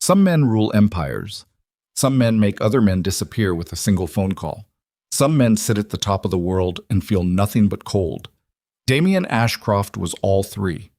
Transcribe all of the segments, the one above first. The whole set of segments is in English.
Some men rule empires. Some men make other men disappear with a single phone call. Some men sit at the top of the world and feel nothing but cold. Damien Ashcroft was all three.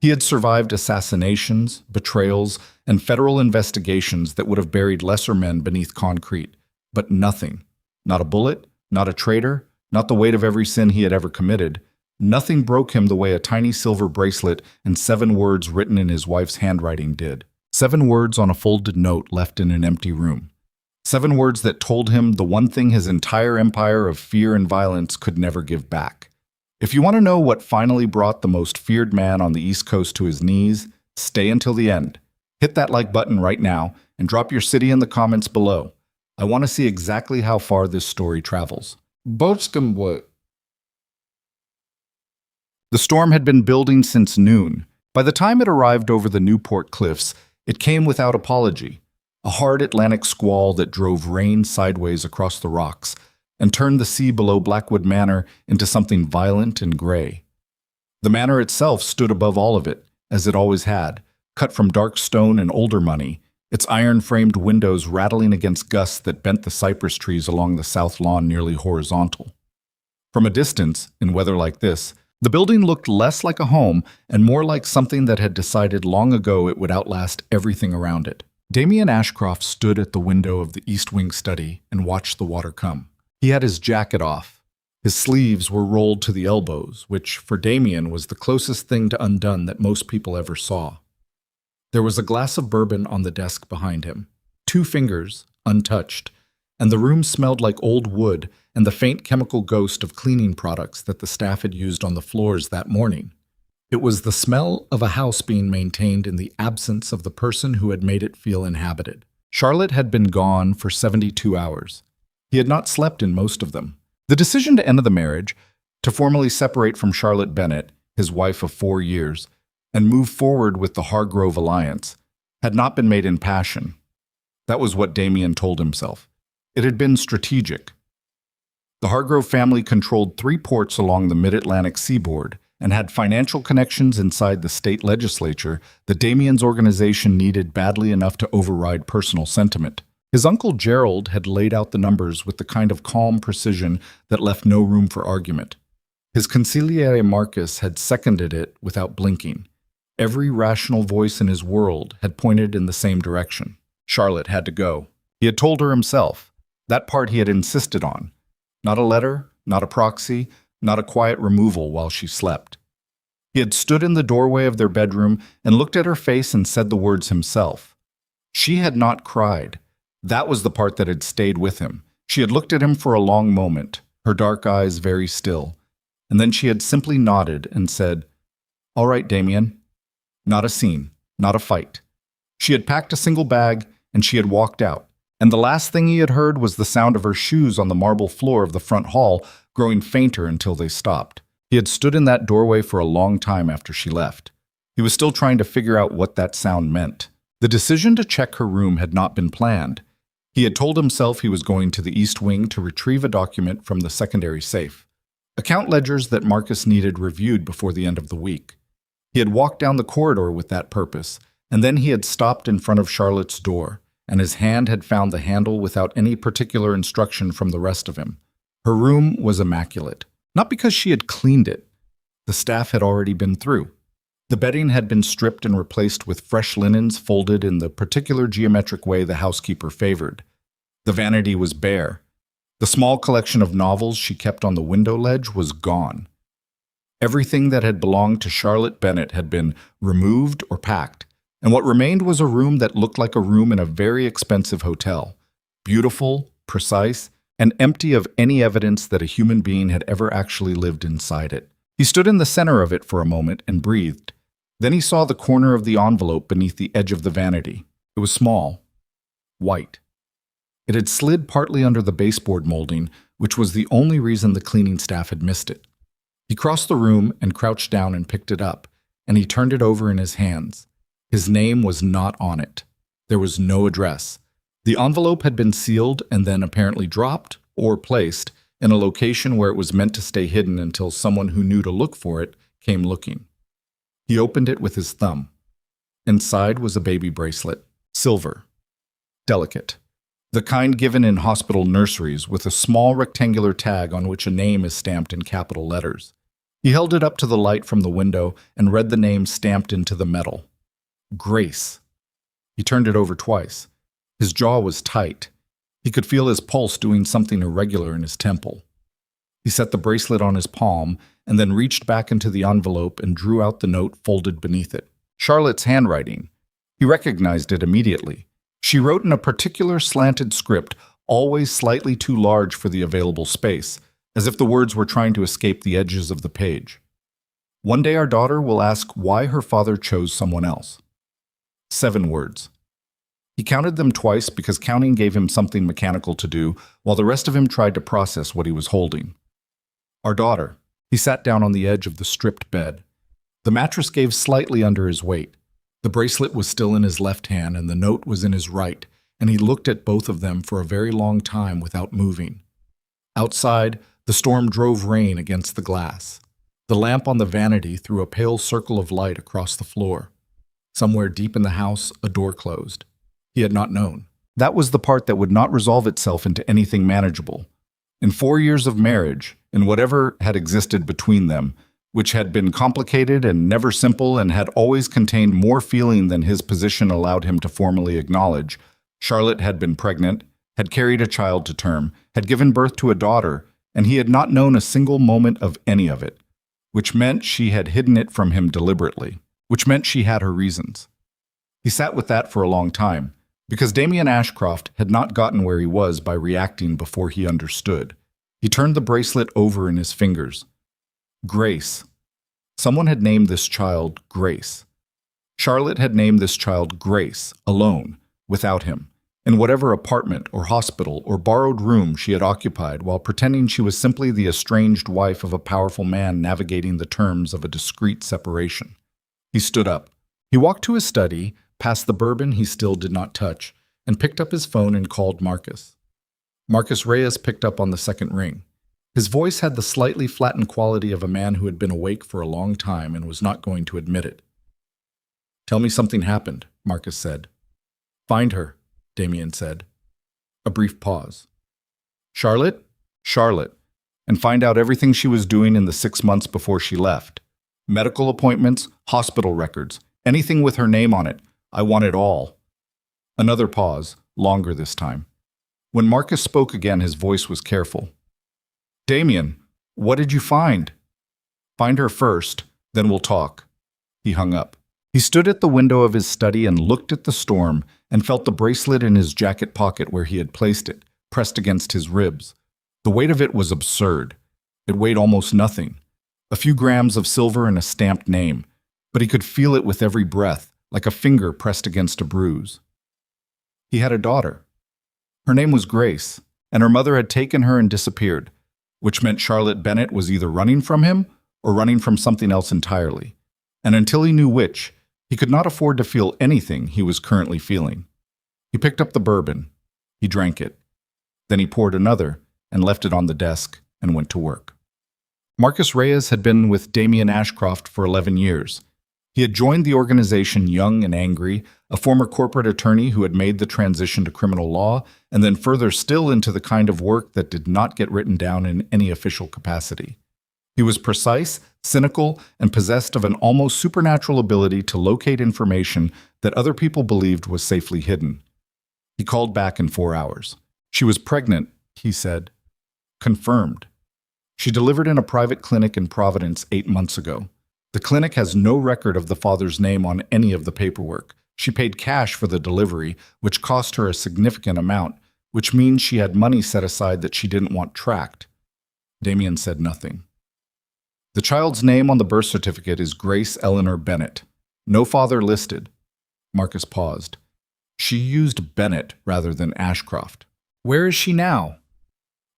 He had survived assassinations, betrayals, and federal investigations that would have buried lesser men beneath concrete. But nothing. Not a bullet, not a traitor, not the weight of every sin he had ever committed. Nothing broke him the way a tiny silver bracelet and 7 words written in his wife's handwriting did. 7 words on a folded note left in an empty room. 7 words that told him the one thing his entire empire of fear and violence could never give back. If you want to know what finally brought the most feared man on the East Coast to his knees, stay until the end. Hit that like button right now and drop your city in the comments below. I want to see exactly how far this story travels. Botscom what? The storm had been building since noon. By the time it arrived over the Newport cliffs, it came without apology. A hard Atlantic squall that drove rain sideways across the rocks and turned the sea below Blackwood Manor into something violent and gray. The manor itself stood above all of it, as it always had, cut from dark stone and older money, its iron-framed windows rattling against gusts that bent the cypress trees along the south lawn nearly horizontal. From a distance, in weather like this, the building looked less like a home and more like something that had decided long ago it would outlast everything around it. Damien Ashcroft stood at the window of the East Wing study and watched the water come. He had his jacket off. His sleeves were rolled to the elbows, which, for Damien, was the closest thing to undone that most people ever saw. There was a glass of bourbon on the desk behind him, 2 fingers, untouched, and the room smelled like old wood and the faint chemical ghost of cleaning products that the staff had used on the floors that morning. It was the smell of a house being maintained in the absence of the person who had made it feel inhabited. Charlotte had been gone for 72 hours. He had not slept in most of them. The decision to end the marriage, to formally separate from Charlotte Bennett, his wife of 4 years, and move forward with the Hargrove alliance, had not been made in passion. That was what Damien told himself. It had been strategic. The Hargrove family controlled 3 ports along the mid-Atlantic seaboard and had financial connections inside the state legislature that Damien's organization needed badly enough to override personal sentiment. His uncle Gerald had laid out the numbers with the kind of calm precision that left no room for argument. His consigliere Marcus had seconded it without blinking. Every rational voice in his world had pointed in the same direction. Charlotte had to go. He had told her himself. That part he had insisted on. Not a letter, not a proxy, not a quiet removal while she slept. He had stood in the doorway of their bedroom and looked at her face and said the words himself. She had not cried. That was the part that had stayed with him. She had looked at him for a long moment, her dark eyes very still, and then she had simply nodded and said, "All right, Damien." Not a scene, not a fight. She had packed a single bag, and she had walked out, and the last thing he had heard was the sound of her shoes on the marble floor of the front hall, growing fainter until they stopped. He had stood in that doorway for a long time after she left. He was still trying to figure out what that sound meant. The decision to check her room had not been planned. He had told himself he was going to the East Wing to retrieve a document from the secondary safe. Account ledgers that Marcus needed reviewed before the end of the week. He had walked down the corridor with that purpose, and then he had stopped in front of Charlotte's door, and his hand had found the handle without any particular instruction from the rest of him. Her room was immaculate. Not because she had cleaned it. The staff had already been through. The bedding had been stripped and replaced with fresh linens folded in the particular geometric way the housekeeper favored. The vanity was bare. The small collection of novels she kept on the window ledge was gone. Everything that had belonged to Charlotte Bennett had been removed or packed, and what remained was a room that looked like a room in a very expensive hotel. Beautiful, precise, and empty of any evidence that a human being had ever actually lived inside it. He stood in the center of it for a moment and breathed. Then he saw the corner of the envelope beneath the edge of the vanity. It was small, white. It had slid partly under the baseboard molding, which was the only reason the cleaning staff had missed it. He crossed the room and crouched down and picked it up, and he turned it over in his hands. His name was not on it. There was no address. The envelope had been sealed and then apparently dropped or placed in a location where it was meant to stay hidden until someone who knew to look for it came looking. He opened it with his thumb. Inside was a baby bracelet. Silver. Delicate. The kind given in hospital nurseries with a small rectangular tag on which a name is stamped in capital letters. He held it up to the light from the window and read the name stamped into the metal. Grace. He turned it over twice. His jaw was tight. He could feel his pulse doing something irregular in his temple. He set the bracelet on his palm and then reached back into the envelope and drew out the note folded beneath it. Charlotte's handwriting. He recognized it immediately. She wrote in a particular slanted script, always slightly too large for the available space, as if the words were trying to escape the edges of the page. One day our daughter will ask why her father chose someone else. 7 words. He counted them twice because counting gave him something mechanical to do, while the rest of him tried to process what he was holding. Our daughter. He sat down on the edge of the stripped bed. The mattress gave slightly under his weight. The bracelet was still in his left hand and the note was in his right, and he looked at both of them for a very long time without moving. Outside, the storm drove rain against the glass. The lamp on the vanity threw a pale circle of light across the floor. Somewhere deep in the house, a door closed. He had not known. That was the part that would not resolve itself into anything manageable. In 4 years of marriage, in whatever had existed between them, which had been complicated and never simple and had always contained more feeling than his position allowed him to formally acknowledge, Charlotte had been pregnant, had carried a child to term, had given birth to a daughter, and he had not known a single moment of any of it, which meant she had hidden it from him deliberately, which meant she had her reasons. He sat with that for a long time, because Damien Ashcroft had not gotten where he was by reacting before he understood. He turned the bracelet over in his fingers. Grace. Someone had named this child Grace. Charlotte had named this child Grace, alone, without him, in whatever apartment or hospital or borrowed room she had occupied while pretending she was simply the estranged wife of a powerful man navigating the terms of a discreet separation. He stood up. He walked to his study, past the bourbon he still did not touch, and picked up his phone and called Marcus. Marcus Reyes picked up on the second ring. His voice had the slightly flattened quality of a man who had been awake for a long time and was not going to admit it. "Tell me something happened," Marcus said. "Find her," Damien said. A brief pause. "Charlotte? Charlotte. And find out everything she was doing in the 6 months before she left. Medical appointments, hospital records, anything with her name on it. I want it all." Another pause, longer this time. When Marcus spoke again, his voice was careful. "Damien, what did you find?" "Find her first, then we'll talk." He hung up. He stood at the window of his study and looked at the storm and felt the bracelet in his jacket pocket where he had placed it, pressed against his ribs. The weight of it was absurd. It weighed almost nothing. A few grams of silver and a stamped name, but he could feel it with every breath, like a finger pressed against a bruise. He had a daughter. Her name was Grace, and her mother had taken her and disappeared, which meant Charlotte Bennett was either running from him or running from something else entirely. And until he knew which, he could not afford to feel anything he was currently feeling. He picked up the bourbon. He drank it. Then he poured another and left it on the desk and went to work. Marcus Reyes had been with Damien Ashcroft for 11 years. He had joined the organization young and angry, a former corporate attorney who had made the transition to criminal law, and then further still into the kind of work that did not get written down in any official capacity. He was precise, cynical, and possessed of an almost supernatural ability to locate information that other people believed was safely hidden. He called back in 4 hours. She was pregnant, he said. Confirmed. She delivered in a private clinic in Providence 8 months ago. The clinic has no record of the father's name on any of the paperwork. She paid cash for the delivery, which cost her a significant amount, which means she had money set aside that she didn't want tracked. Damien said nothing. The child's name on the birth certificate is Grace Eleanor Bennett. No father listed. Marcus paused. She used Bennett rather than Ashcroft. Where is she now?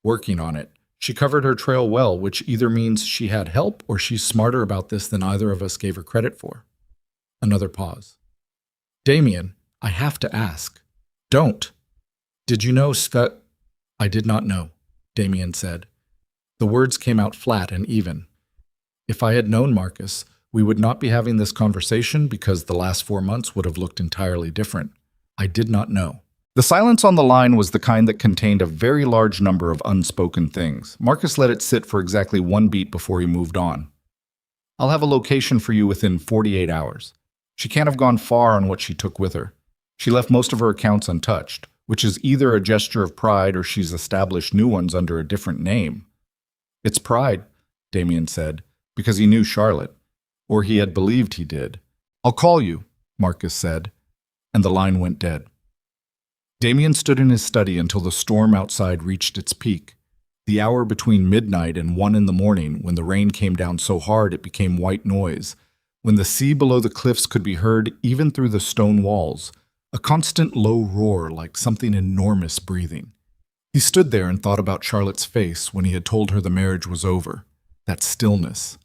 Working on it. She covered her trail well, which either means she had help or she's smarter about this than either of us gave her credit for. Another pause. Damien, I have to ask. Don't. Did you know I did not know, Damien said. The words came out flat and even. If I had known Marcus, we would not be having this conversation because the last 4 months would have looked entirely different. I did not know. The silence on the line was the kind that contained a very large number of unspoken things. Marcus let it sit for exactly 1 beat before he moved on. I'll have a location for you within 48 hours. She can't have gone far on what she took with her. She left most of her accounts untouched, which is either a gesture of pride or she's established new ones under a different name. It's pride, Damien said, because he knew Charlotte, or he had believed he did. I'll call you, Marcus said, and the line went dead. Damien stood in his study until the storm outside reached its peak, the hour between midnight and 1 in the morning when the rain came down so hard it became white noise, when the sea below the cliffs could be heard even through the stone walls, a constant low roar like something enormous breathing. He stood there and thought about Charlotte's face when he had told her the marriage was over, that stillness,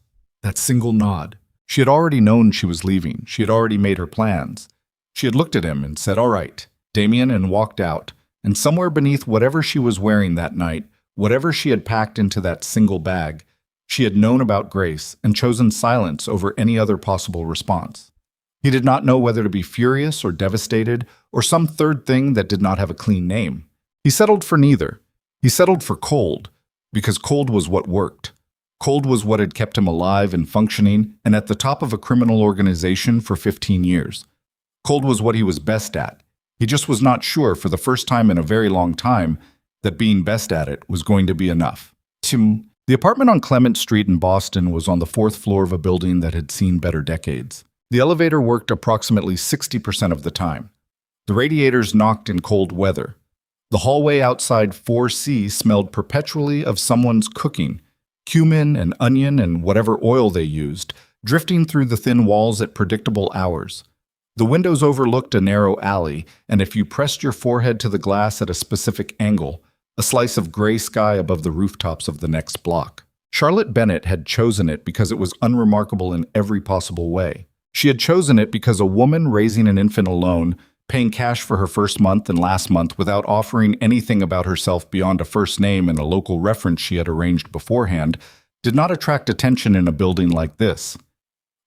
that single nod. She had already known she was leaving. She had already made her plans. She had looked at him and said, "All right, Damien," and walked out. And somewhere beneath whatever she was wearing that night, whatever she had packed into that single bag, she had known about Grace and chosen silence over any other possible response. He did not know whether to be furious or devastated or some third thing that did not have a clean name. He settled for neither. He settled for cold, because cold was what worked. Cold was what had kept him alive and functioning and at the top of a criminal organization for 15 years. Cold was what he was best at. He just was not sure for the first time in a very long time that being best at it was going to be enough. The apartment on Clement Street in Boston was on the 4th floor of a building that had seen better decades. The elevator worked approximately 60% of the time. The radiators knocked in cold weather. The hallway outside 4C smelled perpetually of someone's cooking, cumin and onion and whatever oil they used, drifting through the thin walls at predictable hours. The windows overlooked a narrow alley, and if you pressed your forehead to the glass at a specific angle, a slice of gray sky above the rooftops of the next block. Charlotte Bennett had chosen it because it was unremarkable in every possible way. She had chosen it because a woman raising an infant alone, paying cash for her first month and last month without offering anything about herself beyond a first name and a local reference she had arranged beforehand, did not attract attention in a building like this.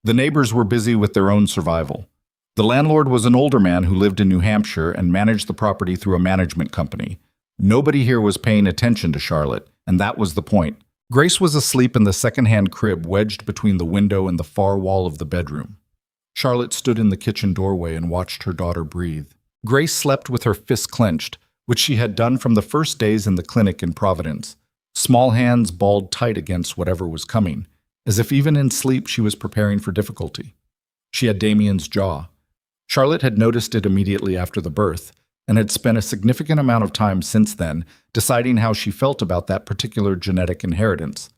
The neighbors were busy with their own survival. The landlord was an older man who lived in New Hampshire and managed the property through a management company. Nobody here was paying attention to Charlotte, and that was the point. Grace was asleep in the second-hand crib wedged between the window and the far wall of the bedroom. Charlotte stood in the kitchen doorway and watched her daughter breathe. Grace slept with her fists clenched, which she had done from the first days in the clinic in Providence. Small hands balled tight against whatever was coming, as if even in sleep she was preparing for difficulty. She had Damien's jaw. Charlotte had noticed it immediately after the birth, and had spent a significant amount of time since then deciding how she felt about that particular genetic inheritance.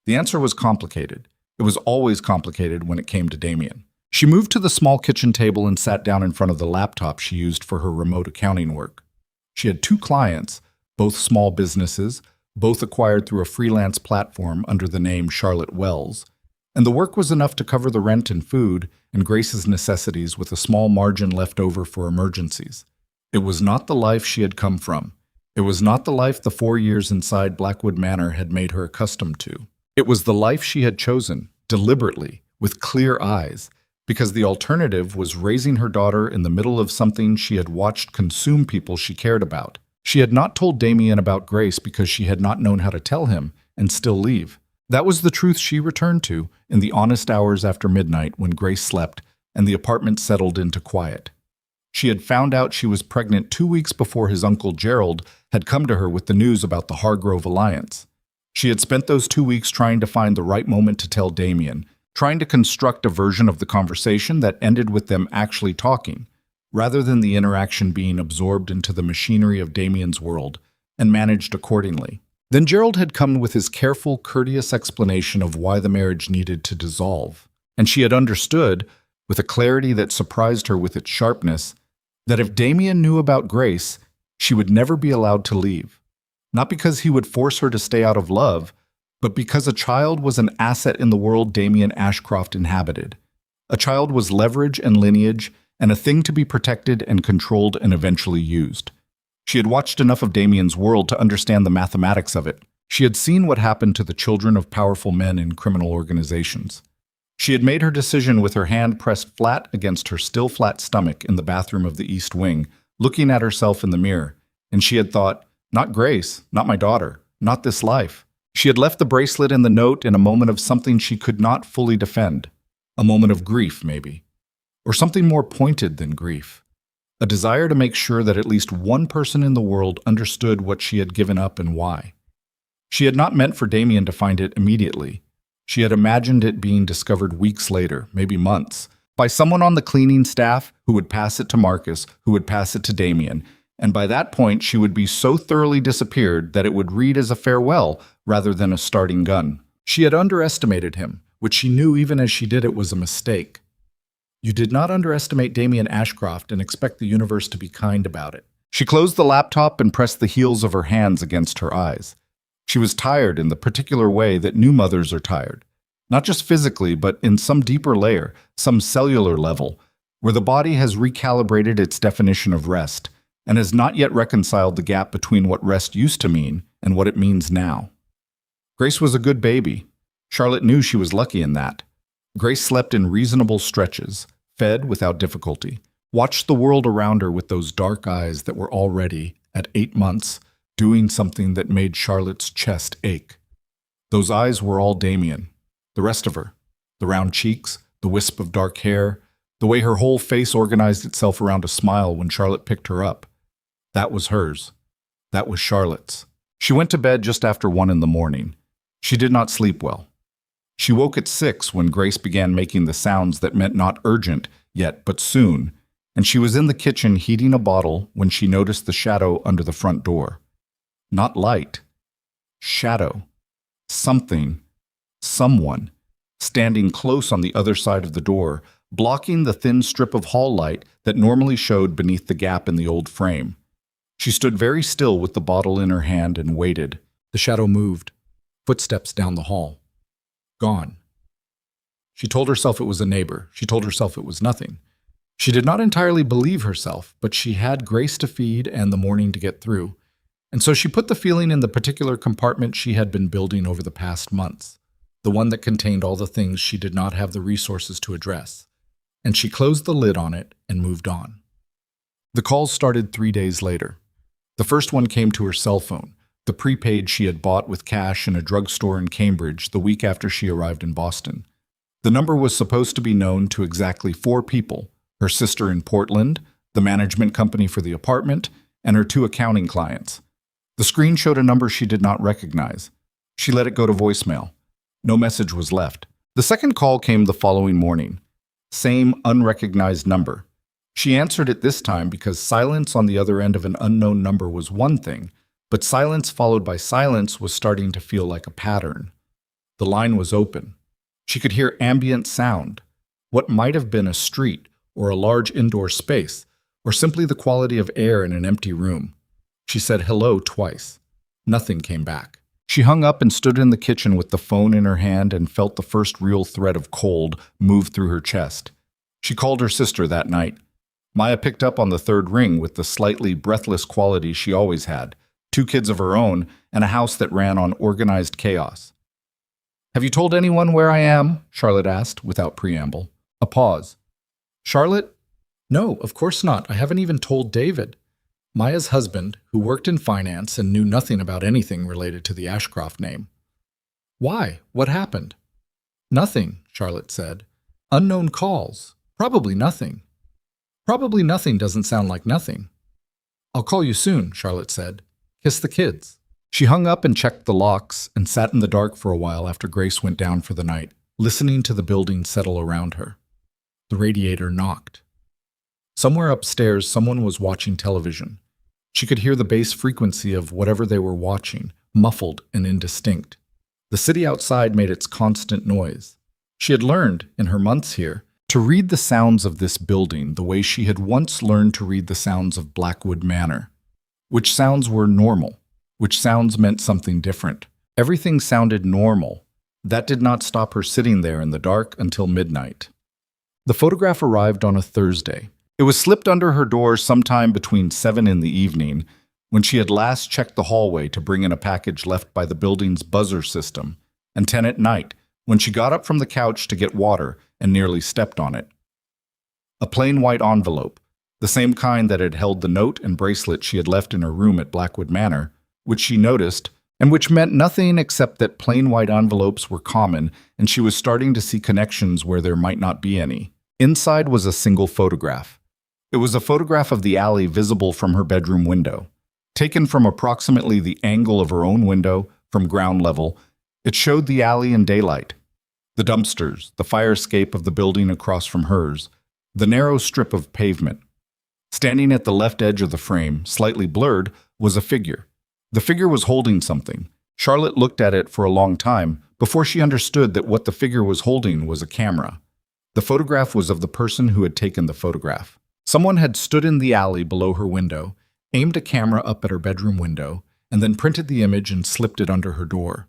The answer was complicated. It was always complicated when it came to Damien. She moved to the small kitchen table and sat down in front of the laptop she used for her remote accounting work. She had 2 clients, both small businesses, both acquired through a freelance platform under the name Charlotte Wells, and the work was enough to cover the rent and food and Grace's necessities with a small margin left over for emergencies. It was not the life she had come from. It was not the life the 4 years inside Blackwood Manor had made her accustomed to. It was the life she had chosen, deliberately, with clear eyes, because the alternative was raising her daughter in the middle of something she had watched consume people she cared about. She had not told Damien about Grace because she had not known how to tell him and still leave. That was the truth she returned to in the honest hours after midnight when Grace slept and the apartment settled into quiet. She had found out she was pregnant 2 weeks before his uncle Gerald had come to her with the news about the Hargrove alliance. She had spent those 2 weeks trying to find the right moment to tell Damien, trying to construct a version of the conversation that ended with them actually talking, rather than the interaction being absorbed into the machinery of Damien's world and managed accordingly. Then Gerald had come with his careful, courteous explanation of why the marriage needed to dissolve, and she had understood, with a clarity that surprised her with its sharpness, that if Damien knew about Grace, she would never be allowed to leave. Not because he would force her to stay out of love, but because a child was an asset in the world Damien Ashcroft inhabited. A child was leverage and lineage, and a thing to be protected and controlled and eventually used. She had watched enough of Damien's world to understand the mathematics of it. She had seen what happened to the children of powerful men in criminal organizations. She had made her decision with her hand pressed flat against her still flat stomach in the bathroom of the East Wing looking at herself in the mirror, and she had thought, not Grace, not my daughter, not this life. She had left the bracelet and the note in a moment of something she could not fully defend. A moment of grief, maybe. Or something more pointed than grief. A desire to make sure that at least one person in the world understood what she had given up and why. She had not meant for Damien to find it immediately. She had imagined it being discovered weeks later, maybe months, by someone on the cleaning staff who would pass it to Marcus, who would pass it to Damien, and by that point she would be so thoroughly disappeared that it would read as a farewell rather than a starting gun. She had underestimated him, which she knew even as she did it was a mistake. You did not underestimate Damien Ashcroft and expect the universe to be kind about it. She closed the laptop and pressed the heels of her hands against her eyes. She was tired in the particular way that new mothers are tired. Not just physically, but in some deeper layer, some cellular level, where the body has recalibrated its definition of rest and has not yet reconciled the gap between what rest used to mean and what it means now. Grace was a good baby. Charlotte knew she was lucky in that. Grace slept in reasonable stretches, fed without difficulty, watched the world around her with those dark eyes that were already, at 8 months, doing something that made Charlotte's chest ache. Those eyes were all Damien. The rest of her. The round cheeks, the wisp of dark hair, the way her whole face organized itself around a smile when Charlotte picked her up. That was hers. That was Charlotte's. She went to bed just after 1 in the morning. She did not sleep well. She woke at 6 when Grace began making the sounds that meant not urgent yet, but soon, and she was in the kitchen heating a bottle when she noticed the shadow under the front door. Not light. Shadow. Something. Someone. Standing close on the other side of the door, blocking the thin strip of hall light that normally showed beneath the gap in the old frame. She stood very still with the bottle in her hand and waited. The shadow moved. Footsteps down the hall. Gone. She told herself it was a neighbor. She told herself it was nothing. She did not entirely believe herself, but she had Grace to feed and the morning to get through. And so she put the feeling in the particular compartment she had been building over the past months, the one that contained all the things she did not have the resources to address. And she closed the lid on it and moved on. The calls started 3 days later. The first one came to her cell phone, the prepaid she had bought with cash in a drugstore in Cambridge the week after she arrived in Boston. The number was supposed to be known to exactly 4 people, her sister in Portland, the management company for the apartment, and her 2 accounting clients. The screen showed a number she did not recognize. She let it go to voicemail. No message was left. The second call came the following morning. Same unrecognized number. She answered it this time because silence on the other end of an unknown number was one thing, but silence followed by silence was starting to feel like a pattern. The line was open. She could hear ambient sound, what might have been a street or a large indoor space, or simply the quality of air in an empty room. She said hello twice. Nothing came back. She hung up and stood in the kitchen with the phone in her hand and felt the first real thread of cold move through her chest. She called her sister that night. Maya picked up on the third ring with the slightly breathless quality she always had, 2 kids of her own, and a house that ran on organized chaos. "Have you told anyone where I am?" Charlotte asked, without preamble. A pause. "Charlotte? No, of course not. I haven't even told David." Maya's husband, who worked in finance and knew nothing about anything related to the Ashcroft name. "Why? What happened?" "Nothing," Charlotte said. "Unknown calls. Probably nothing." "Probably nothing doesn't sound like nothing." "I'll call you soon," Charlotte said. "Kiss the kids." She hung up and checked the locks and sat in the dark for a while after Grace went down for the night, listening to the building settle around her. The radiator knocked. Somewhere upstairs, someone was watching television. She could hear the bass frequency of whatever they were watching, muffled and indistinct. The city outside made its constant noise. She had learned, in her months here, to read the sounds of this building the way she had once learned to read the sounds of Blackwood Manor. Which sounds were normal, which sounds meant something different. Everything sounded normal. That did not stop her sitting there in the dark until midnight. The photograph arrived on a Thursday. It was slipped under her door sometime between 7 in the evening, when she had last checked the hallway to bring in a package left by the building's buzzer system, and 10 at night, when she got up from the couch to get water and nearly stepped on it. A plain white envelope, the same kind that had held the note and bracelet she had left in her room at Blackwood Manor, which she noticed, and which meant nothing except that plain white envelopes were common, and she was starting to see connections where there might not be any. Inside was a single photograph. It was a photograph of the alley visible from her bedroom window. Taken from approximately the angle of her own window, from ground level, it showed the alley in daylight. The dumpsters, the fire escape of the building across from hers, the narrow strip of pavement. Standing at the left edge of the frame, slightly blurred, was a figure. The figure was holding something. Charlotte looked at it for a long time before she understood that what the figure was holding was a camera. The photograph was of the person who had taken the photograph. Someone had stood in the alley below her window, aimed a camera up at her bedroom window, and then printed the image and slipped it under her door.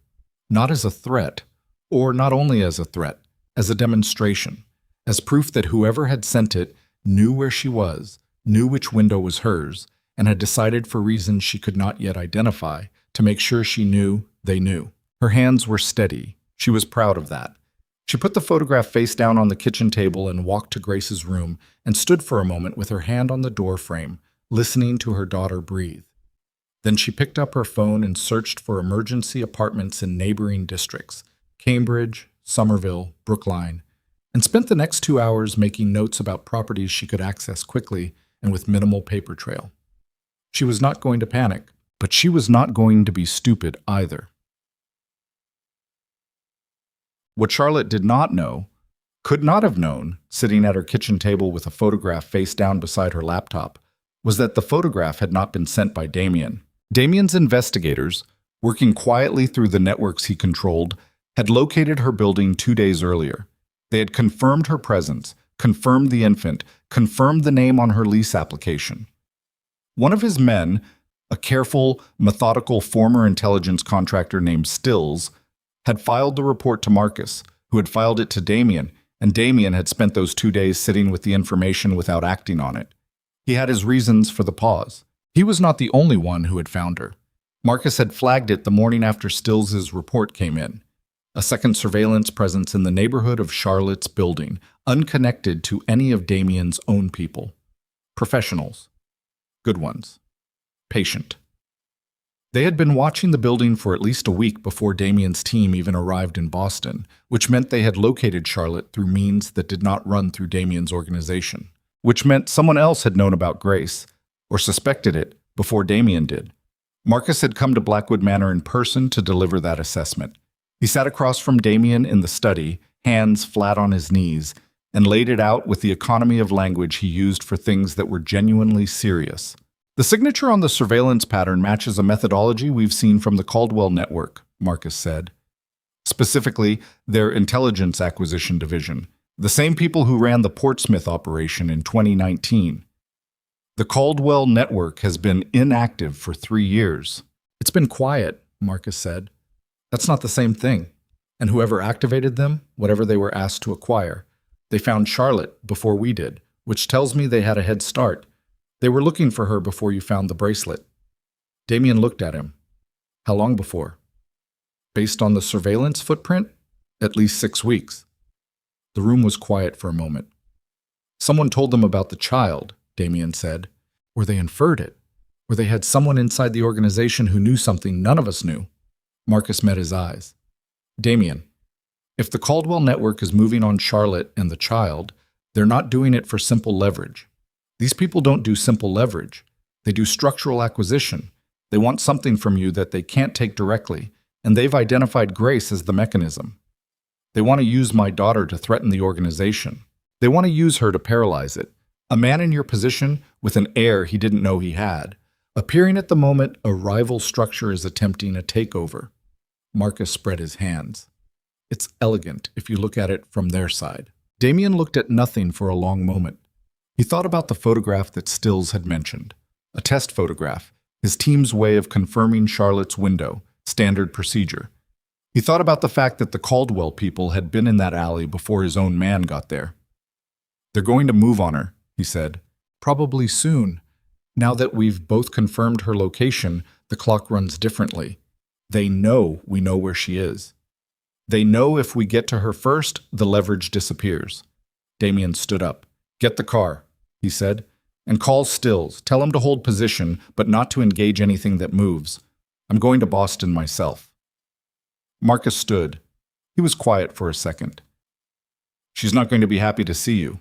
Not as a threat, or not only as a threat, as a demonstration, as proof that whoever had sent it knew where she was, knew which window was hers, and had decided for reasons she could not yet identify to make sure she knew they knew. Her hands were steady. She was proud of that. She put the photograph face down on the kitchen table and walked to Grace's room and stood for a moment with her hand on the door frame, listening to her daughter breathe. Then she picked up her phone and searched for emergency apartments in neighboring districts, Cambridge, Somerville, Brookline, and spent the next 2 hours making notes about properties she could access quickly and with minimal paper trail. She was not going to panic, but she was not going to be stupid either. What Charlotte did not know, could not have known, sitting at her kitchen table with a photograph face down beside her laptop, was that the photograph had not been sent by Damien. Damien's investigators, working quietly through the networks he controlled, had located her building 2 days earlier. They had confirmed her presence, confirmed the infant, confirmed the name on her lease application. One of his men, a careful, methodical former intelligence contractor named Stills, had filed the report to Marcus, who had filed it to Damien, and Damien had spent those 2 days sitting with the information without acting on it. He had his reasons for the pause. He was not the only one who had found her. Marcus had flagged it the morning after Stills's report came in. A second surveillance presence in the neighborhood of Charlotte's building, unconnected to any of Damien's own people. Professionals. Good ones. Patient. They had been watching the building for at least a week before Damien's team even arrived in Boston, which meant they had located Charlotte through means that did not run through Damien's organization, which meant someone else had known about Grace, or suspected it, before Damien did. Marcus had come to Blackwood Manor in person to deliver that assessment. He sat across from Damien in the study, hands flat on his knees, and laid it out with the economy of language he used for things that were genuinely serious. The signature on the surveillance pattern matches a methodology we've seen from the Caldwell Network, Marcus said. Specifically, their intelligence acquisition division, the same people who ran the Portsmouth operation in 2019. The Caldwell Network has been inactive for 3 years. It's been quiet, Marcus said. That's not the same thing. And whoever activated them, whatever they were asked to acquire, they found Charlotte before we did, which tells me they had a head start. They were looking for her before you found the bracelet. Damien looked at him. How long before? Based on the surveillance footprint, at least 6 weeks. The room was quiet for a moment. Someone told them about the child, Damien said. Or they inferred it. Or they had someone inside the organization who knew something none of us knew. Marcus met his eyes. Damien, if the Caldwell Network is moving on Charlotte and the child, they're not doing it for simple leverage. These people don't do simple leverage. They do structural acquisition. They want something from you that they can't take directly, and they've identified Grace as the mechanism. They want to use my daughter to threaten the organization. They want to use her to paralyze it. A man in your position with an air he didn't know he had, appearing at the moment a rival structure is attempting a takeover. Marcus spread his hands. It's elegant if you look at it from their side. Damien looked at nothing for a long moment. He thought about the photograph that Stills had mentioned. A test photograph, his team's way of confirming Charlotte's window, standard procedure. He thought about the fact that the Caldwell people had been in that alley before his own man got there. They're going to move on her, he said. Probably soon. Now that we've both confirmed her location, the clock runs differently. They know we know where she is. They know if we get to her first, the leverage disappears. Damien stood up. Get the car, he said, And call Stills. Tell him to hold position, but not to engage anything that moves. I'm going to Boston myself." Marcus stood. He was quiet for a second. "She's not going to be happy to see you."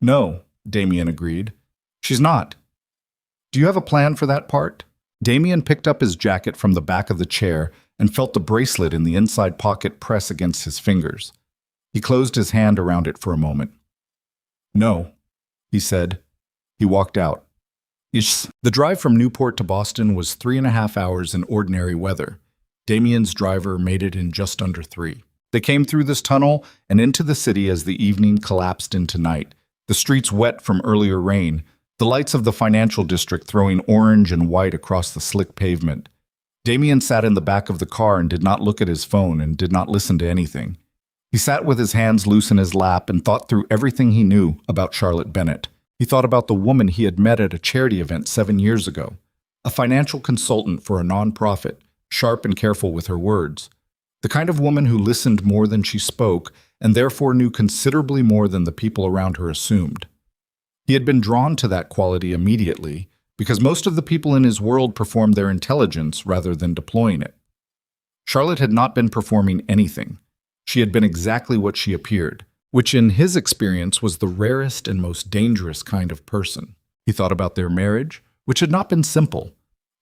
"No," Damien agreed. "She's not." "Do you have a plan for that part?" Damien picked up his jacket from the back of the chair and felt the bracelet in the inside pocket press against his fingers. He closed his hand around it for a moment. "No," he said. He walked out. The drive from Newport to Boston was 3.5 hours in ordinary weather. Damien's driver made it in just under 3. They came through this tunnel and into the city as the evening collapsed into night, the streets wet from earlier rain, the lights of the financial district throwing orange and white across the slick pavement. Damien sat in the back of the car and did not look at his phone and did not listen to anything. He sat with his hands loose in his lap and thought through everything he knew about Charlotte Bennett. He thought about the woman he had met at a charity event 7 years ago, a financial consultant for a nonprofit, sharp and careful with her words, the kind of woman who listened more than she spoke and therefore knew considerably more than the people around her assumed. He had been drawn to that quality immediately because most of the people in his world performed their intelligence rather than deploying it. Charlotte had not been performing anything. She had been exactly what she appeared, which in his experience was the rarest and most dangerous kind of person. He thought about their marriage, which had not been simple.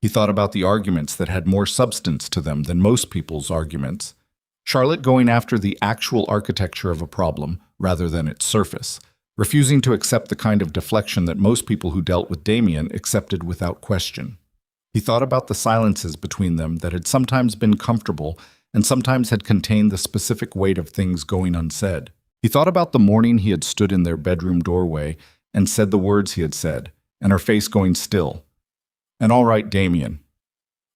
He thought about the arguments that had more substance to them than most people's arguments. Charlotte going after the actual architecture of a problem rather than its surface, refusing to accept the kind of deflection that most people who dealt with Damien accepted without question. He thought about the silences between them that had sometimes been comfortable and sometimes had contained the specific weight of things going unsaid. He thought about the morning he had stood in their bedroom doorway and said the words he had said, and her face going still. And all right, Damien.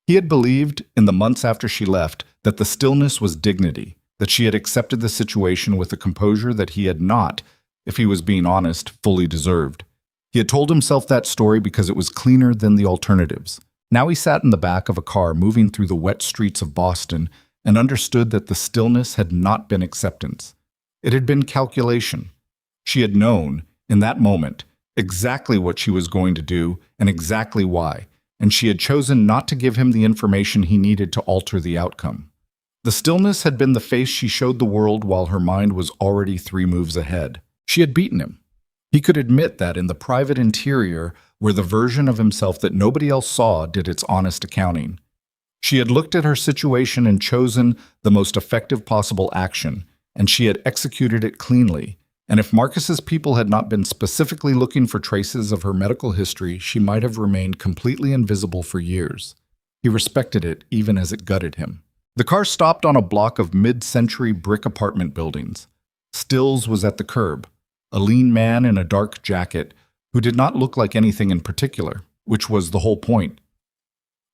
He had believed, in the months after she left, that the stillness was dignity, that she had accepted the situation with a composure that he had not, if he was being honest, fully deserved. He had told himself that story because it was cleaner than the alternatives. Now he sat in the back of a car moving through the wet streets of Boston and understood that the stillness had not been acceptance. It had been calculation. She had known, in that moment, exactly what she was going to do and exactly why, and she had chosen not to give him the information he needed to alter the outcome. The stillness had been the face she showed the world while her mind was already 3 moves ahead. She had beaten him. He could admit that in the private interior, where the version of himself that nobody else saw did its honest accounting. She had looked at her situation and chosen the most effective possible action, and she had executed it cleanly. And if Marcus's people had not been specifically looking for traces of her medical history, she might have remained completely invisible for years. He respected it even as it gutted him. The car stopped on a block of mid-century brick apartment buildings. Stills was at the curb, a lean man in a dark jacket who did not look like anything in particular, which was the whole point.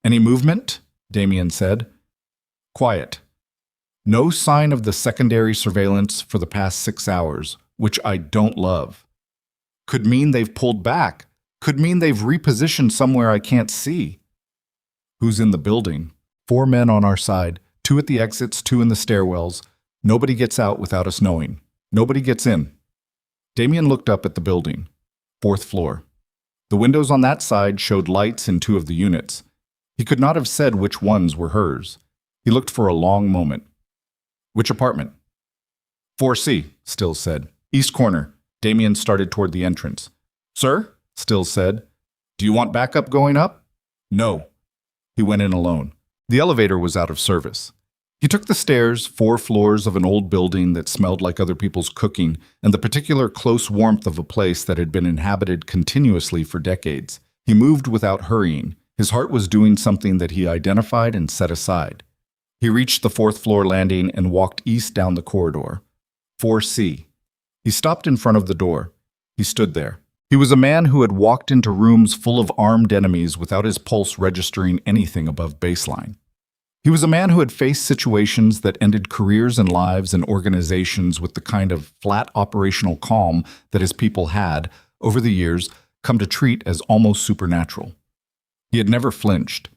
"Any movement?" Damien said. "Quiet. No sign of the secondary surveillance for the past 6 hours, which I don't love. Could mean they've pulled back. Could mean they've repositioned somewhere I can't see." "Who's in the building?" 4 men on our side, 2 at the exits, 2 in the stairwells. Nobody gets out without us knowing. Nobody gets in. Damien looked up at the building. 4th floor. The windows on that side showed lights in 2 of the units. He could not have said which ones were hers. He looked for a long moment. "Which apartment?" 4C, Stills said. "East corner." Damien started toward the entrance. "Sir?" Stills said. "Do you want backup going up?" "No." He went in alone. The elevator was out of service. He took the stairs, 4 floors of an old building that smelled like other people's cooking and the particular close warmth of a place that had been inhabited continuously for decades. He moved without hurrying. His heart was doing something that he identified and set aside. He reached the 4th floor landing and walked east down the corridor. 4C. He stopped in front of the door. He stood there. He was a man who had walked into rooms full of armed enemies without his pulse registering anything above baseline. He was a man who had faced situations that ended careers and lives and organizations with the kind of flat operational calm that his people had, over the years, come to treat as almost supernatural. He had never flinched.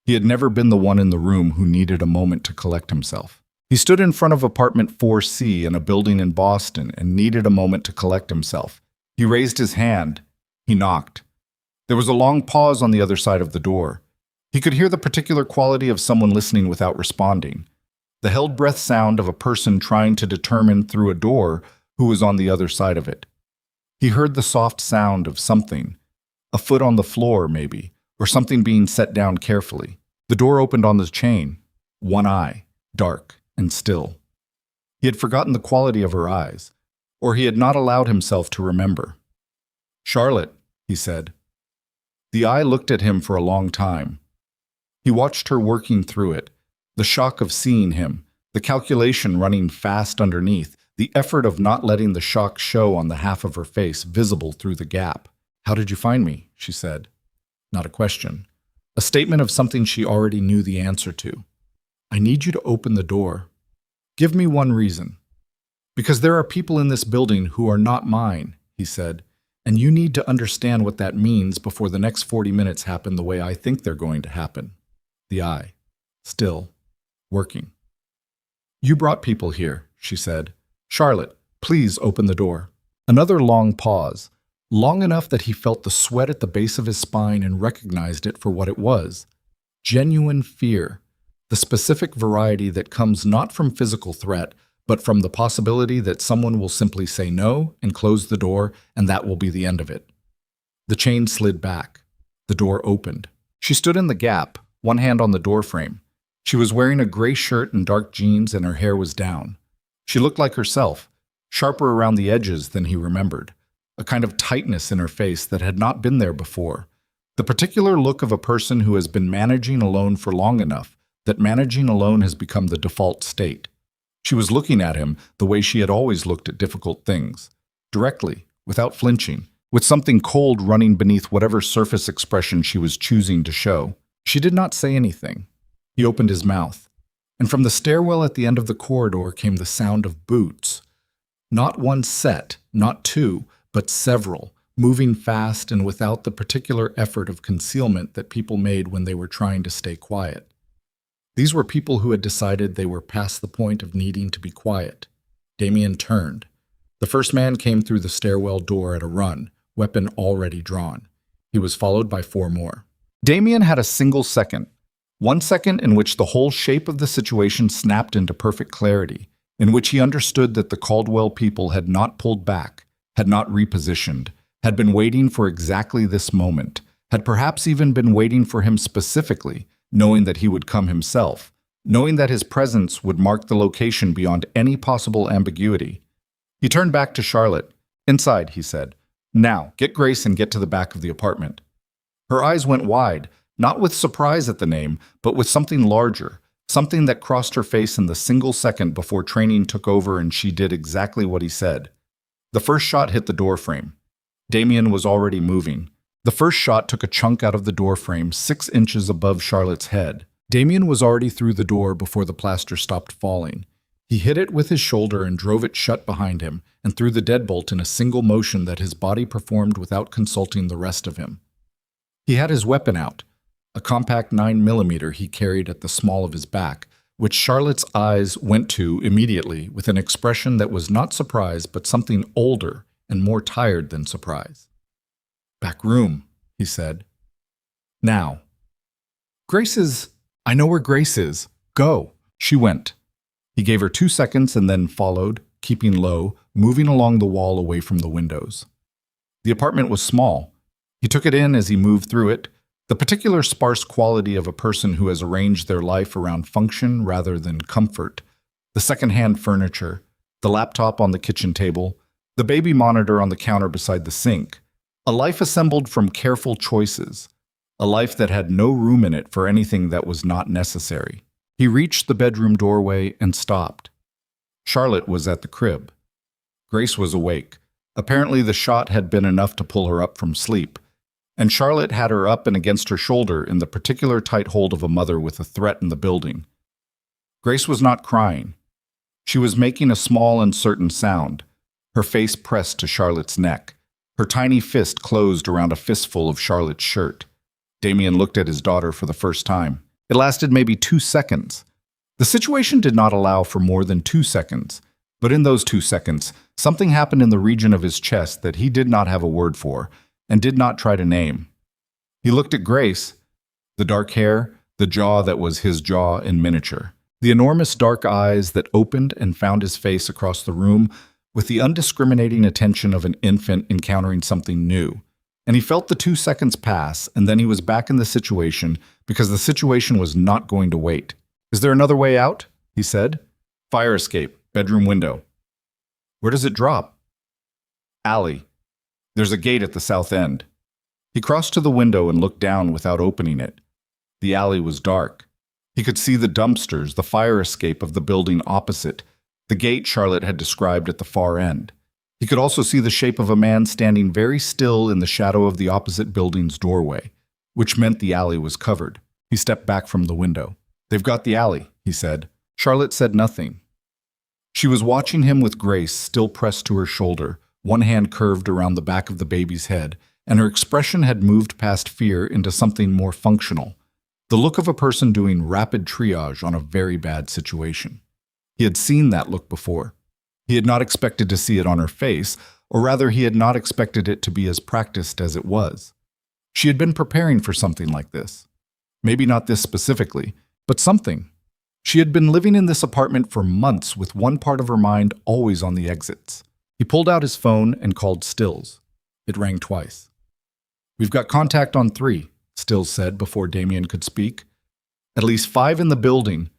He had never been the one in the room who needed a moment to collect himself. He stood in front of apartment 4C in a building in Boston and needed a moment to collect himself. He raised his hand. He knocked. There was a long pause on the other side of the door. He could hear the particular quality of someone listening without responding. The held breath sound of a person trying to determine through a door who was on the other side of it. He heard the soft sound of something, a foot on the floor maybe, or something being set down carefully. The door opened on the chain, one eye, dark and still. He had forgotten the quality of her eyes, or he had not allowed himself to remember. "Charlotte," he said. The eye looked at him for a long time. He watched her working through it, the shock of seeing him, the calculation running fast underneath, the effort of not letting the shock show on the half of her face visible through the gap. "How did you find me?" she said. Not a question. A statement of something she already knew the answer to. "I need you to open the door." "Give me one reason." "Because there are people in this building who are not mine," he said, "and you need to understand what that means before the next 40 minutes happen the way I think they're going to happen." The eye, still, working. "You brought people here," she said. "Charlotte, please open the door." Another long pause, long enough that he felt the sweat at the base of his spine and recognized it for what it was. Genuine fear, the specific variety that comes not from physical threat, but from the possibility that someone will simply say no and close the door, and that will be the end of it. The chain slid back. The door opened. She stood in the gap, one hand on the doorframe. She was wearing a gray shirt and dark jeans, and her hair was down. She looked like herself, sharper around the edges than he remembered, a kind of tightness in her face that had not been there before, the particular look of a person who has been managing alone for long enough that managing alone has become the default state. She was looking at him the way she had always looked at difficult things, directly, without flinching, with something cold running beneath whatever surface expression she was choosing to show. She did not say anything. He opened his mouth, and from the stairwell at the end of the corridor came the sound of boots. Not one set, not two, but several, moving fast and without the particular effort of concealment that people made when they were trying to stay quiet. These were people who had decided they were past the point of needing to be quiet. Damien turned. The first man came through the stairwell door at a run, weapon already drawn. He was followed by 4 more. Damien had a single second. 1 second in which the whole shape of the situation snapped into perfect clarity, in which he understood that the Caldwell people had not pulled back, had not repositioned, had been waiting for exactly this moment, had perhaps even been waiting for him specifically, knowing that he would come himself, knowing that his presence would mark the location beyond any possible ambiguity. He turned back to Charlotte. "Inside," he said. "Now, get Grace and get to the back of the apartment." Her eyes went wide, not with surprise at the name, but with something larger, something that crossed her face in the single second before training took over and she did exactly what he said. The first shot hit the doorframe. Damien was already moving. The first shot took a chunk out of the doorframe 6 inches above Charlotte's head. Damien was already through the door before the plaster stopped falling. He hit it with his shoulder and drove it shut behind him, and threw the deadbolt in a single motion that his body performed without consulting the rest of him. He had his weapon out, a compact 9mm he carried at the small of his back, which Charlotte's eyes went to immediately with an expression that was not surprise but something older and more tired than surprise. "Back room," he said. "Now." "I know where Grace is. Go." She went. He gave her 2 seconds and then followed, keeping low, moving along the wall away from the windows. The apartment was small. He took it in as he moved through it, the particular sparse quality of a person who has arranged their life around function rather than comfort, the second-hand furniture, the laptop on the kitchen table, the baby monitor on the counter beside the sink, a life assembled from careful choices, a life that had no room in it for anything that was not necessary. He reached the bedroom doorway and stopped. Charlotte was at the crib. Grace was awake. Apparently the shot had been enough to pull her up from sleep, and Charlotte had her up and against her shoulder in the particular tight hold of a mother with a threat in the building. Grace was not crying. She was making a small, uncertain sound, her face pressed to Charlotte's neck, her tiny fist closed around a fistful of Charlotte's shirt. Damien looked at his daughter for the first time. It lasted maybe 2 seconds. The situation did not allow for more than 2 seconds, but in those 2 seconds, something happened in the region of his chest that he did not have a word for, and did not try to name. He looked at Grace, the dark hair, the jaw that was his jaw in miniature, the enormous dark eyes that opened and found his face across the room with the undiscriminating attention of an infant encountering something new. And he felt the 2 seconds pass, and then he was back in the situation because the situation was not going to wait. "Is there another way out?" he said. "Fire escape, bedroom window." "Where does it drop?" "Alley. There's a gate at the south end." He crossed to the window and looked down without opening it. The alley was dark. He could see the dumpsters, the fire escape of the building opposite, the gate Charlotte had described at the far end. He could also see the shape of a man standing very still in the shadow of the opposite building's doorway, which meant the alley was covered. He stepped back from the window. "They've got the alley," he said. Charlotte said nothing. She was watching him with Grace still pressed to her shoulder, one hand curved around the back of the baby's head, and her expression had moved past fear into something more functional, the look of a person doing rapid triage on a very bad situation. He had seen that look before. He had not expected to see it on her face, or rather he had not expected it to be as practiced as it was. She had been preparing for something like this. Maybe not this specifically, but something. She had been living in this apartment for months with one part of her mind always on the exits. He pulled out his phone and called Stills. It rang twice. "We've got contact on 3, Stills said before Damien could speak. "At least 5 in the building,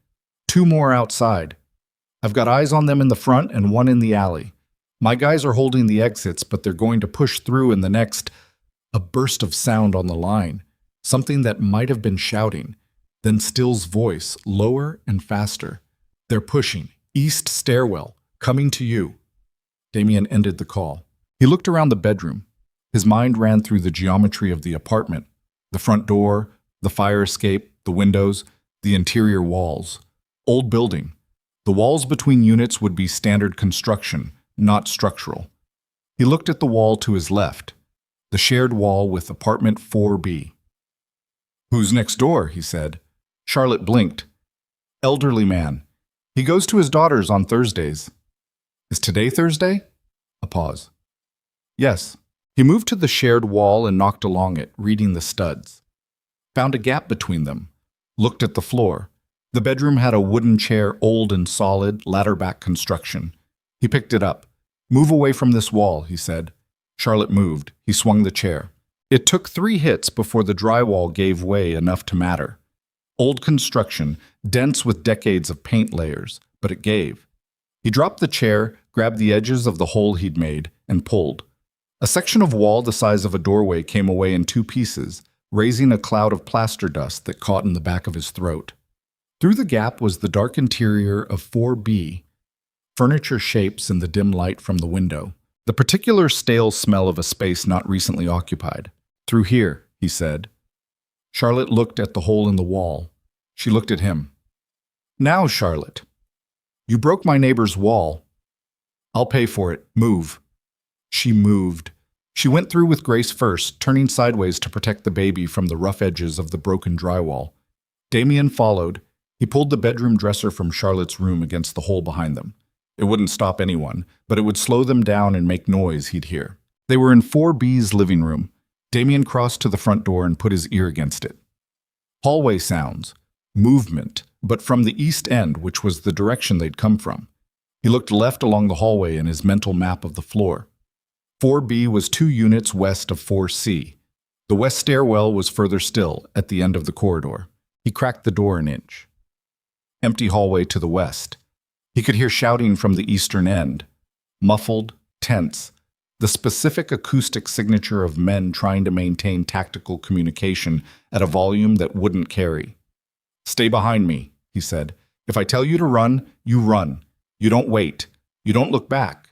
2 more outside. I've got eyes on them in the front and 1 in the alley. My guys are holding the exits, but they're going to push through in the next—" A burst of sound on the line, something that might have been shouting. Then Stills' voice, lower and faster. "They're pushing. East stairwell. Coming to you." Damien ended the call. He looked around the bedroom. His mind ran through the geometry of the apartment, the front door, the fire escape, the windows, the interior walls. Old building. The walls between units would be standard construction, not structural. He looked at the wall to his left, the shared wall with apartment 4B. "Who's next door?" he said. Charlotte blinked. "Elderly man. He goes to his daughter's on Thursdays." "Is today Thursday?" A pause. "Yes." He moved to the shared wall and knocked along it, reading the studs. Found a gap between them. Looked at the floor. The bedroom had a wooden chair, old and solid, ladder-back construction. He picked it up. "Move away from this wall," he said. Charlotte moved. He swung the chair. It took 3 hits before the drywall gave way enough to matter. Old construction, dense with decades of paint layers, but it gave. He dropped the chair, grabbed the edges of the hole he'd made, and pulled. A section of wall the size of a doorway came away in 2 pieces, raising a cloud of plaster dust that caught in the back of his throat. Through the gap was the dark interior of 4B, furniture shapes in the dim light from the window, the particular stale smell of a space not recently occupied. "Through here," he said. Charlotte looked at the hole in the wall. She looked at him. "Now, Charlotte. You broke my neighbor's wall. I'll pay for it. Move." She moved. She went through with Grace first, turning sideways to protect the baby from the rough edges of the broken drywall. Damien followed. He pulled the bedroom dresser from Charlotte's room against the hole behind them. It wouldn't stop anyone, but it would slow them down and make noise he'd hear. They were in 4B's living room. Damien crossed to the front door and put his ear against it. Hallway sounds. Movement, but from the east end, which was the direction they'd come from. He looked left along the hallway in his mental map of the floor. 4B was 2 units west of 4C. The west stairwell was further still, at the end of the corridor. He cracked the door an inch. Empty hallway to the west. He could hear shouting from the eastern end. Muffled, tense, the specific acoustic signature of men trying to maintain tactical communication at a volume that wouldn't carry. "Stay behind me," he said. "If I tell you to run, you run. You don't wait. You don't look back.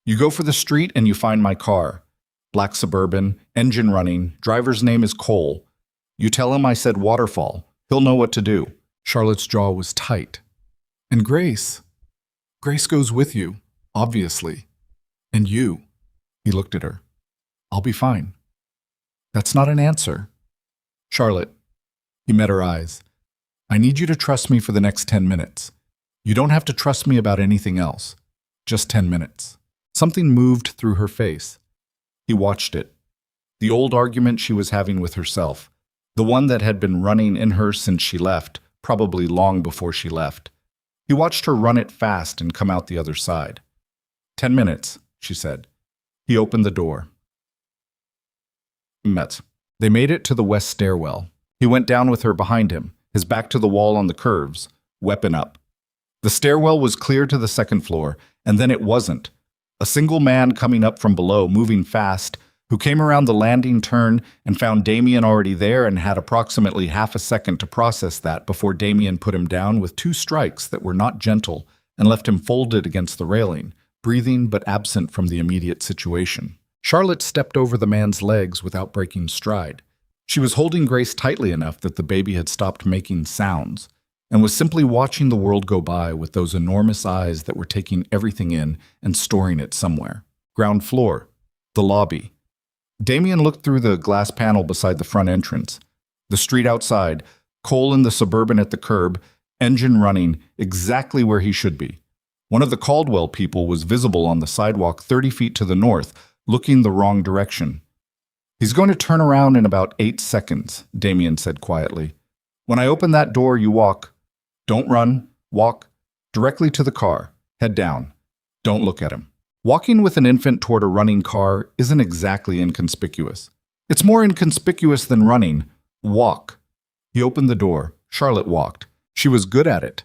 You go for the street and you find my car. Black Suburban, engine running, driver's name is Cole. You tell him I said waterfall. He'll know what to do." Charlotte's jaw was tight. "And Grace? Grace goes with you, obviously. And you." He looked at her. "I'll be fine." "That's not an answer." "Charlotte." He met her eyes. "I need you to trust me for the next 10 minutes. You don't have to trust me about anything else. Just 10 minutes. Something moved through her face. He watched it. The old argument she was having with herself. The one that had been running in her since she left, probably long before she left. He watched her run it fast and come out the other side. 10 minutes, she said. He opened the door. Met. They made it to the west stairwell. He went down with her behind him, his back to the wall on the curves, weapon up. The stairwell was clear to the second floor, and then it wasn't. A single man coming up from below, moving fast, who came around the landing turn and found Damien already there and had approximately half a second to process that before Damien put him down with 2 strikes that were not gentle and left him folded against the railing, breathing but absent from the immediate situation. Charlotte stepped over the man's legs without breaking stride. She was holding Grace tightly enough that the baby had stopped making sounds and was simply watching the world go by with those enormous eyes that were taking everything in and storing it somewhere. Ground floor. The lobby. Damien looked through the glass panel beside the front entrance. The street outside, Cole in the Suburban at the curb, engine running exactly where he should be. One of the Caldwell people was visible on the sidewalk 30 feet to the north, looking the wrong direction. He's going to turn around in about 8 seconds, Damien said quietly. When I open that door, you walk. Don't run. Walk. Directly to the car. Head down. Don't look at him. Walking with an infant toward a running car isn't exactly inconspicuous. It's more inconspicuous than running. Walk. He opened the door. Charlotte walked. She was good at it.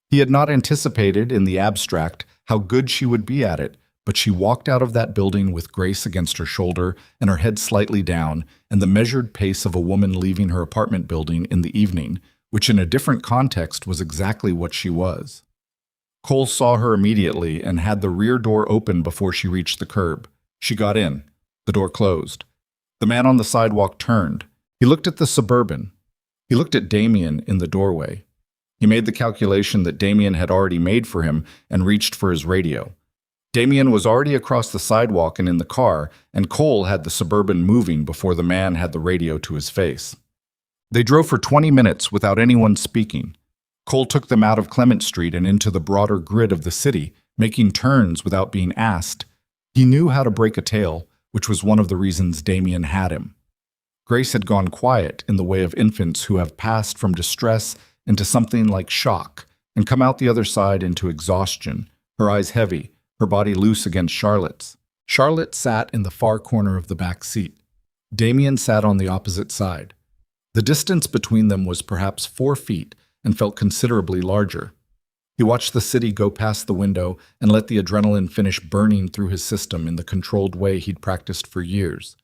He had not anticipated, in the abstract, how good she would be at it, but she walked out of that building with Grace against her shoulder and her head slightly down, and the measured pace of a woman leaving her apartment building in the evening, which in a different context was exactly what she was. Cole saw her immediately and had the rear door open before she reached the curb. She got in. The door closed. The man on the sidewalk turned. He looked at the Suburban. He looked at Damien in the doorway. He made the calculation that Damien had already made for him and reached for his radio. Damien was already across the sidewalk and in the car, and Cole had the Suburban moving before the man had the radio to his face. They drove for 20 minutes without anyone speaking. Cole took them out of Clement Street and into the broader grid of the city, making turns without being asked. He knew how to break a tail, which was one of the reasons Damien had him. Grace had gone quiet in the way of infants who have passed from distress into something like shock and come out the other side into exhaustion, her eyes heavy, her body loose against Charlotte's. Charlotte sat in the far corner of the back seat. Damien sat on the opposite side. The distance between them was perhaps 4 feet and felt considerably larger. He watched the city go past the window and let the adrenaline finish burning through his system in the controlled way he'd practiced for years.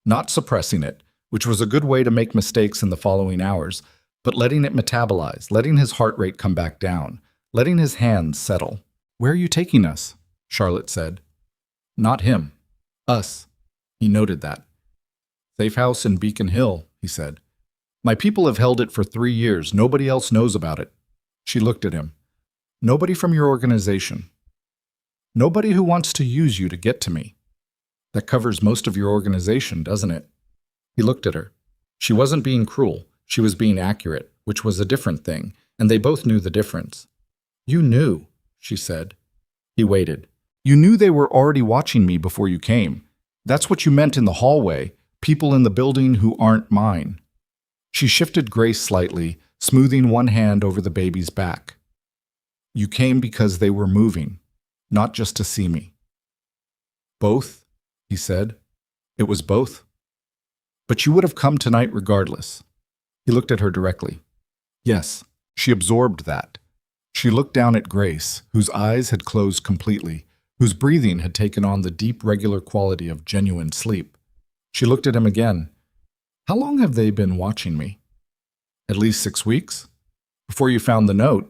Not suppressing it, which was a good way to make mistakes in the following hours, but letting it metabolize, letting his heart rate come back down, letting his hands settle. "Where are you taking us?" Charlotte said. "Not him. Us." He noted that. "Safe house in Beacon Hill," he said. "My people have held it for 3 years. Nobody else knows about it." She looked at him. "Nobody from your organization. Nobody who wants to use you to get to me. That covers most of your organization, doesn't it?" He looked at her. She wasn't being cruel. She was being accurate, which was a different thing, and they both knew the difference. "You knew," she said. He waited. "You knew they were already watching me before you came. That's what you meant in the hallway, people in the building who aren't mine." She shifted Grace slightly, smoothing one hand over the baby's back. "You came because they were moving, not just to see me." "Both?" he said. "It was both. But you would have come tonight regardless." He looked at her directly. Yes, she absorbed that. She looked down at Grace, whose eyes had closed completely, whose breathing had taken on the deep, regular quality of genuine sleep. She looked at him again. "How long have they been watching me?" "At least 6 weeks. Before you found the note."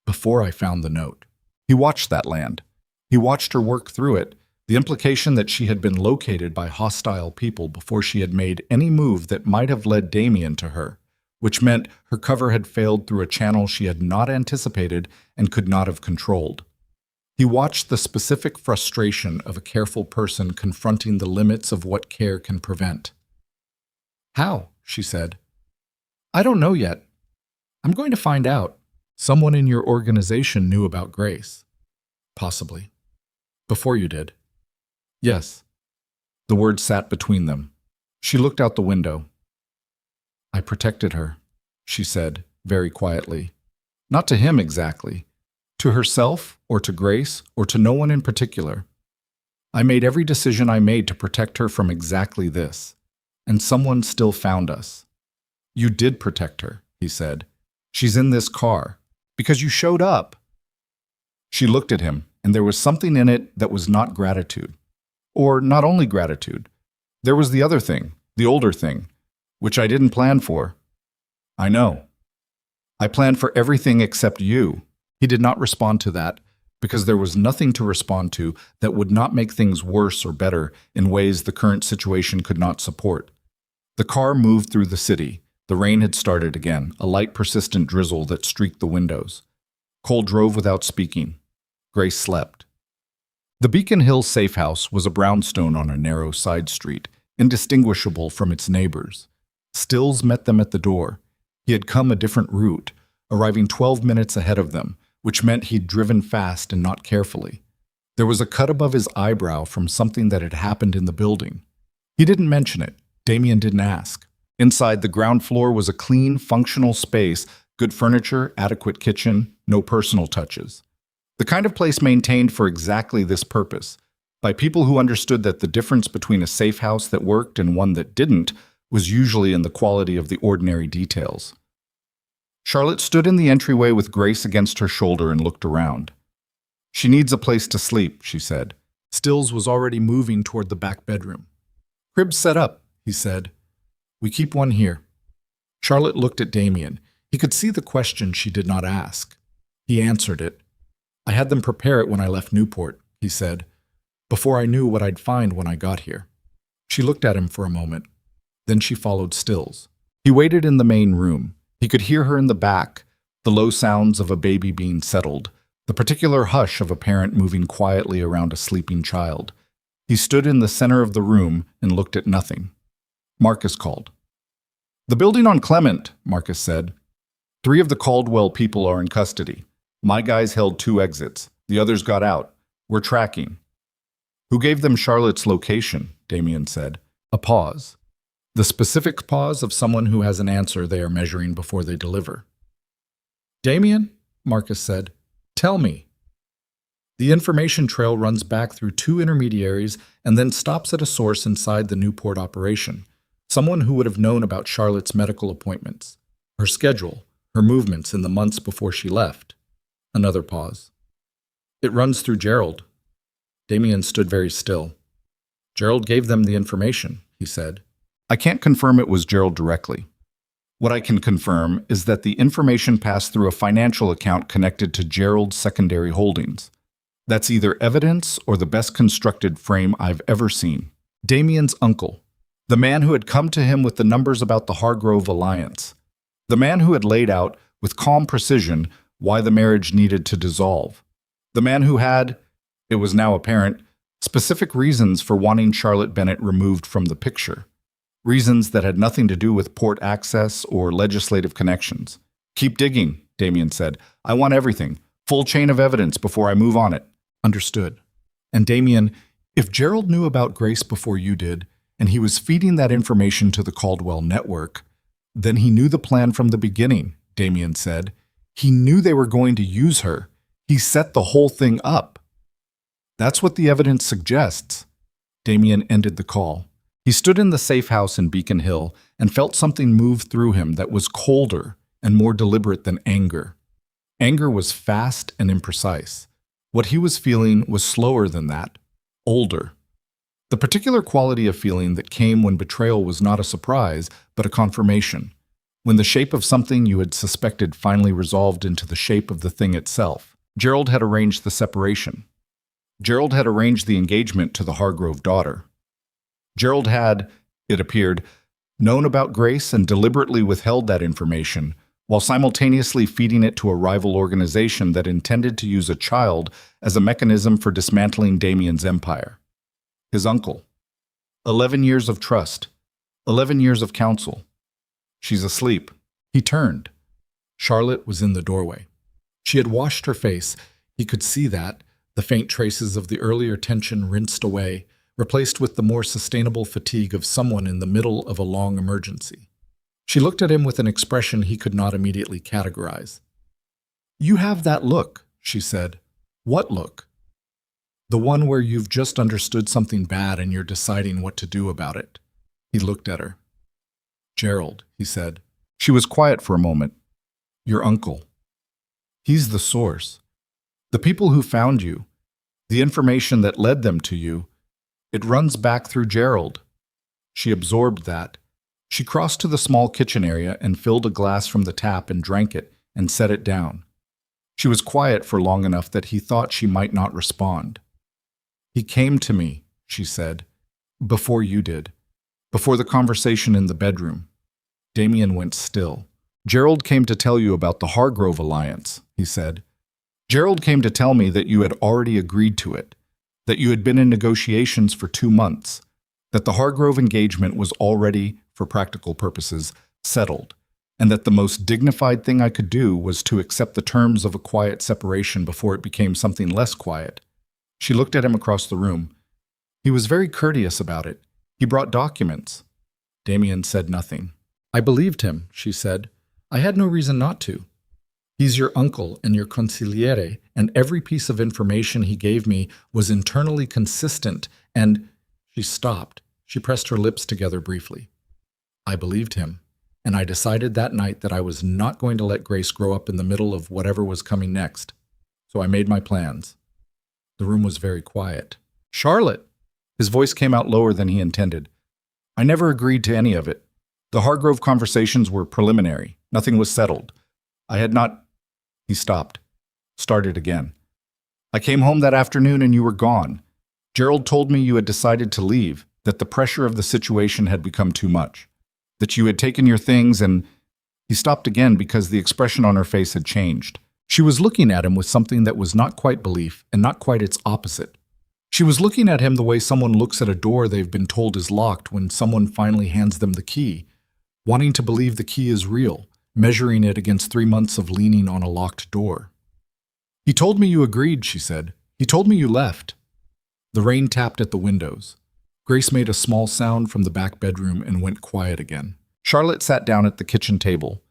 "Before I found the note." He watched that land. He watched her work through it, the implication that she had been located by hostile people before she had made any move that might have led Damien to her, which meant her cover had failed through a channel she had not anticipated and could not have controlled. He watched the specific frustration of a careful person confronting the limits of what care can prevent. "How?" she said. "I don't know yet. I'm going to find out. Someone in your organization knew about Grace." "Possibly. Before you did." "Yes." The word sat between them. She looked out the window. I protected her, she said, very quietly. Not to him exactly. To herself, or to Grace, or to no one in particular. I made every decision I made to protect her from exactly this. And someone still found us. You did protect her, he said. She's in this car. Because you showed up. She looked at him, and there was something in it that was not gratitude. Or not only gratitude. There was the other thing, the older thing, which I didn't plan for. I know. I planned for everything except you. He did not respond to that, because there was nothing to respond to that would not make things worse or better in ways the current situation could not support. The car moved through the city. The rain had started again, a light persistent drizzle that streaked the windows. Cole drove without speaking. Grace slept. The Beacon Hill safe house was a brownstone on a narrow side street, indistinguishable from its neighbors. Stills met them at the door. He had come a different route, arriving 12 minutes ahead of them, which meant he'd driven fast and not carefully. There was a cut above his eyebrow from something that had happened in the building. He didn't mention it. Damien didn't ask. Inside, the ground floor was a clean, functional space, good furniture, adequate kitchen, no personal touches. The kind of place maintained for exactly this purpose, by people who understood that the difference between a safe house that worked and one that didn't was usually in the quality of the ordinary details. Charlotte stood in the entryway with Grace against her shoulder and looked around. She needs a place to sleep, she said. Stills was already moving toward the back bedroom. Crib's set up, he said. We keep one here. Charlotte looked at Damien. He could see the question she did not ask. He answered it. I had them prepare it when I left Newport, he said, before I knew what I'd find when I got here. She looked at him for a moment. Then she followed Stills. He waited in the main room. He could hear her in the back, the low sounds of a baby being settled, the particular hush of a parent moving quietly around a sleeping child. He stood in the center of the room and looked at nothing. Marcus called. The building on Clement, Marcus said. 3 of the Caldwell people are in custody. My guys held 2 exits. The others got out. We're tracking. Who gave them Charlotte's location? Damien said. A pause. The specific pause of someone who has an answer they are measuring before they deliver. Damien, Marcus said, tell me. The information trail runs back through 2 intermediaries and then stops at a source inside the Newport operation, someone who would have known about Charlotte's medical appointments, her schedule, her movements in the months before she left. Another pause. It runs through Gerald. Damien stood very still. Gerald gave them the information, he said. I can't confirm it was Gerald directly. What I can confirm is that the information passed through a financial account connected to Gerald's secondary holdings. That's either evidence or the best constructed frame I've ever seen. Damien's uncle, the man who had come to him with the numbers about the Hargrove alliance, the man who had laid out, with calm precision, why the marriage needed to dissolve, the man who had, it was now apparent, specific reasons for wanting Charlotte Bennett removed from the picture. Reasons that had nothing to do with port access or legislative connections. Keep digging, Damien said. I want everything. Full chain of evidence before I move on it. Understood. And Damien, if Gerald knew about Grace before you did, and he was feeding that information to the Caldwell network, then he knew the plan from the beginning, Damien said. He knew they were going to use her. He set the whole thing up. That's what the evidence suggests. Damien ended the call. He stood in the safe house in Beacon Hill and felt something move through him that was colder and more deliberate than anger. Anger was fast and imprecise. What he was feeling was slower than that, older. The particular quality of feeling that came when betrayal was not a surprise, but a confirmation, when the shape of something you had suspected finally resolved into the shape of the thing itself. Gerald had arranged the separation. Gerald had arranged the engagement to the Hargrove daughter. Gerald had, it appeared, known about Grace and deliberately withheld that information, while simultaneously feeding it to a rival organization that intended to use a child as a mechanism for dismantling Damien's empire. His uncle. 11 years of trust. 11 years of counsel. She's asleep. He turned. Charlotte was in the doorway. She had washed her face. He could see that, the faint traces of the earlier tension rinsed away, replaced with the more sustainable fatigue of someone in the middle of a long emergency. She looked at him with an expression he could not immediately categorize. "You have that look," she said. "What look?" "The one where you've just understood something bad and you're deciding what to do about it." He looked at her. "Gerald," he said. She was quiet for a moment. "Your uncle. He's the source. The people who found you, the information that led them to you, it runs back through Gerald." She absorbed that. She crossed to the small kitchen area and filled a glass from the tap and drank it and set it down. She was quiet for long enough that he thought she might not respond. "He came to me," she said, "before you did, before the conversation in the bedroom." Damien went still. "Gerald came to tell you about the Hargrove alliance," he said. "Gerald came to tell me that you had already agreed to it, that you had been in negotiations for 2 months, that the Hargrove engagement was already, for practical purposes, settled, and that the most dignified thing I could do was to accept the terms of a quiet separation before it became something less quiet." She looked at him across the room. "He was very courteous about it. He brought documents." Damien said nothing. "I believed him," she said. "I had no reason not to. He's your uncle and your consigliere, and every piece of information he gave me was internally consistent, and—" She stopped. She pressed her lips together briefly. "I believed him, and I decided that night that I was not going to let Grace grow up in the middle of whatever was coming next. So I made my plans." The room was very quiet. "Charlotte!" His voice came out lower than he intended. "I never agreed to any of it. The Hargrove conversations were preliminary. Nothing was settled. I had not—" He stopped. Started again. "I came home that afternoon and you were gone. Gerald told me you had decided to leave, that the pressure of the situation had become too much, that you had taken your things and—" He stopped again because the expression on her face had changed. She was looking at him with something that was not quite belief and not quite its opposite. She was looking at him the way someone looks at a door they've been told is locked when someone finally hands them the key, wanting to believe the key is real, measuring it against 3 months of leaning on a locked door. "He told me you agreed," she said. "He told me you left." The rain tapped at the windows. Grace made a small sound from the back bedroom and went quiet again. Charlotte sat down at the kitchen table.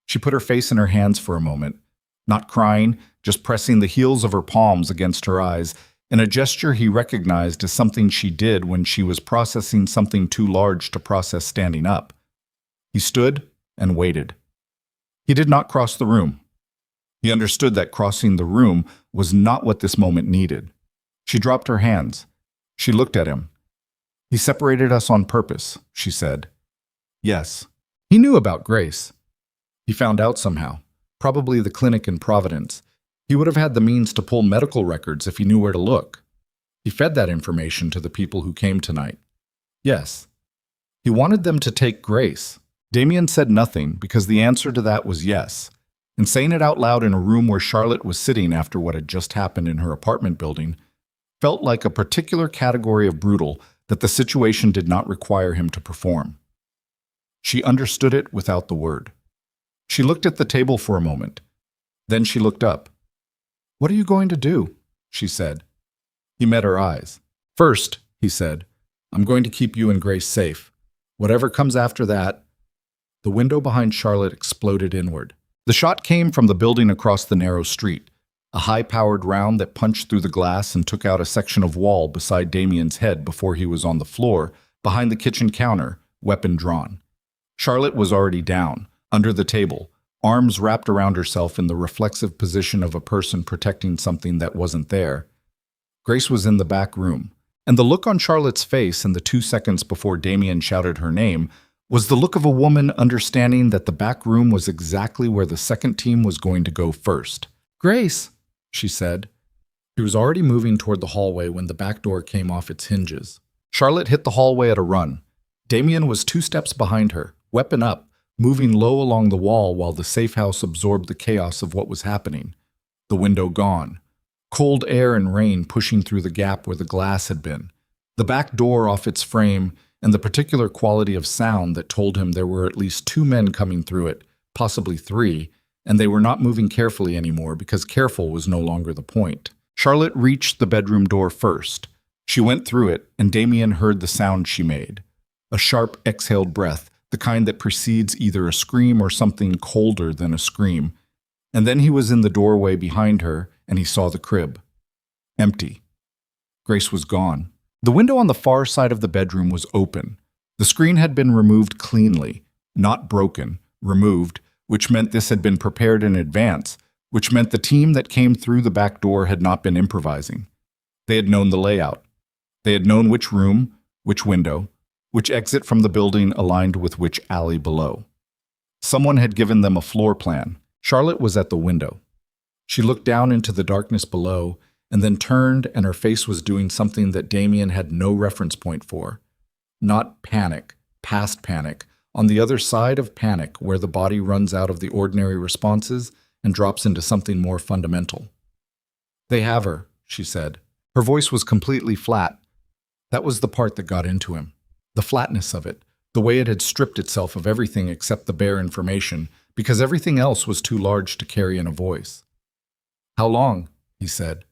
She put her face in her hands for a moment, not crying, just pressing the heels of her palms against her eyes, in a gesture he recognized as something she did when she was processing something too large to process standing up. He stood and waited. He did not cross the room. He understood that crossing the room was not what this moment needed. She dropped her hands. She looked at him. "He separated us on purpose," she said. "Yes." He knew about Grace. He found out somehow. Probably the clinic in Providence. He would have had the means to pull medical records if he knew where to look. He fed that information to the people who came tonight. Yes. He wanted them to take Grace. Damien said nothing because the answer to that was yes. And saying it out loud in a room where Charlotte was sitting after what had just happened in her apartment building felt like a particular category of brutal that the situation did not require him to perform. She understood it without the word. She looked at the table for a moment. Then she looked up. "What are you going to do?" she said. He met her eyes. "First," he said, "I'm going to keep you and Grace safe. Whatever comes after that—" The window behind Charlotte exploded inward. The shot came from the building across the narrow street, a high-powered round that punched through the glass and took out a section of wall beside Damien's head before he was on the floor, behind the kitchen counter, weapon drawn. Charlotte was already down, under the table, arms wrapped around herself in the reflexive position of a person protecting something that wasn't there. Grace was in the back room, and the look on Charlotte's face in the 2 seconds before Damien shouted her name was the look of a woman understanding that the back room was exactly where the second team was going to go first. "Grace," she said. She was already moving toward the hallway when the back door came off its hinges. Charlotte hit the hallway at a run. Damien was 2 steps behind her, weapon up, moving low along the wall while the safe house absorbed the chaos of what was happening. The window gone. Cold air and rain pushing through the gap where the glass had been. The back door off its frame, and the particular quality of sound that told him there were at least 2 men coming through it, possibly 3, and they were not moving carefully anymore because careful was no longer the point. Charlotte reached the bedroom door first. She went through it, and Damien heard the sound she made. A sharp, exhaled breath, the kind that precedes either a scream or something colder than a scream. And then he was in the doorway behind her, and he saw the crib. Empty. Grace was gone. The window on the far side of the bedroom was open. The screen had been removed cleanly, not broken, removed, which meant this had been prepared in advance, which meant the team that came through the back door had not been improvising. They had known the layout. They had known which room, which window, which exit from the building aligned with which alley below. Someone had given them a floor plan. Charlotte was at the window. She looked down into the darkness below and then turned, and her face was doing something that Damien had no reference point for. Not panic, past panic, on the other side of panic where the body runs out of the ordinary responses and drops into something more fundamental. "They have her," she said. Her voice was completely flat. That was the part that got into him. The flatness of it, the way it had stripped itself of everything except the bare information, because everything else was too large to carry in a voice. "How long?" he said.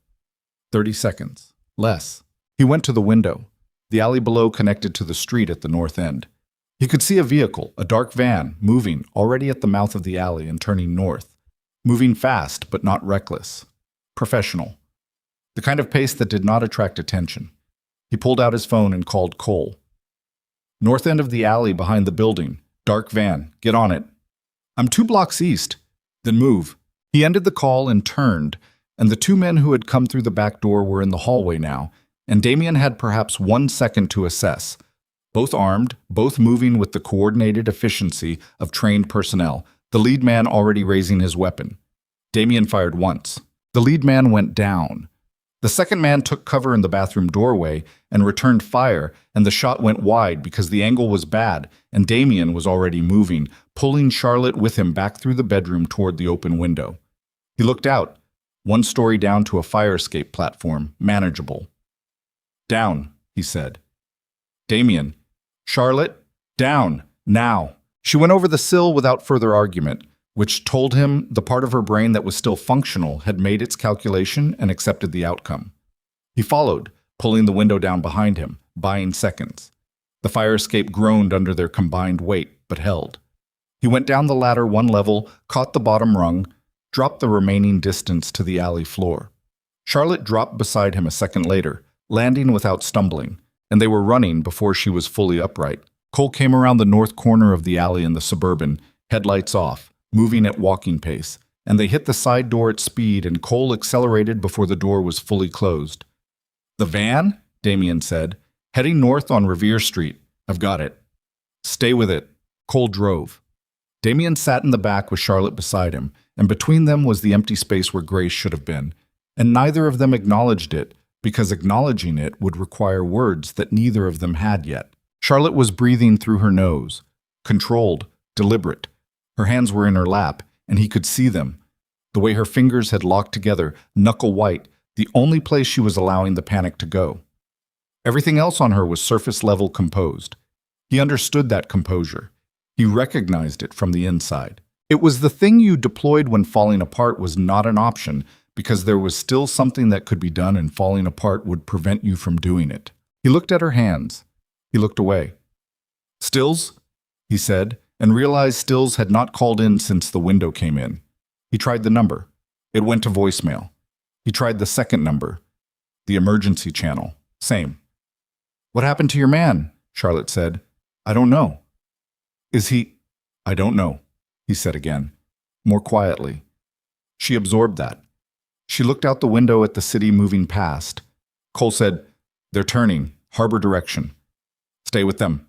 30 seconds. Less. He went to the window. The alley below connected to the street at the north end. He could see a vehicle, a dark van, moving, already at the mouth of the alley and turning north. Moving fast, but not reckless. Professional. The kind of pace that did not attract attention. He pulled out his phone and called Cole. "North end of the alley behind the building. Dark van. Get on it." "I'm 2 blocks east." "Then move." He ended the call and turned, and the 2 men who had come through the back door were in the hallway now, and Damien had perhaps 1 second to assess. Both armed, both moving with the coordinated efficiency of trained personnel, the lead man already raising his weapon. Damien fired once. The lead man went down. The second man took cover in the bathroom doorway and returned fire, and the shot went wide because the angle was bad, and Damien was already moving, pulling Charlotte with him back through the bedroom toward the open window. He looked out, 1 story down to a fire escape platform, manageable. "Down," he said. "Damien. Charlotte, down, now." She went over the sill without further argument, which told him the part of her brain that was still functional had made its calculation and accepted the outcome. He followed, pulling the window down behind him, buying seconds. The fire escape groaned under their combined weight, but held. He went down the ladder 1 level, caught the bottom rung, dropped the remaining distance to the alley floor. Charlotte dropped beside him a second later, landing without stumbling, and they were running before she was fully upright. Cole came around the north corner of the alley in the Suburban, headlights off, moving at walking pace, and they hit the side door at speed, and Cole accelerated before the door was fully closed. "The van?" Damien said. "Heading north on Revere Street. I've got it." "Stay with it." Cole drove. Damien sat in the back with Charlotte beside him, and between them was the empty space where Grace should have been, and neither of them acknowledged it, because acknowledging it would require words that neither of them had yet. Charlotte was breathing through her nose, controlled, deliberate. Her hands were in her lap, and he could see them. The way her fingers had locked together, knuckle white, the only place she was allowing the panic to go. Everything else on her was surface-level composed. He understood that composure. He recognized it from the inside. It was the thing you deployed when falling apart was not an option, because there was still something that could be done, and falling apart would prevent you from doing it. He looked at her hands. He looked away. "Stills?" he said, and realized Stills had not called in since the window came in. He tried the number. It went to voicemail. He tried the second number. The emergency channel. Same. "What happened to your man?" Charlotte said. "I don't know." "Is he—" "I don't know," he said again, more quietly. She absorbed that. She looked out the window at the city moving past. Cole said, "They're turning, harbor direction. Stay with them."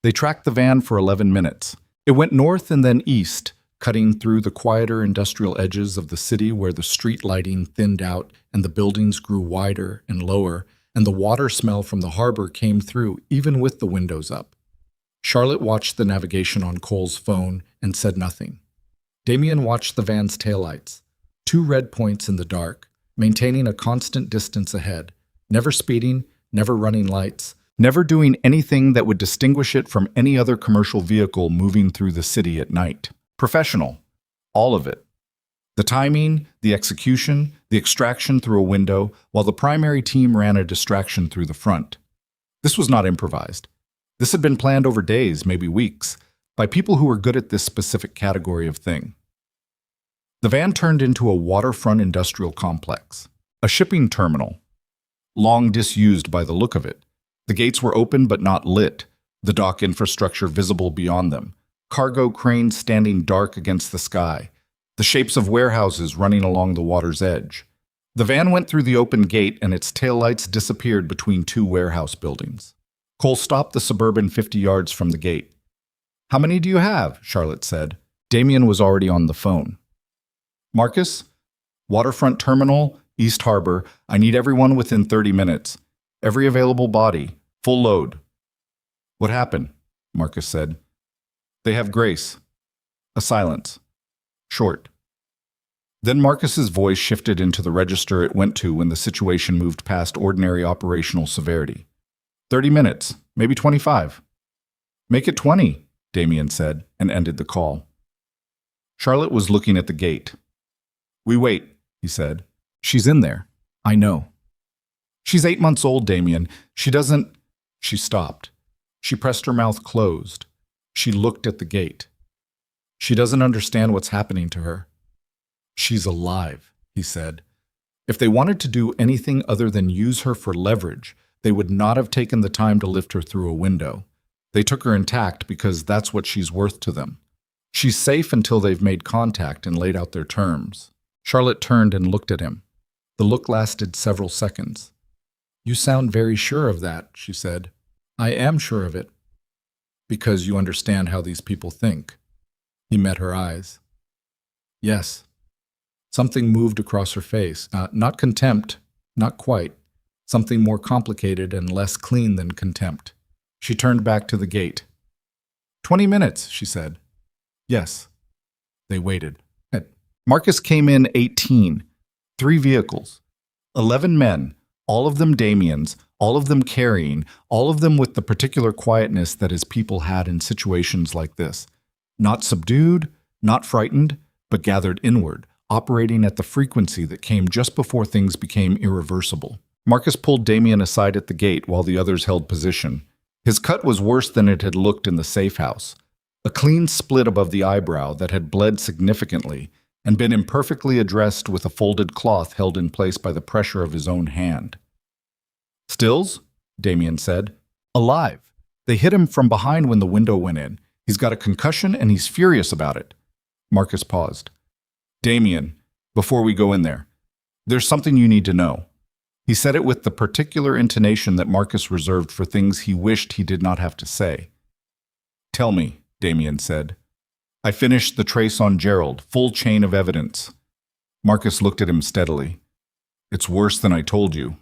They tracked the van for 11 minutes. It went north and then east, cutting through the quieter industrial edges of the city where the street lighting thinned out and the buildings grew wider and lower, and the water smell from the harbor came through even with the windows up. Charlotte watched the navigation on Cole's phone and said nothing. Damien watched the van's taillights, 2 red points in the dark, maintaining a constant distance ahead, never speeding, never running lights, never doing anything that would distinguish it from any other commercial vehicle moving through the city at night. Professional. All of it. The timing, the execution, the extraction through a window, while the primary team ran a distraction through the front. This was not improvised. This had been planned over days, maybe weeks, by people who were good at this specific category of thing. The van turned into a waterfront industrial complex, a shipping terminal, long disused by the look of it. The gates were open but not lit, the dock infrastructure visible beyond them, cargo cranes standing dark against the sky, the shapes of warehouses running along the water's edge. The van went through the open gate and its taillights disappeared between two warehouse buildings. Cole stopped the Suburban 50 yards from the gate. "How many do you have?" Charlotte said. Damien was already on the phone. "Marcus? Waterfront Terminal, East Harbor. I need everyone within 30 minutes. Every available body. Full load." "What happened?" Marcus said. "They have Grace." A silence. Short. Then Marcus's voice shifted into the register it went to when the situation moved past ordinary operational severity. 30 minutes, maybe 25. "Make it 20, Damien said, and ended the call. Charlotte was looking at the gate. "We wait," he said. "She's in there. I know." "She's 8 months old, Damien. She doesn't—" She stopped. She pressed her mouth closed. She looked at the gate. "She doesn't understand what's happening to her." "She's alive," he said. "If they wanted to do anything other than use her for leverage, they would not have taken the time to lift her through a window. They took her intact because that's what she's worth to them. She's safe until they've made contact and laid out their terms." Charlotte turned and looked at him. The look lasted several seconds. "You sound very sure of that," she said. "I am sure of it." "Because you understand how these people think." He met her eyes. "Yes." Something moved across her face. Not contempt, not quite. Something more complicated and less clean than contempt. She turned back to the gate. 20 minutes, she said. "Yes." They waited. Marcus came in 18. 3 vehicles. 11 men, all of them Damien's, all of them carrying, all of them with the particular quietness that his people had in situations like this. Not subdued, not frightened, but gathered inward, operating at the frequency that came just before things became irreversible. Marcus pulled Damien aside at the gate while the others held position. His cut was worse than it had looked in the safe house. A clean split above the eyebrow that had bled significantly and been imperfectly addressed with a folded cloth held in place by the pressure of his own hand. "Stills?" Damien said. "Alive. They hit him from behind when the window went in. He's got a concussion and he's furious about it." Marcus paused. "Damien, before we go in there, there's something you need to know." He said it with the particular intonation that Marcus reserved for things he wished he did not have to say. "Tell me," Damien said. "I finished the trace on Gerald, full chain of evidence." Marcus looked at him steadily. "It's worse than I told you."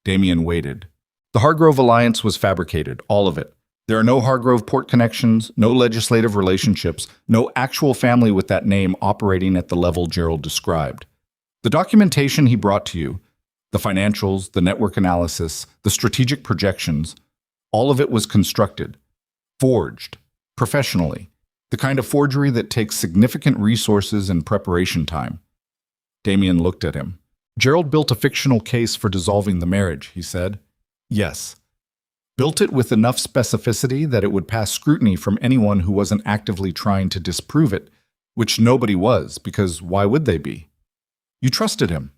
Damien waited. The Hargrove alliance was fabricated, all of it. There are no Hargrove port connections, no legislative relationships, no actual family with that name operating at the level Gerald described. The documentation he brought to you, the financials, the network analysis, the strategic projections, all of it was constructed, forged, professionally, the kind of forgery that takes significant resources and preparation time. Damien looked at him. "Gerald built a fictional case for dissolving the marriage," he said. "Yes. Built it with enough specificity that it would pass scrutiny from anyone who wasn't actively trying to disprove it, which nobody was, because why would they be? You trusted him."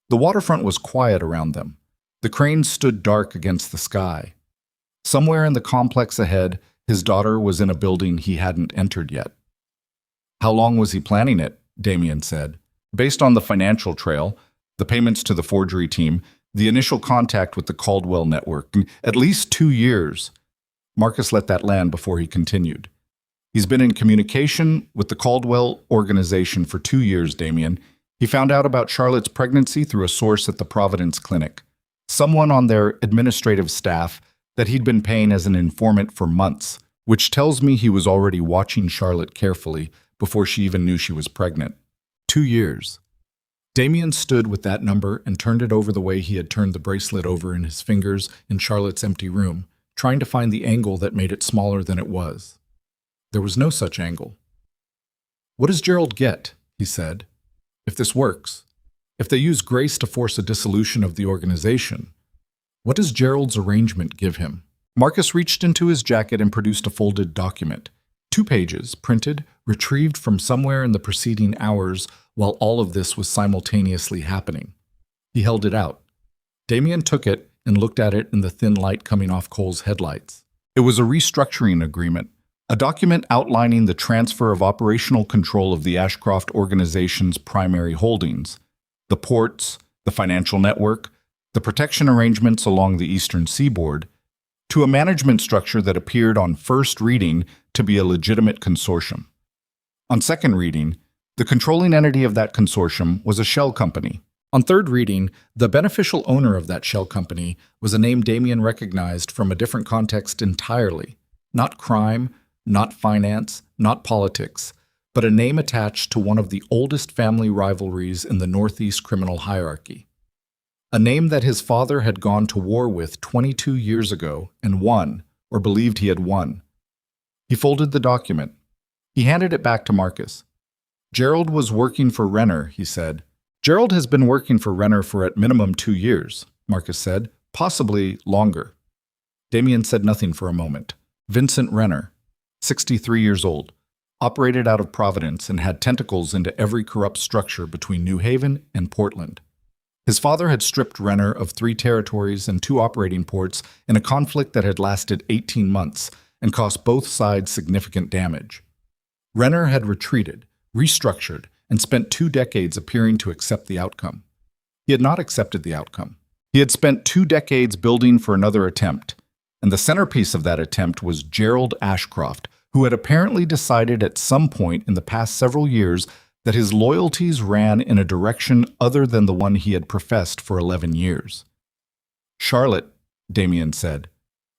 The waterfront was quiet around them. The cranes stood dark against the sky. Somewhere in the complex ahead, his daughter was in a building he hadn't entered yet. "How long was he planning it?" Damien said. "Based on the financial trail, the payments to the forgery team, the initial contact with the Caldwell network, at least 2 years. Marcus let that land before he continued. "He's been in communication with the Caldwell organization for 2 years, Damien. He found out about Charlotte's pregnancy through a source at the Providence Clinic, someone on their administrative staff that he'd been paying as an informant for months, which tells me he was already watching Charlotte carefully before she even knew she was pregnant. 2 years. Damien stood with that number and turned it over the way he had turned the bracelet over in his fingers in Charlotte's empty room, trying to find the angle that made it smaller than it was. There was no such angle. "What does Gerald get?" he said. If this works, if they use grace to force a dissolution of the organization, what does Gerald's arrangement give him? Marcus reached into his jacket and produced a folded document. 2 pages, printed, retrieved from somewhere in the preceding hours while all of this was simultaneously happening. He held it out. Damien took it and looked at it in the thin light coming off Cole's headlights. It was a restructuring agreement, a document outlining the transfer of operational control of the Ashcroft organization's primary holdings, the ports, the financial network, the protection arrangements along the eastern seaboard, to a management structure that appeared on first reading to be a legitimate consortium. On second reading, the controlling entity of that consortium was a shell company. On third reading, the beneficial owner of that shell company was a name Damien recognized from a different context entirely. Not crime, not finance, not politics, but a name attached to one of the oldest family rivalries in the Northeast criminal hierarchy. A name that his father had gone to war with 22 years ago and won, or believed he had won. He folded the document. He handed it back to Marcus. Gerald was working for Renner, he said. Gerald has been working for Renner for at minimum 2 years, Marcus said, possibly longer. Damien said nothing for a moment. Vincent Renner, 63 years old, operated out of Providence and had tentacles into every corrupt structure between New Haven and Portland. His father had stripped Renner of 3 territories and 2 operating ports in a conflict that had lasted 18 months and cost both sides significant damage. Renner had retreated, restructured, and spent 2 decades appearing to accept the outcome. He had not accepted the outcome. He had spent 2 decades building for another attempt, and the centerpiece of that attempt was Gerald Ashcroft, who had apparently decided at some point in the past several years that his loyalties ran in a direction other than the one he had professed for 11 years. Charlotte, Damien said.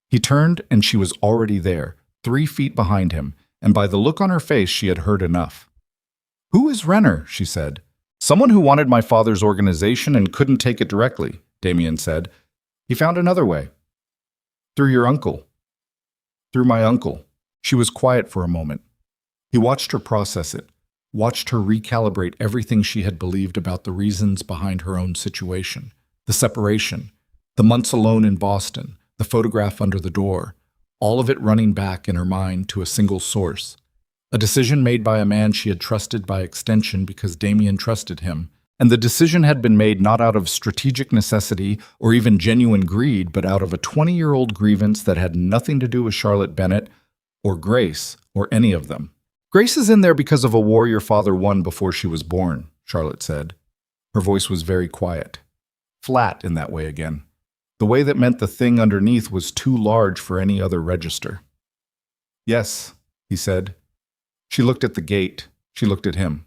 He turned and she was already there, 3 feet behind him, and by the look on her face she had heard enough. Who is Renner? She said. Someone who wanted my father's organization and couldn't take it directly, Damien said. He found another way. Through your uncle. Through my uncle. She was quiet for a moment. He watched her process it, watched her recalibrate everything she had believed about the reasons behind her own situation. The separation, the months alone in Boston, the photograph under the door, all of it running back in her mind to a single source. A decision made by a man she had trusted by extension because Damien trusted him, and the decision had been made not out of strategic necessity or even genuine greed, but out of a 20-year-old grievance that had nothing to do with Charlotte Bennett or Grace or any of them. Grace is in there because of a war your father won before she was born, Charlotte said. Her voice was very quiet. Flat in that way again. The way that meant the thing underneath was too large for any other register. Yes, he said. She looked at the gate. She looked at him.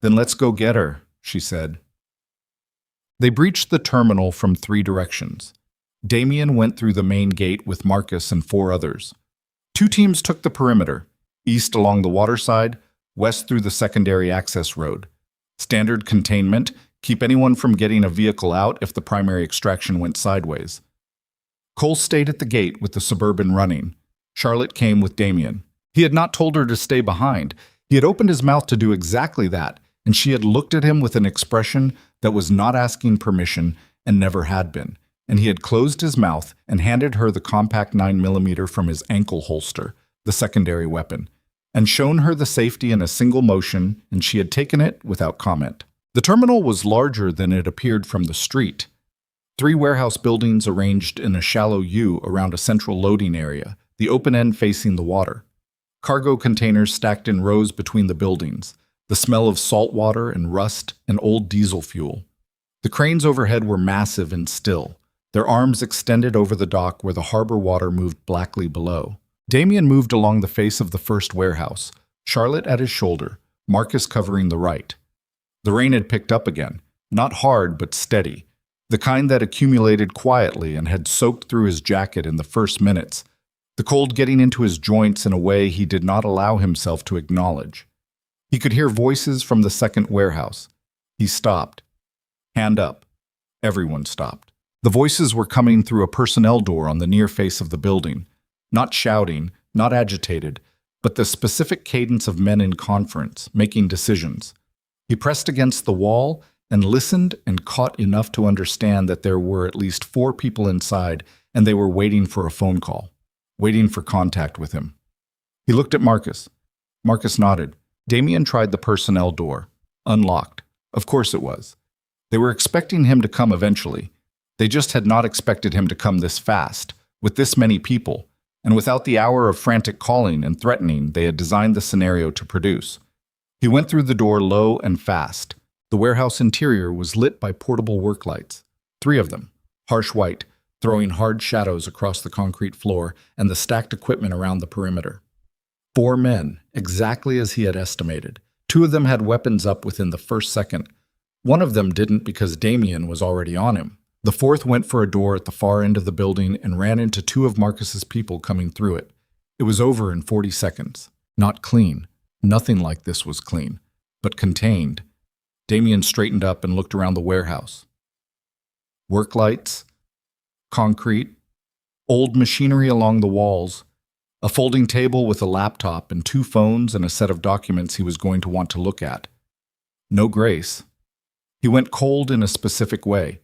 Then let's go get her, she said. They breached the terminal from 3 directions. Damien went through the main gate with Marcus and 4 others. 2 teams took the perimeter, east along the waterside, west through the secondary access road. Standard containment, keep anyone from getting a vehicle out if the primary extraction went sideways. Cole stayed at the gate with the Suburban running. Charlotte came with Damien. He had not told her to stay behind. He had opened his mouth to do exactly that, and she had looked at him with an expression that was not asking permission and never had been. And he had closed his mouth and handed her the compact 9mm from his ankle holster, the secondary weapon, and shown her the safety in a single motion, and she had taken it without comment. The terminal was larger than it appeared from the street. 3 warehouse buildings arranged in a shallow U around a central loading area, the open end facing the water. Cargo containers stacked in rows between the buildings, the smell of salt water and rust and old diesel fuel. The cranes overhead were massive and still, their arms extended over the dock where the harbor water moved blackly below. Damien moved along the face of the first warehouse, Charlotte at his shoulder, Marcus covering the right. The rain had picked up again, not hard but steady, the kind that accumulated quietly and had soaked through his jacket in the first minutes, the cold getting into his joints in a way he did not allow himself to acknowledge. He could hear voices from the second warehouse. He stopped. Hand up. Everyone stopped. The voices were coming through a personnel door on the near face of the building, not shouting, not agitated, but the specific cadence of men in conference, making decisions. He pressed against the wall and listened and caught enough to understand that there were at least 4 people inside and they were waiting for a phone call, waiting for contact with him. He looked at Marcus. Marcus nodded. Damien tried the personnel door. Unlocked. Of course it was. They were expecting him to come eventually. They just had not expected him to come this fast, with this many people, and without the hour of frantic calling and threatening they had designed the scenario to produce. He went through the door low and fast. The warehouse interior was lit by portable work lights, 3 of them, harsh white, throwing hard shadows across the concrete floor and the stacked equipment around the perimeter. 4 men, exactly as he had estimated. 2 of them had weapons up within the first second. One of them didn't because Damien was already on him. The 4th went for a door at the far end of the building and ran into 2 of Marcus's people coming through it. It was over in 40 seconds. Not clean. Nothing like this was clean, but contained. Damien straightened up and looked around the warehouse. Work lights, concrete, old machinery along the walls, a folding table with a laptop and 2 phones and a set of documents he was going to want to look at. No grace. He went cold in a specific way.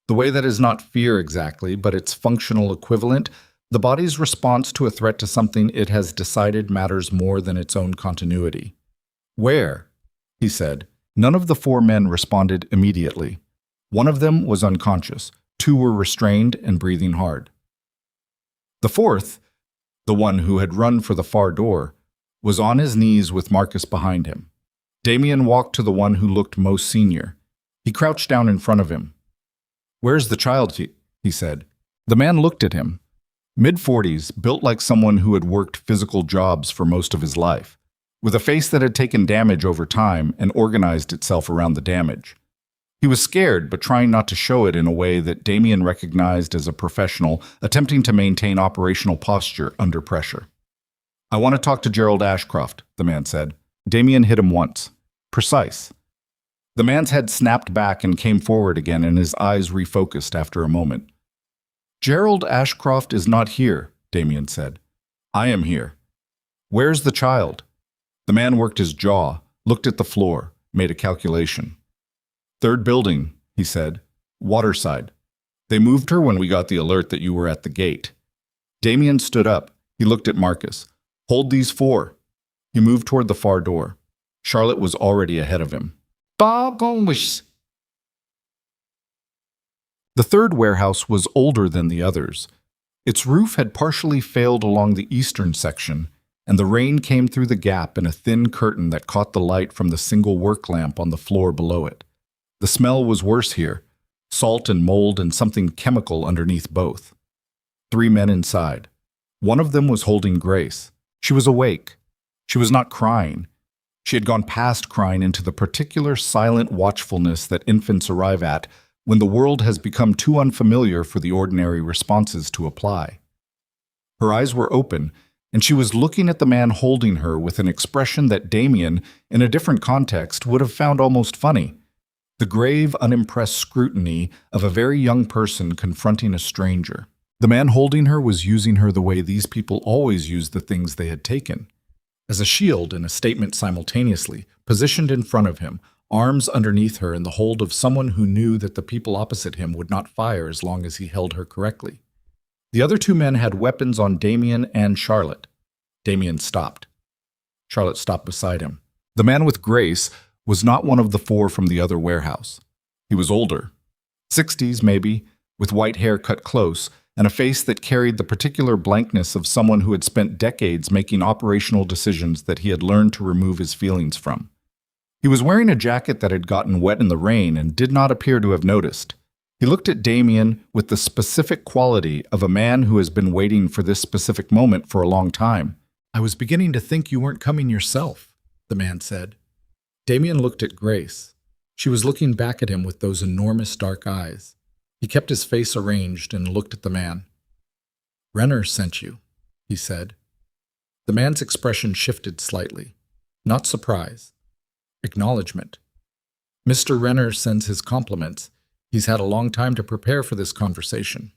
The way that is not fear exactly, but its functional equivalent, the body's response to a threat to something it has decided matters more than its own continuity. Where? He said. None of the 4 men responded immediately. 1 of them was unconscious. 2 were restrained and breathing hard. The 4th, the one who had run for the far door, was on his knees with Marcus behind him. Damien walked to the one who looked most senior. He crouched down in front of him. "Where's the child?" he said. The man looked at him. Mid-40s, built like someone who had worked physical jobs for most of his life, with a face that had taken damage over time and organized itself around the damage. He was scared, but trying not to show it in a way that Damien recognized as a professional attempting to maintain operational posture under pressure. "I want to talk to Gerald Ashcroft," the man said. Damien hit him once. Precise. The man's head snapped back and came forward again, and his eyes refocused after a moment. "Gerald Ashcroft is not here," Damien said. "I am here." "Where's the child?" The man worked his jaw, looked at the floor, made a calculation. "3rd building," he said. "Waterside. They moved her when we got the alert that you were at the gate." Damien stood up. He looked at Marcus. "Hold these 4." He moved toward the far door. Charlotte was already ahead of him. The 3rd warehouse was older than the others. Its roof had partially failed along the eastern section, and the rain came through the gap in a thin curtain that caught the light from the single work lamp on the floor below it. The smell was worse here, salt and mold and something chemical underneath both. 3 men inside. One of them was holding Grace. She was awake. She was not crying. She had gone past crying into the particular silent watchfulness that infants arrive at when the world has become too unfamiliar for the ordinary responses to apply. Her eyes were open, and she was looking at the man holding her with an expression that Damien, in a different context, would have found almost funny. The grave, unimpressed scrutiny of a very young person confronting a stranger. The man holding her was using her the way these people always used the things they had taken. As a shield and a statement simultaneously, positioned in front of him, arms underneath her in the hold of someone who knew that the people opposite him would not fire as long as he held her correctly. The other 2 men had weapons on Damien and Charlotte. Damien stopped. Charlotte stopped beside him. The man with Grace was not one of the 4 from the other warehouse. He was older, 60s maybe, with white hair cut close, and a face that carried the particular blankness of someone who had spent decades making operational decisions that he had learned to remove his feelings from. He was wearing a jacket that had gotten wet in the rain and did not appear to have noticed. He looked at Damien with the specific quality of a man who has been waiting for this specific moment for a long time. "I was beginning to think you weren't coming yourself," the man said. Damien looked at Grace. She was looking back at him with those enormous dark eyes. He kept his face arranged and looked at the man. "Renner sent you," he said. The man's expression shifted slightly. Not surprise. Acknowledgement. "Mr. Renner sends his compliments. He's had a long time to prepare for this conversation."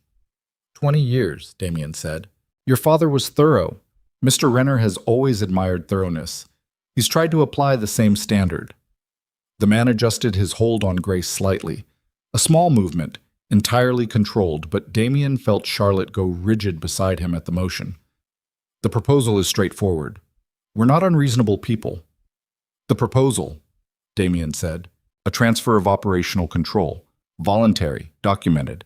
20 years, Damien said. "Your father was thorough. Mr. Renner has always admired thoroughness. He's tried to apply the same standard." The man adjusted his hold on Grace slightly. A small movement, entirely controlled, but Damien felt Charlotte go rigid beside him at the motion. The proposal is straightforward. We're not unreasonable people. The proposal, Damien said, a transfer of operational control, voluntary, documented.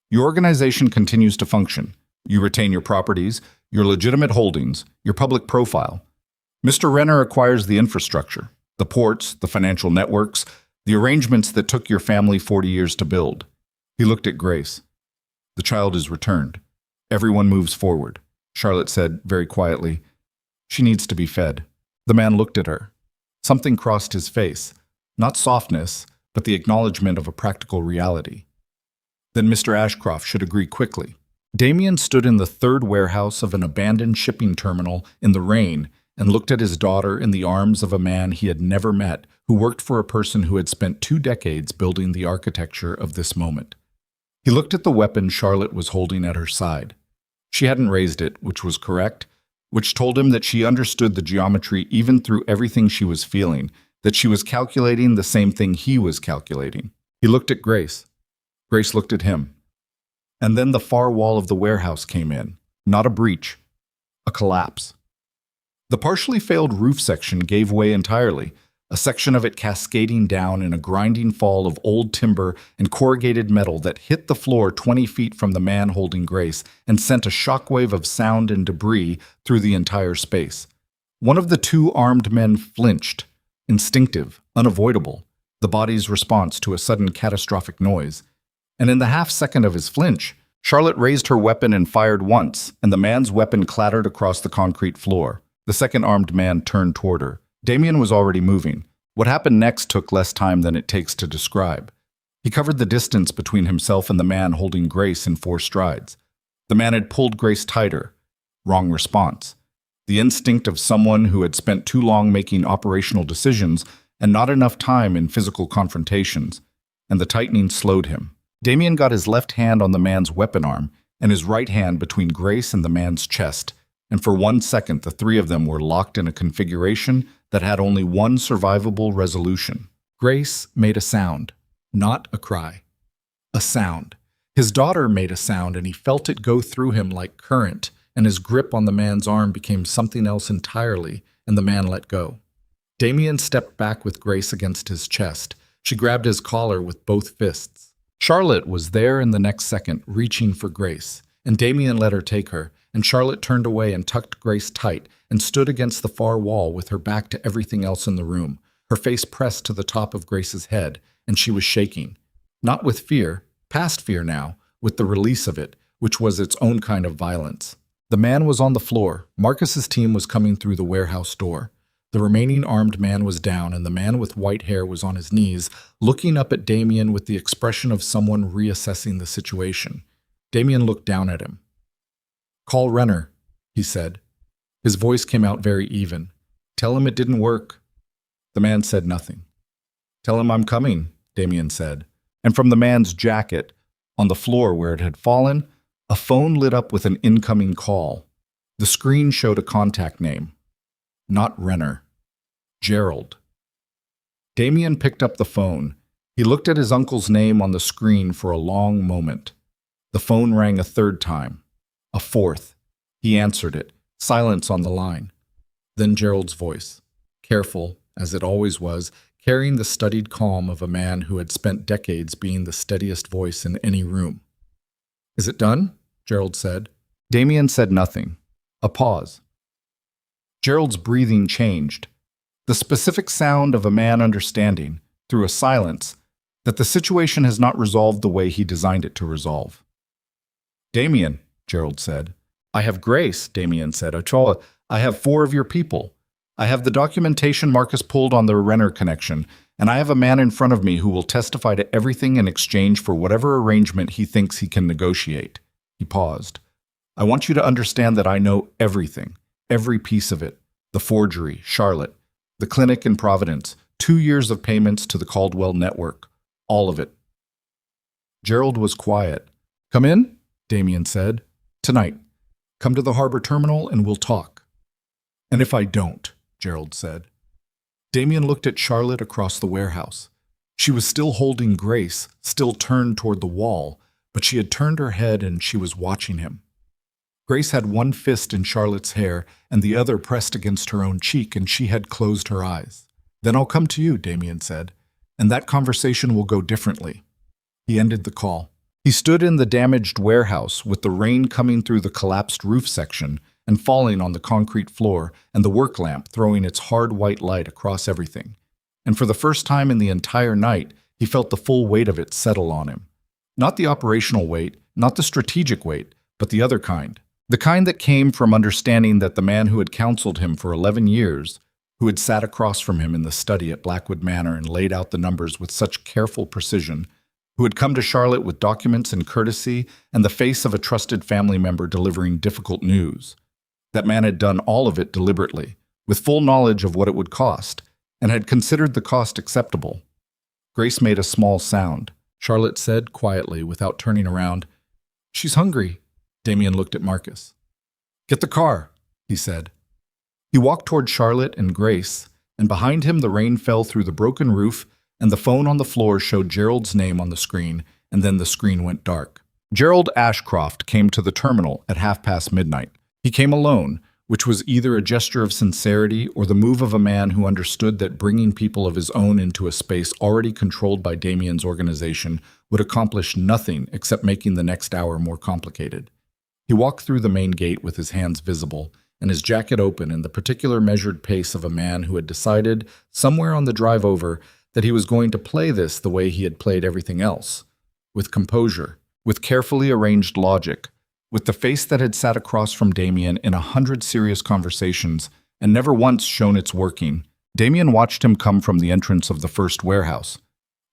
Your organization continues to function. You retain your properties, your legitimate holdings, your public profile. Mr. Renner acquires the infrastructure, the ports, the financial networks, the arrangements that took your family 40 years to build. He looked at Grace. The child is returned. Everyone moves forward, Charlotte said very quietly. She needs to be fed. The man looked at her. Something crossed his face, not softness, but the acknowledgement of a practical reality. Then Mr. Ashcroft should agree quickly. Damien stood in the third warehouse of an abandoned shipping terminal in the rain and looked at his daughter in the arms of a man he had never met, who worked for a person who had spent 2 decades building the architecture of this moment. He looked at the weapon Charlotte was holding at her side. She hadn't raised it, which was correct, which told him that she understood the geometry even through everything she was feeling, that she was calculating the same thing he was calculating. He looked at Grace. Grace looked at him. And then the far wall of the warehouse came in. Not a breach, a collapse. The partially failed roof section gave way entirely, a section of it cascading down in a grinding fall of old timber and corrugated metal that hit the floor 20 feet from the man holding Grace and sent a shockwave of sound and debris through the entire space. One of the 2 armed men flinched, instinctive, unavoidable, the body's response to a sudden catastrophic noise. And in the half-second of his flinch, Charlotte raised her weapon and fired once, and the man's weapon clattered across the concrete floor. The second armed man turned toward her. Damien was already moving. What happened next took less time than it takes to describe. He covered the distance between himself and the man holding Grace in 4 strides. The man had pulled Grace tighter. Wrong response. The instinct of someone who had spent too long making operational decisions and not enough time in physical confrontations, and the tightening slowed him. Damien got his left hand on the man's weapon arm and his right hand between Grace and the man's chest, and for 1 second the 3 of them were locked in a configuration that had only one survivable resolution. Grace made a sound, not a cry. A sound. His daughter made a sound, and he felt it go through him like current, and his grip on the man's arm became something else entirely, and the man let go. Damien stepped back with Grace against his chest. She grabbed his collar with both fists. Charlotte was there in the next second, reaching for Grace, and Damien let her take her, and Charlotte turned away and tucked Grace tight and stood against the far wall with her back to everything else in the room, her face pressed to the top of Grace's head, and she was shaking. Not with fear, past fear now, with the release of it, which was its own kind of violence. The man was on the floor. Marcus's team was coming through the warehouse door. The remaining armed man was down, and the man with white hair was on his knees, looking up at Damien with the expression of someone reassessing the situation. Damien looked down at him. "Call Renner," he said. His voice came out very even. "Tell him it didn't work." The man said nothing. "Tell him I'm coming," Damien said. And from the man's jacket, on the floor where it had fallen, a phone lit up with an incoming call. The screen showed a contact name. Not Renner. Gerald. Damien picked up the phone. He looked at his uncle's name on the screen for a long moment. The phone rang a 3rd time. A 4th. He answered it. Silence on the line. Then Gerald's voice. Careful, as it always was, carrying the studied calm of a man who had spent decades being the steadiest voice in any room. "Is it done?" Gerald said. Damien said nothing. A pause. Gerald's breathing changed. The specific sound of a man understanding, through a silence, that the situation has not resolved the way he designed it to resolve. "Damien," Gerald said. "I have Grace," Damien said. "Ochoa, I have 4 of your people. I have the documentation Marcus pulled on the Renner connection, and I have a man in front of me who will testify to everything in exchange for whatever arrangement he thinks he can negotiate." He paused. "I want you to understand that I know everything, every piece of it. The forgery, Charlotte, the clinic in Providence, 2 years of payments to the Caldwell network, all of it." Gerald was quiet. "Come in," Damien said. "Tonight. Come to the harbor terminal and we'll talk." "And if I don't?" Gerald said. Damien looked at Charlotte across the warehouse. She was still holding Grace, still turned toward the wall, but she had turned her head and she was watching him. Grace had one fist in Charlotte's hair and the other pressed against her own cheek, and she had closed her eyes. "Then I'll come to you," Damien said, "and that conversation will go differently." He ended the call. He stood in the damaged warehouse with the rain coming through the collapsed roof section and falling on the concrete floor, and the work lamp throwing its hard white light across everything. And for the first time in the entire night, he felt the full weight of it settle on him. Not the operational weight, not the strategic weight, but the other kind. The kind that came from understanding that the man who had counseled him for 11 years, who had sat across from him in the study at Blackwood Manor and laid out the numbers with such careful precision, who had come to Charlotte with documents and courtesy and the face of a trusted family member delivering difficult news. That man had done all of it deliberately, with full knowledge of what it would cost, and had considered the cost acceptable. Grace made a small sound. Charlotte said quietly, without turning around, "She's hungry." Damien looked at Marcus. "Get the car," he said. He walked toward Charlotte and Grace, and behind him the rain fell through the broken roof, and the phone on the floor showed Gerald's name on the screen, and then the screen went dark. Gerald Ashcroft came to the terminal at midnight. He came alone, which was either a gesture of sincerity or the move of a man who understood that bringing people of his own into a space already controlled by Damien's organization would accomplish nothing except making the next hour more complicated. He walked through the main gate with his hands visible and his jacket open in the particular measured pace of a man who had decided, somewhere on the drive over, that he was going to play this the way he had played everything else, with composure, with carefully arranged logic, with the face that had sat across from Damien in 100 serious conversations and never once shown its working. Damien watched him come from the entrance of the first warehouse.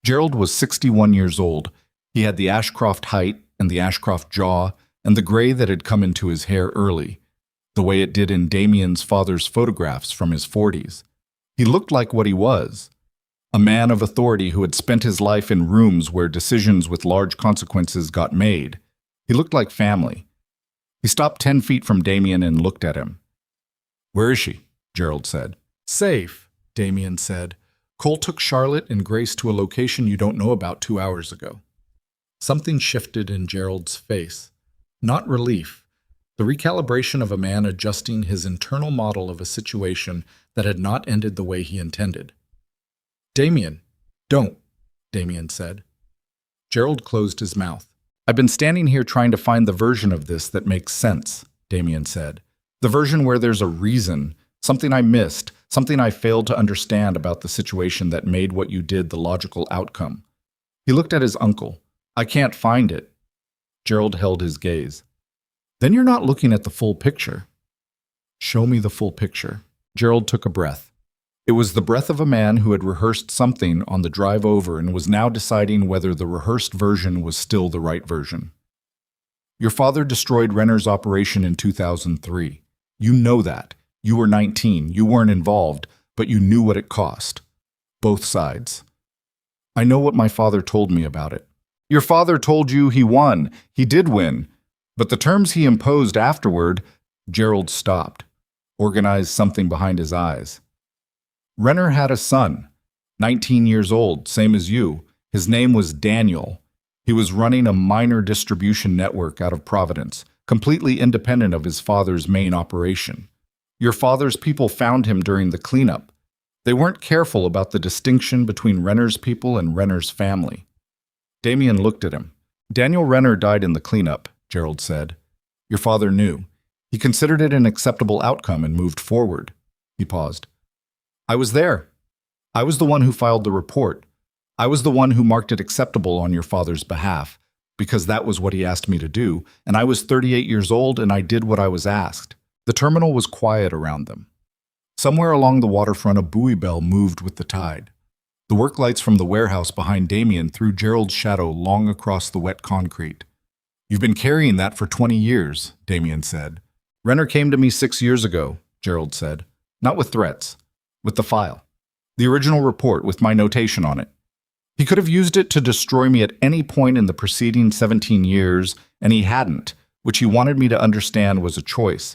Gerald was 61 years old. He had the Ashcroft height and the Ashcroft jaw and the gray that had come into his hair early, the way it did in Damien's father's photographs from his 40s. He looked like what he was, a man of authority who had spent his life in rooms where decisions with large consequences got made. He looked like family. He stopped 10 feet from Damien and looked at him. "Where is she?" Gerald said. "Safe," Damien said. "Cole took Charlotte and Grace to a location you don't know about 2 hours ago." Something shifted in Gerald's face. Not relief. The recalibration of a man adjusting his internal model of a situation that had not ended the way he intended. "Damien, don't," Damien said. Gerald closed his mouth. "I've been standing here trying to find the version of this that makes sense," Damien said. "The version where there's a reason, something I missed, something I failed to understand about the situation that made what you did the logical outcome." He looked at his uncle. "I can't find it." Gerald held his gaze. "Then you're not looking at the full picture." "Show me the full picture." Gerald took a breath. It was the breath of a man who had rehearsed something on the drive over and was now deciding whether the rehearsed version was still the right version. "Your father destroyed Renner's operation in 2003. You know that. You were 19. You weren't involved, but you knew what it cost. Both sides. I know what my father told me about it." "Your father told you he won. He did win. But the terms he imposed afterward—" Gerald stopped, organized something behind his eyes. "Renner had a son, 19 years old, same as you. His name was Daniel. He was running a minor distribution network out of Providence, completely independent of his father's main operation. Your father's people found him during the cleanup. They weren't careful about the distinction between Renner's people and Renner's family." Damien looked at him. "Daniel Renner died in the cleanup," Gerald said. "Your father knew. He considered it an acceptable outcome and moved forward." He paused. "I was there. I was the one who filed the report. I was the one who marked it acceptable on your father's behalf, because that was what he asked me to do, and I was 38 years old and I did what I was asked." The terminal was quiet around them. Somewhere along the waterfront a buoy bell moved with the tide. The work lights from the warehouse behind Damien threw Gerald's shadow long across the wet concrete. "You've been carrying that for 20 years, Damien said. "Renner came to me 6 years ago," Gerald said. "Not with threats. With the file. The original report with my notation on it. He could have used it to destroy me at any point in the preceding 17 years, and he hadn't, which he wanted me to understand was a choice.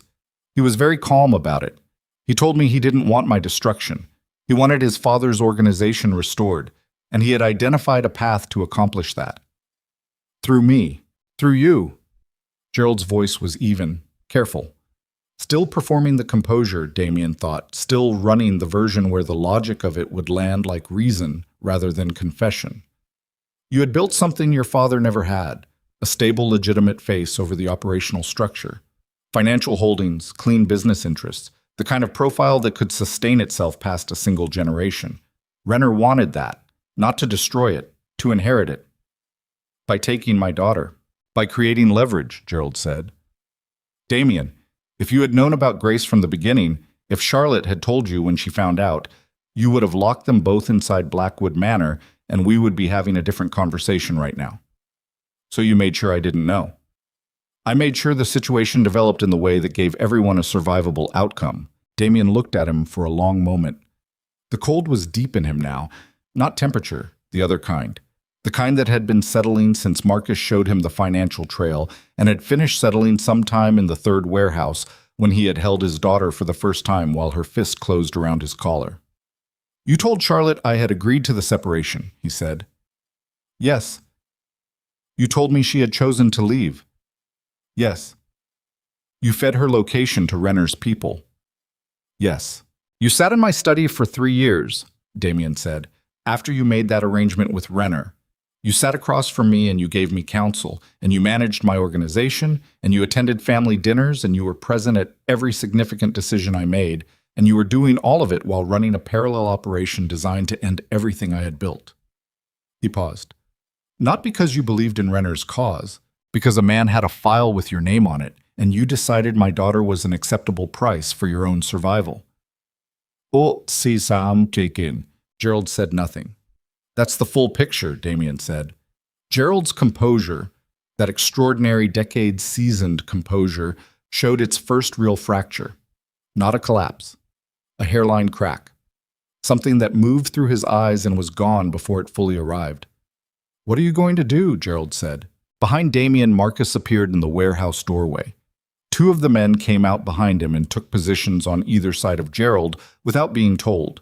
He was very calm about it. He told me he didn't want my destruction. He wanted his father's organization restored, and he had identified a path to accomplish that. Through me. Through you. Gerald's voice was even, careful. Still performing the composure, Damien thought, still running the version where the logic of it would land like reason rather than confession. You had built something your father never had, a stable, legitimate face over the operational structure. Financial holdings, clean business interests, the kind of profile that could sustain itself past a single generation. Renner wanted that, not to destroy it, to inherit it. By taking my daughter. By creating leverage, Gerald said. Damien, if you had known about Grace from the beginning, if Charlotte had told you when she found out, you would have locked them both inside Blackwood Manor, and we would be having a different conversation right now. So you made sure I didn't know. I made sure the situation developed in the way that gave everyone a survivable outcome. Damien looked at him for a long moment. The cold was deep in him now, not temperature, the other kind. The kind that had been settling since Marcus showed him the financial trail and had finished settling sometime in the third warehouse when he had held his daughter for the first time while her fist closed around his collar. You told Charlotte I had agreed to the separation, he said. Yes. You told me she had chosen to leave. Yes. You fed her location to Renner's people. Yes. You sat in my study for 3 years, Damien said, after you made that arrangement with Renner. You sat across from me and you gave me counsel, and you managed my organization, and you attended family dinners, and you were present at every significant decision I made, and you were doing all of it while running a parallel operation designed to end everything I had built. He paused. Not because you believed in Renner's cause, because a man had a file with your name on it, and you decided my daughter was an acceptable price for your own survival. Oh, see, Sam, Jakin. Gerald said nothing. That's the full picture, Damien said. Gerald's composure, that extraordinary decades-seasoned composure, showed its first real fracture. Not a collapse. A hairline crack. Something that moved through his eyes and was gone before it fully arrived. What are you going to do? Gerald said. Behind Damien, Marcus appeared in the warehouse doorway. 2 of the men came out behind him and took positions on either side of Gerald without being told.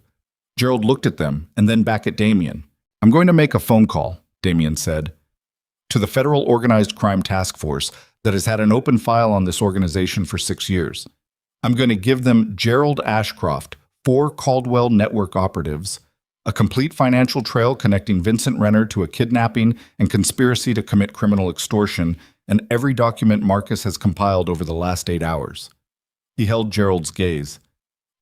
Gerald looked at them and then back at Damien. I'm going to make a phone call, Damien said, to the Federal Organized Crime Task Force that has had an open file on this organization for 6 years. I'm going to give them Gerald Ashcroft, 4 Caldwell Network operatives, a complete financial trail connecting Vincent Renner to a kidnapping and conspiracy to commit criminal extortion, and every document Marcus has compiled over the last 8 hours. He held Gerald's gaze.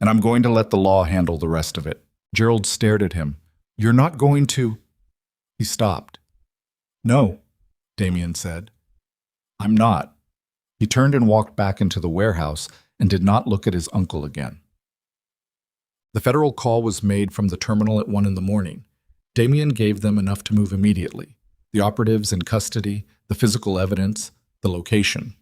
And I'm going to let the law handle the rest of it. Gerald stared at him. You're not going to... He stopped. No, Damien said. I'm not. He turned and walked back into the warehouse and did not look at his uncle again. The federal call was made from the terminal at 1 a.m. Damien gave them enough to move immediately. The operatives in custody, the physical evidence, the location.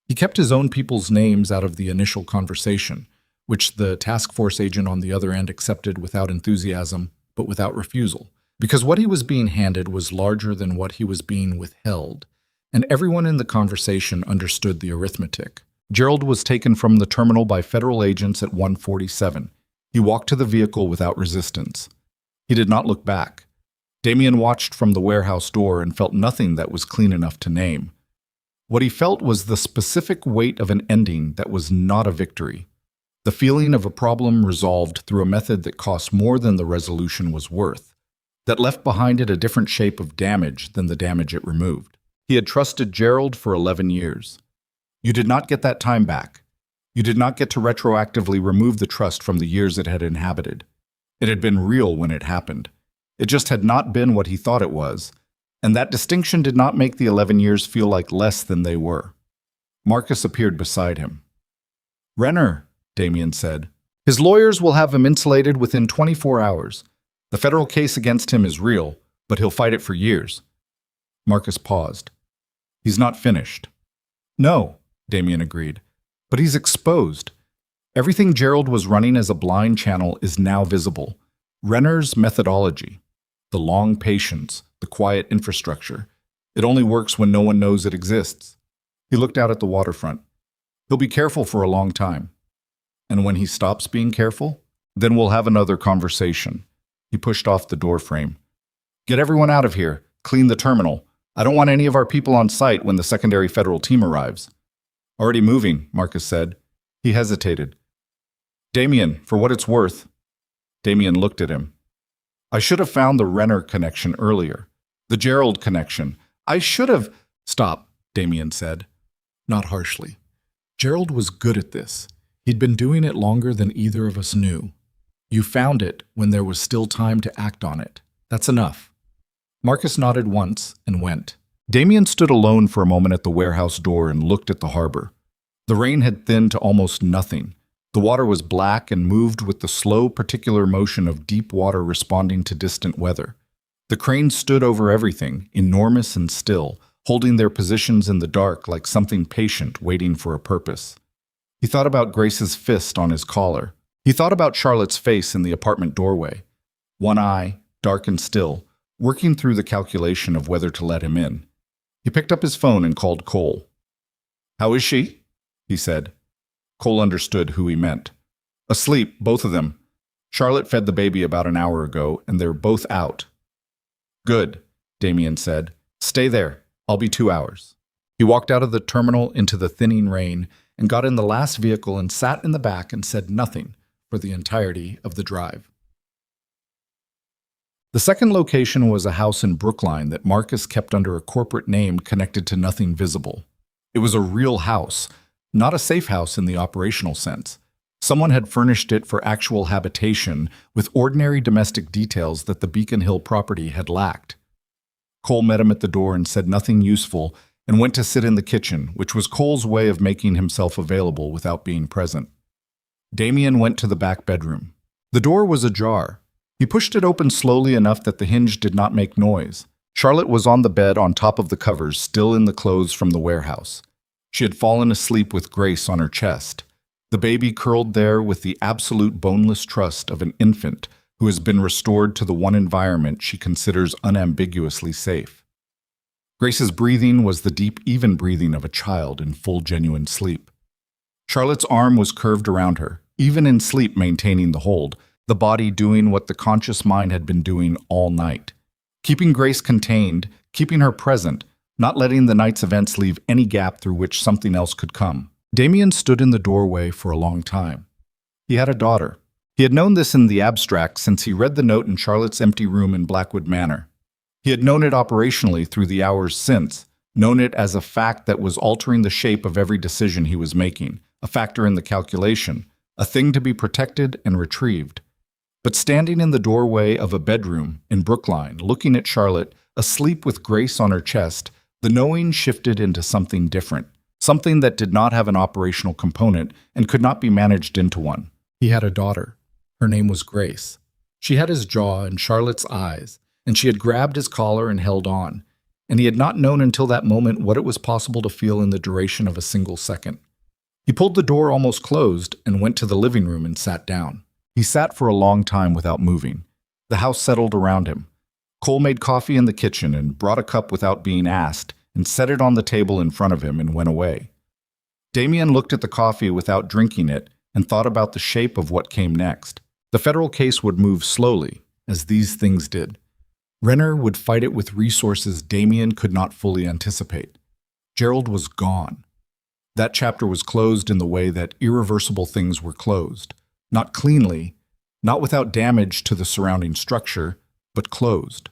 He kept his own people's names out of the initial conversation, which the task force agent on the other end accepted without enthusiasm, but without refusal, because what he was being handed was larger than what he was being withheld, and everyone in the conversation understood the arithmetic. Gerald was taken from the terminal by federal agents at 1:47. He walked to the vehicle without resistance. He did not look back. Damien watched from the warehouse door and felt nothing that was clean enough to name. What he felt was the specific weight of an ending that was not a victory. The feeling of a problem resolved through a method that cost more than the resolution was worth, that left behind it a different shape of damage than the damage it removed. He had trusted Gerald for 11 years. You did not get that time back. You did not get to retroactively remove the trust from the years it had inhabited. It had been real when it happened. It just had not been what he thought it was, and that distinction did not make the 11 years feel like less than they were. Marcus appeared beside him. Renner, Damien said. His lawyers will have him insulated within 24 hours. The federal case against him is real, but he'll fight it for years. Marcus paused. He's not finished. No, Damien agreed, but he's exposed. Everything Gerald was running as a blind channel is now visible. Renner's methodology, the long patience, the quiet infrastructure. It only works when no one knows it exists. He looked out at the waterfront. He'll be careful for a long time. And when he stops being careful, Then we'll have another conversation. He pushed off the door frame. Get everyone out of here. Clean the terminal. I don't want any of our people on site when the secondary federal team arrives. Already moving, Marcus said. He hesitated. Damien, for what it's worth. Damien looked at him. I should have found the Renner connection earlier. The Gerald connection. I should have... Stop, Damien said. Not harshly. Gerald was good at this. He'd been doing it longer than either of us knew. You found it when there was still time to act on it. That's enough. Marcus nodded once and went. Damien stood alone for a moment at the warehouse door and looked at the harbor. The rain had thinned to almost nothing. The water was black and moved with the slow, particular motion of deep water responding to distant weather. The cranes stood over everything, enormous and still, holding their positions in the dark like something patient waiting for a purpose. He thought about Grace's fist on his collar. He thought about Charlotte's face in the apartment doorway. One eye, dark and still, working through the calculation of whether to let him in. He picked up his phone and called Cole. How is she? He said. Cole understood who he meant. Asleep, both of them. Charlotte fed the baby about an hour ago, and they're both out. Good, Damien said. Stay there. I'll be 2 hours. He walked out of the terminal into the thinning rain and got in the last vehicle and sat in the back and said nothing for the entirety of the drive. The second location was a house in Brookline that Marcus kept under a corporate name connected to nothing visible. It was a real house, not a safe house in the operational sense. Someone had furnished it for actual habitation with ordinary domestic details that the Beacon Hill property had lacked. Cole met him at the door and said nothing useful and went to sit in the kitchen, which was Cole's way of making himself available without being present. Damien went to the back bedroom. The door was ajar. He pushed it open slowly enough that the hinge did not make noise. Charlotte was on the bed on top of the covers, still in the clothes from the warehouse. She had fallen asleep with Grace on her chest. The baby curled there with the absolute boneless trust of an infant who has been restored to the one environment she considers unambiguously safe. Grace's breathing was the deep, even breathing of a child in full, genuine sleep. Charlotte's arm was curved around her, even in sleep maintaining the hold, the body doing what the conscious mind had been doing all night. Keeping Grace contained, keeping her present, not letting the night's events leave any gap through which something else could come. Damien stood in the doorway for a long time. He had a daughter. He had known this in the abstract since he read the note in Charlotte's empty room in Blackwood Manor. He had known it operationally through the hours since, known it as a fact that was altering the shape of every decision he was making, a factor in the calculation, a thing to be protected and retrieved. But standing in the doorway of a bedroom in Brookline, looking at Charlotte, asleep with Grace on her chest, the knowing shifted into something different, something that did not have an operational component and could not be managed into one. He had a daughter. Her name was Grace. She had his jaw and Charlotte's eyes, and she had grabbed his collar and held on, and he had not known until that moment what it was possible to feel in the duration of a single second. He pulled the door almost closed and went to the living room and sat down. He sat for a long time without moving. The house settled around him. Cole made coffee in the kitchen and brought a cup without being asked and set it on the table in front of him and went away. Damien looked at the coffee without drinking it and thought about the shape of what came next. The federal case would move slowly, as these things did. Renner would fight it with resources Damien could not fully anticipate. Gerald was gone. That chapter was closed in the way that irreversible things were closed. Not cleanly, not without damage to the surrounding structure, but closed.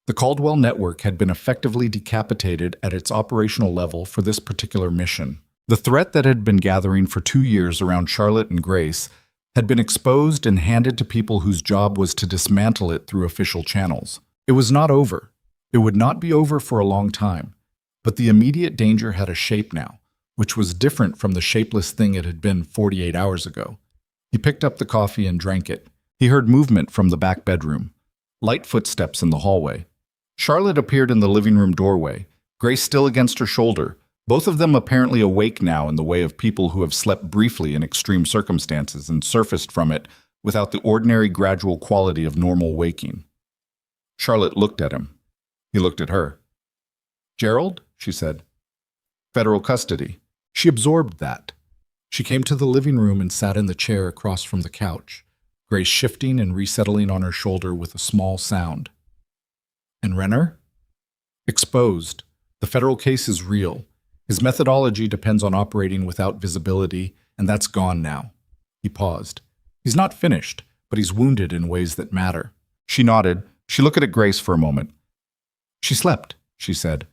The Caldwell network had been effectively decapitated at its operational level for this particular mission. The threat that had been gathering for 2 years around Charlotte and Grace had been exposed and handed to people whose job was to dismantle it through official channels. It was not over. It would not be over for a long time. But the immediate danger had a shape now, which was different from the shapeless thing it had been 48 hours ago. He picked up the coffee and drank it. He heard movement from the back bedroom. Light footsteps in the hallway. Charlotte appeared in the living room doorway, Grace still against her shoulder, both of them apparently awake now in the way of people who have slept briefly in extreme circumstances and surfaced from it without the ordinary gradual quality of normal waking. Charlotte looked at him. He looked at her. "Gerald?" she said. "Federal custody." She absorbed that. She came to the living room and sat in the chair across from the couch, Grace shifting and resettling on her shoulder with a small sound. And Renner? Exposed. The federal case is real. His methodology depends on operating without visibility, and that's gone now. He paused. He's not finished, but he's wounded in ways that matter. She nodded. She looked at Grace for a moment. She slept, she said.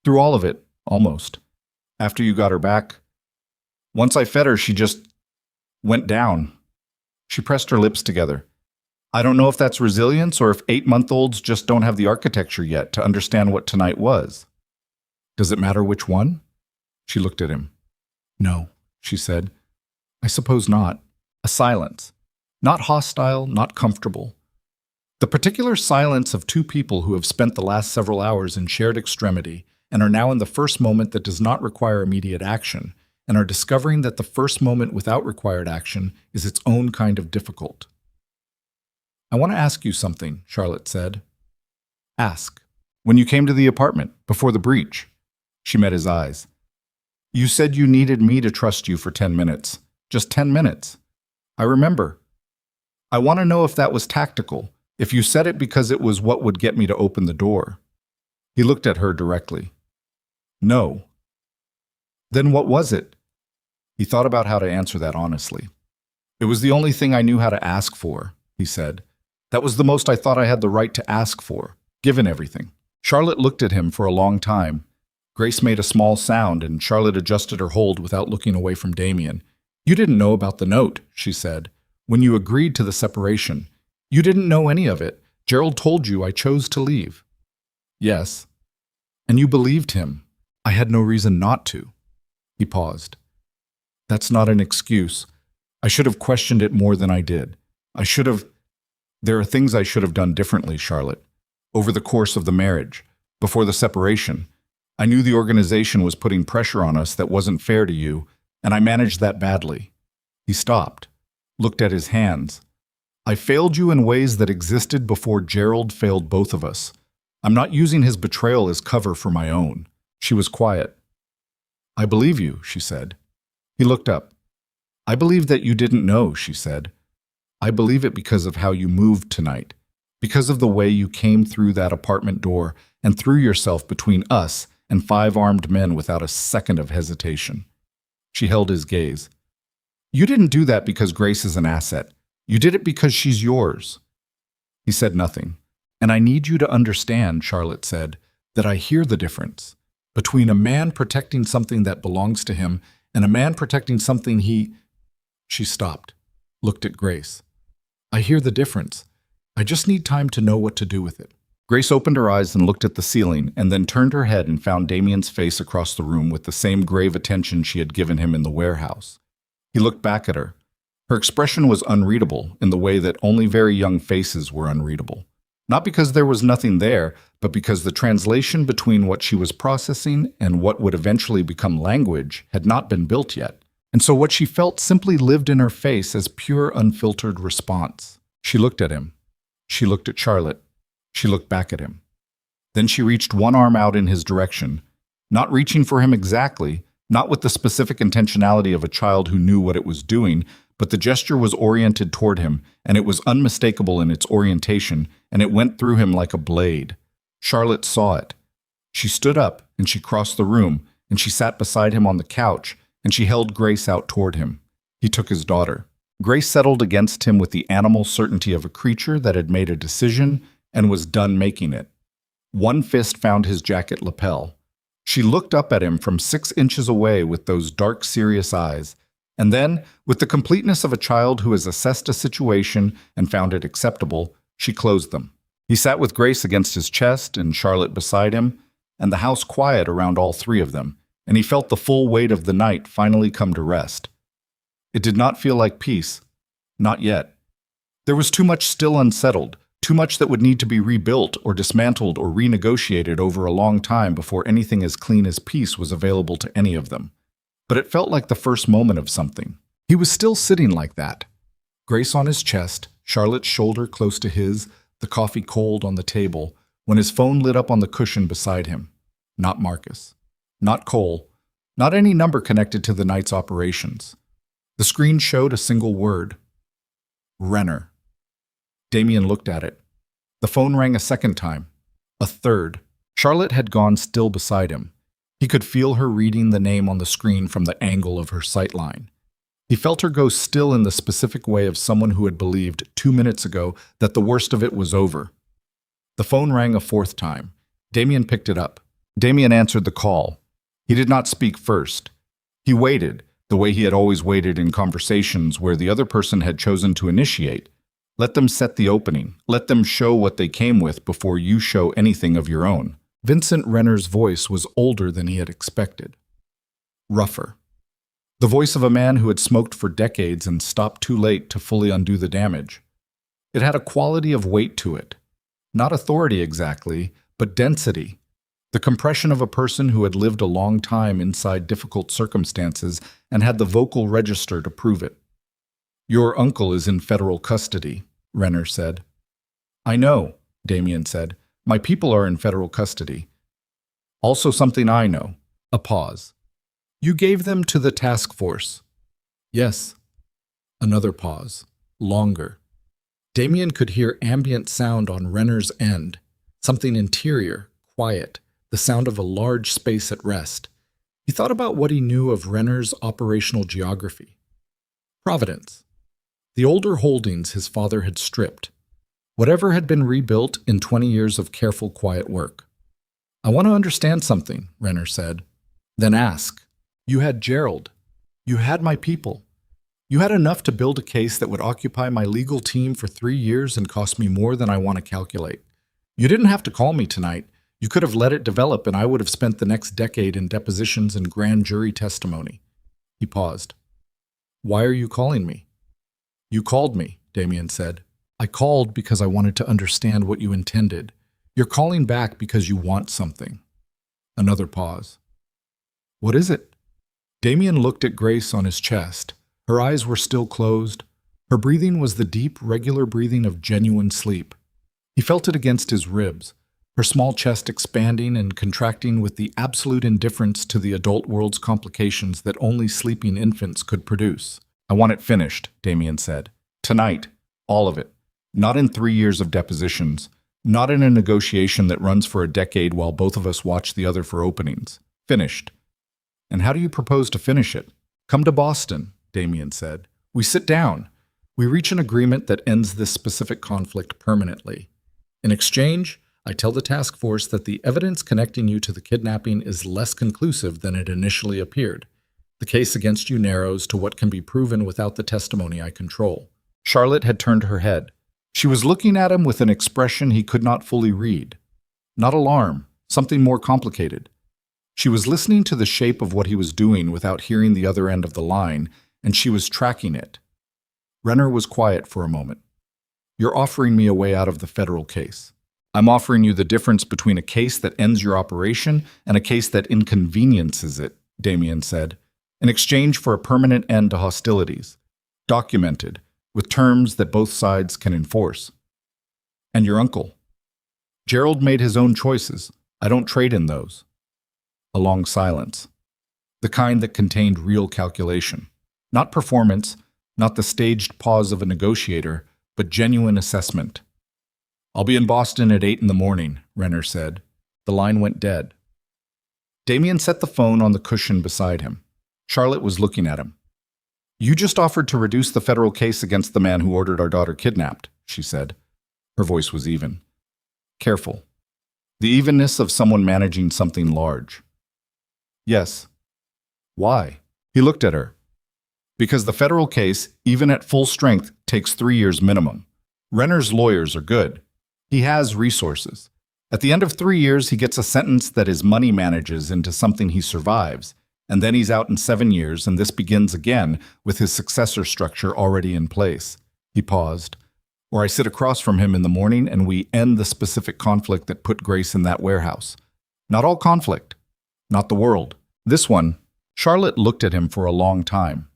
Through all of it, almost. After you got her back. Once I fed her, she just went down. She pressed her lips together. I don't know if that's resilience or if 8-month-olds just don't have the architecture yet to understand what tonight was. Does it matter which one? She looked at him. No, she said. I suppose not. A silence. Not hostile, not comfortable. The particular silence of two people who have spent the last several hours in shared extremity and are now in the first moment that does not require immediate action, and are discovering that the first moment without required action is its own kind of difficult. I want to ask you something, Charlotte said. Ask. When you came to the apartment, before the breach. She met his eyes. You said you needed me to trust you for 10 minutes. Just 10 minutes. I remember. I want to know if that was tactical, if you said it because it was what would get me to open the door. He looked at her directly. No. Then what was it? He thought about how to answer that honestly. It was the only thing I knew how to ask for, he said. That was the most I thought I had the right to ask for, given everything. Charlotte looked at him for a long time. Grace made a small sound, and Charlotte adjusted her hold without looking away from Damien. You didn't know about the note, she said. When you agreed to the separation. You didn't know any of it. Gerald told you I chose to leave. Yes. And you believed him. I had no reason not to. He paused. That's not an excuse. I should have questioned it more than I did. There are things I should have done differently, Charlotte. Over the course of the marriage, before the separation, I knew the organization was putting pressure on us that wasn't fair to you, and I managed that badly. He stopped, looked at his hands. I failed you in ways that existed before Gerald failed both of us. I'm not using his betrayal as cover for my own. She was quiet. I believe you, she said. He looked up. I believe that you didn't know, she said. I believe it because of how you moved tonight, because of the way you came through that apartment door and threw yourself between us and 5 armed men without a second of hesitation. She held his gaze. You didn't do that because Grace is an asset. You did it because she's yours. He said nothing. And I need you to understand, Charlotte said, that I hear the difference between a man protecting something that belongs to him and a man protecting something he... She stopped, looked at Grace. I hear the difference. I just need time to know what to do with it. Grace opened her eyes and looked at the ceiling, and then turned her head and found Damien's face across the room with the same grave attention she had given him in the warehouse. He looked back at her. Her expression was unreadable in the way that only very young faces were unreadable. Not because there was nothing there, but because the translation between what she was processing and what would eventually become language had not been built yet. And so what she felt simply lived in her face as pure, unfiltered response. She looked at him. She looked at Charlotte. She looked back at him. Then she reached one arm out in his direction, not reaching for him exactly, not with the specific intentionality of a child who knew what it was doing, but the gesture was oriented toward him, and it was unmistakable in its orientation, and it went through him like a blade. Charlotte saw it. She stood up, and she crossed the room, and she sat beside him on the couch, and she held Grace out toward him. He took his daughter. Grace settled against him with the animal certainty of a creature that had made a decision and was done making it. One fist found his jacket lapel. She looked up at him from 6 inches away with those dark, serious eyes, and then, with the completeness of a child who has assessed a situation and found it acceptable, she closed them. He sat with Grace against his chest and Charlotte beside him, and the house quiet around all 3 of them, and he felt the full weight of the night finally come to rest. It did not feel like peace. Not yet. There was too much still unsettled, too much that would need to be rebuilt or dismantled or renegotiated over a long time before anything as clean as peace was available to any of them. But it felt like the first moment of something. He was still sitting like that. Grace on his chest, Charlotte's shoulder close to his, the coffee cold on the table, when his phone lit up on the cushion beside him. Not Marcus. Not Cole. Not any number connected to the night's operations. The screen showed a single word. Renner. Damien looked at it. The phone rang a second time. A third. Charlotte had gone still beside him. He could feel her reading the name on the screen from the angle of her sightline. He felt her go still in the specific way of someone who had believed 2 minutes ago that the worst of it was over. The phone rang a fourth time. Damien picked it up. Damien answered the call. He did not speak first. He waited, the way he had always waited in conversations where the other person had chosen to initiate. Let them set the opening. Let them show what they came with before you show anything of your own. Vincent Renner's voice was older than he had expected. Rougher. The voice of a man who had smoked for decades and stopped too late to fully undo the damage. It had a quality of weight to it. Not authority exactly, but density. The compression of a person who had lived a long time inside difficult circumstances and had the vocal register to prove it. Your uncle is in federal custody, Renner said. I know, Damien said. My people are in federal custody. Also something I know. A pause. You gave them to the task force. Yes. Another pause. Longer. Damien could hear ambient sound on Renner's end. Something interior, quiet, the sound of a large space at rest. He thought about what he knew of Renner's operational geography. Providence. The older holdings his father had stripped. Whatever had been rebuilt in 20 years of careful, quiet work. I want to understand something, Renner said. Then ask. You had Gerald. You had my people. You had enough to build a case that would occupy my legal team for 3 years and cost me more than I want to calculate. You didn't have to call me tonight. You could have let it develop and I would have spent the next decade in depositions and grand jury testimony. He paused. Why are you calling me? You called me, Damien said. I called because I wanted to understand what you intended. You're calling back because you want something. Another pause. What is it? Damien looked at Grace on his chest. Her eyes were still closed. Her breathing was the deep, regular breathing of genuine sleep. He felt it against his ribs, her small chest expanding and contracting with the absolute indifference to the adult world's complications that only sleeping infants could produce. I want it finished, Damien said. Tonight. All of it. Not in 3 years of depositions. Not in a negotiation that runs for a decade while both of us watch the other for openings. Finished. And how do you propose to finish it? Come to Boston, Damien said. We sit down. We reach an agreement that ends this specific conflict permanently. In exchange, I tell the task force that the evidence connecting you to the kidnapping is less conclusive than it initially appeared. The case against you narrows to what can be proven without the testimony I control. Charlotte had turned her head. She was looking at him with an expression he could not fully read. Not alarm, something more complicated. She was listening to the shape of what he was doing without hearing the other end of the line, and she was tracking it. Renner was quiet for a moment. You're offering me a way out of the federal case. I'm offering you the difference between a case that ends your operation and a case that inconveniences it, Damien said, in exchange for a permanent end to hostilities, documented, with terms that both sides can enforce. And your uncle. Gerald made his own choices. I don't trade in those. A long silence. The kind that contained real calculation. Not performance, not the staged pause of a negotiator, but genuine assessment. I'll be in Boston at 8 in the morning, Renner said. The line went dead. Damien set the phone on the cushion beside him. Charlotte was looking at him. You just offered to reduce the federal case against the man who ordered our daughter kidnapped, she said. Her voice was even. Careful. The evenness of someone managing something large. Yes. Why? He looked at her. Because the federal case, even at full strength, takes 3 years minimum. Renner's lawyers are good. He has resources. At the end of 3 years, he gets a sentence that his money manages into something he survives. And then he's out in 7 years, and this begins again with his successor structure already in place. He paused. Or I sit across from him in the morning and we end the specific conflict that put Grace in that warehouse. Not all conflict. Not the world. This one. Charlotte looked at him for a long time.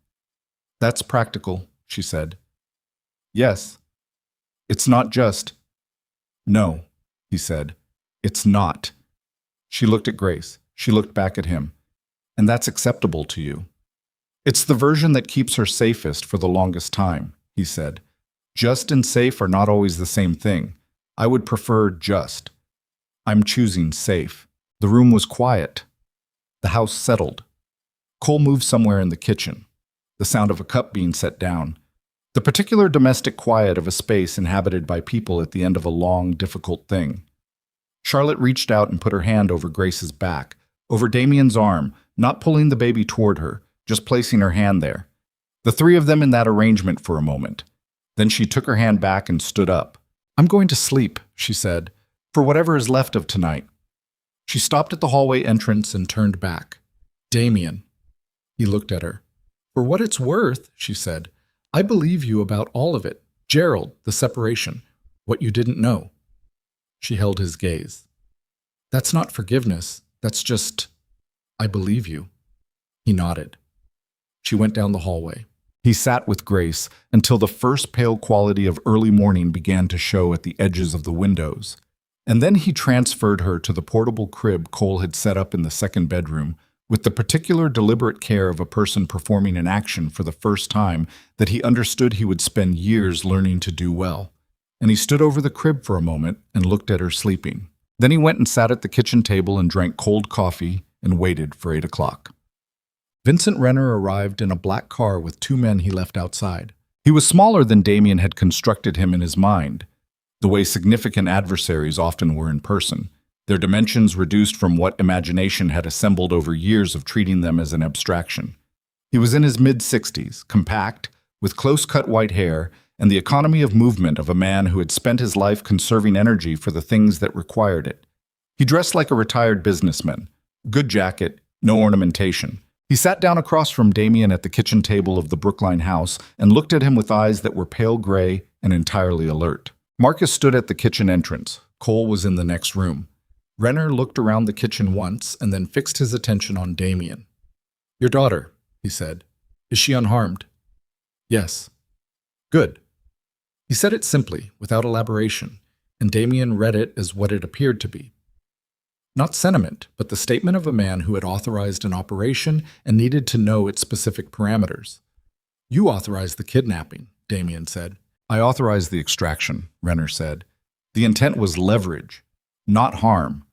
That's practical, she said. Yes. It's not just. No, he said. It's not. She looked at Grace. She looked back at him. And that's acceptable to you. It's the version that keeps her safest for the longest time, he said. Just and safe are not always the same thing. I would prefer just. I'm choosing safe. The room was quiet. The house settled. Cole moved somewhere in the kitchen. The sound of a cup being set down. The particular domestic quiet of a space inhabited by people at the end of a long, difficult thing. Charlotte reached out and put her hand over Grace's back, over Damien's arm, not pulling the baby toward her, just placing her hand there. The three of them in that arrangement for a moment. Then she took her hand back and stood up. I'm going to sleep, she said, for whatever is left of tonight. She stopped at the hallway entrance and turned back. Damien. He looked at her. For what it's worth, she said, I believe you about all of it. Gerald, the separation, what you didn't know. She held his gaze. That's not forgiveness. That's just, I believe you. He nodded. She went down the hallway. He sat with Grace until the first pale quality of early morning began to show at the edges of the windows. And then he transferred her to the portable crib Cole had set up in the second bedroom, with the particular deliberate care of a person performing an action for the first time that he understood he would spend years learning to do well. And he stood over the crib for a moment and looked at her sleeping. Then he went and sat at the kitchen table and drank cold coffee and waited for 8 o'clock. Vincent Renner arrived in a black car with two men he left outside. He was smaller than Damien had constructed him in his mind, the way significant adversaries often were in person, their dimensions reduced from what imagination had assembled over years of treating them as an abstraction. He was in his mid-60s, compact, with close-cut white hair, and the economy of movement of a man who had spent his life conserving energy for the things that required it. He dressed like a retired businessman. Good jacket, no ornamentation. He sat down across from Damien at the kitchen table of the Brookline house and looked at him with eyes that were pale gray and entirely alert. Marcus stood at the kitchen entrance. Cole was in the next room. Renner looked around the kitchen once and then fixed his attention on Damien. Your daughter, he said. Is she unharmed? Yes. Good. He said it simply, without elaboration, and Damien read it as what it appeared to be. Not sentiment, but the statement of a man who had authorized an operation and needed to know its specific parameters. You authorized the kidnapping, Damien said. I authorized the extraction, Renner said. The intent was leverage, not harm.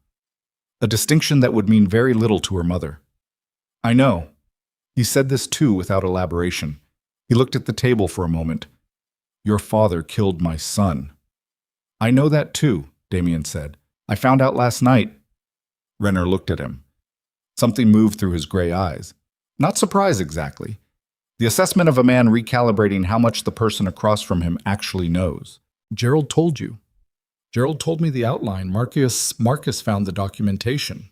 A distinction that would mean very little to her mother. I know. He said this too without elaboration. He looked at the table for a moment. Your father killed my son. I know that too, Damien said. I found out last night. Renner looked at him. Something moved through his gray eyes. Not surprise exactly. The assessment of a man recalibrating how much the person across from him actually knows. Gerald told you. Gerald told me the outline. Marcus found the documentation.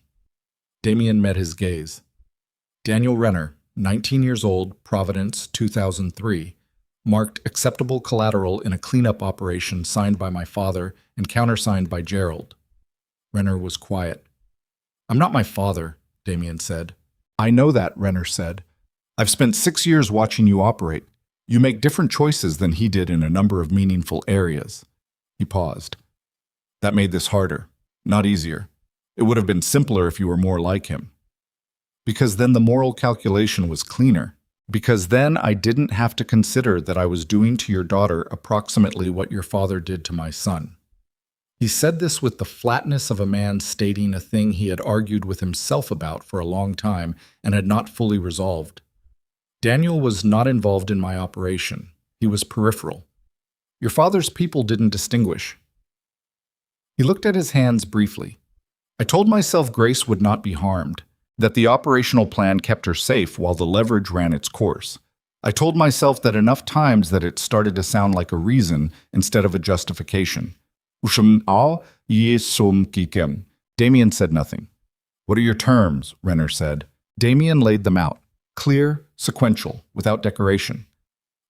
Damien met his gaze. Daniel Renner, 19 years old, Providence, 2003. Marked acceptable collateral in a cleanup operation signed by my father and countersigned by Gerald. Renner was quiet. I'm not my father, Damien said. I know that, Renner said. I've spent 6 years watching you operate. You make different choices than he did in a number of meaningful areas. He paused. That made this harder, not easier. It would have been simpler if you were more like him. Because then the moral calculation was cleaner. Because then I didn't have to consider that I was doing to your daughter approximately what your father did to my son. He said this with the flatness of a man stating a thing he had argued with himself about for a long time and had not fully resolved. Daniel was not involved in my operation. He was peripheral. Your father's people didn't distinguish. He looked at his hands briefly. I told myself Grace would not be harmed, that the operational plan kept her safe while the leverage ran its course. I told myself that enough times that it started to sound like a reason instead of a justification. Damien said nothing. What are your terms? Renner said. Damien laid them out, clear, sequential, without decoration.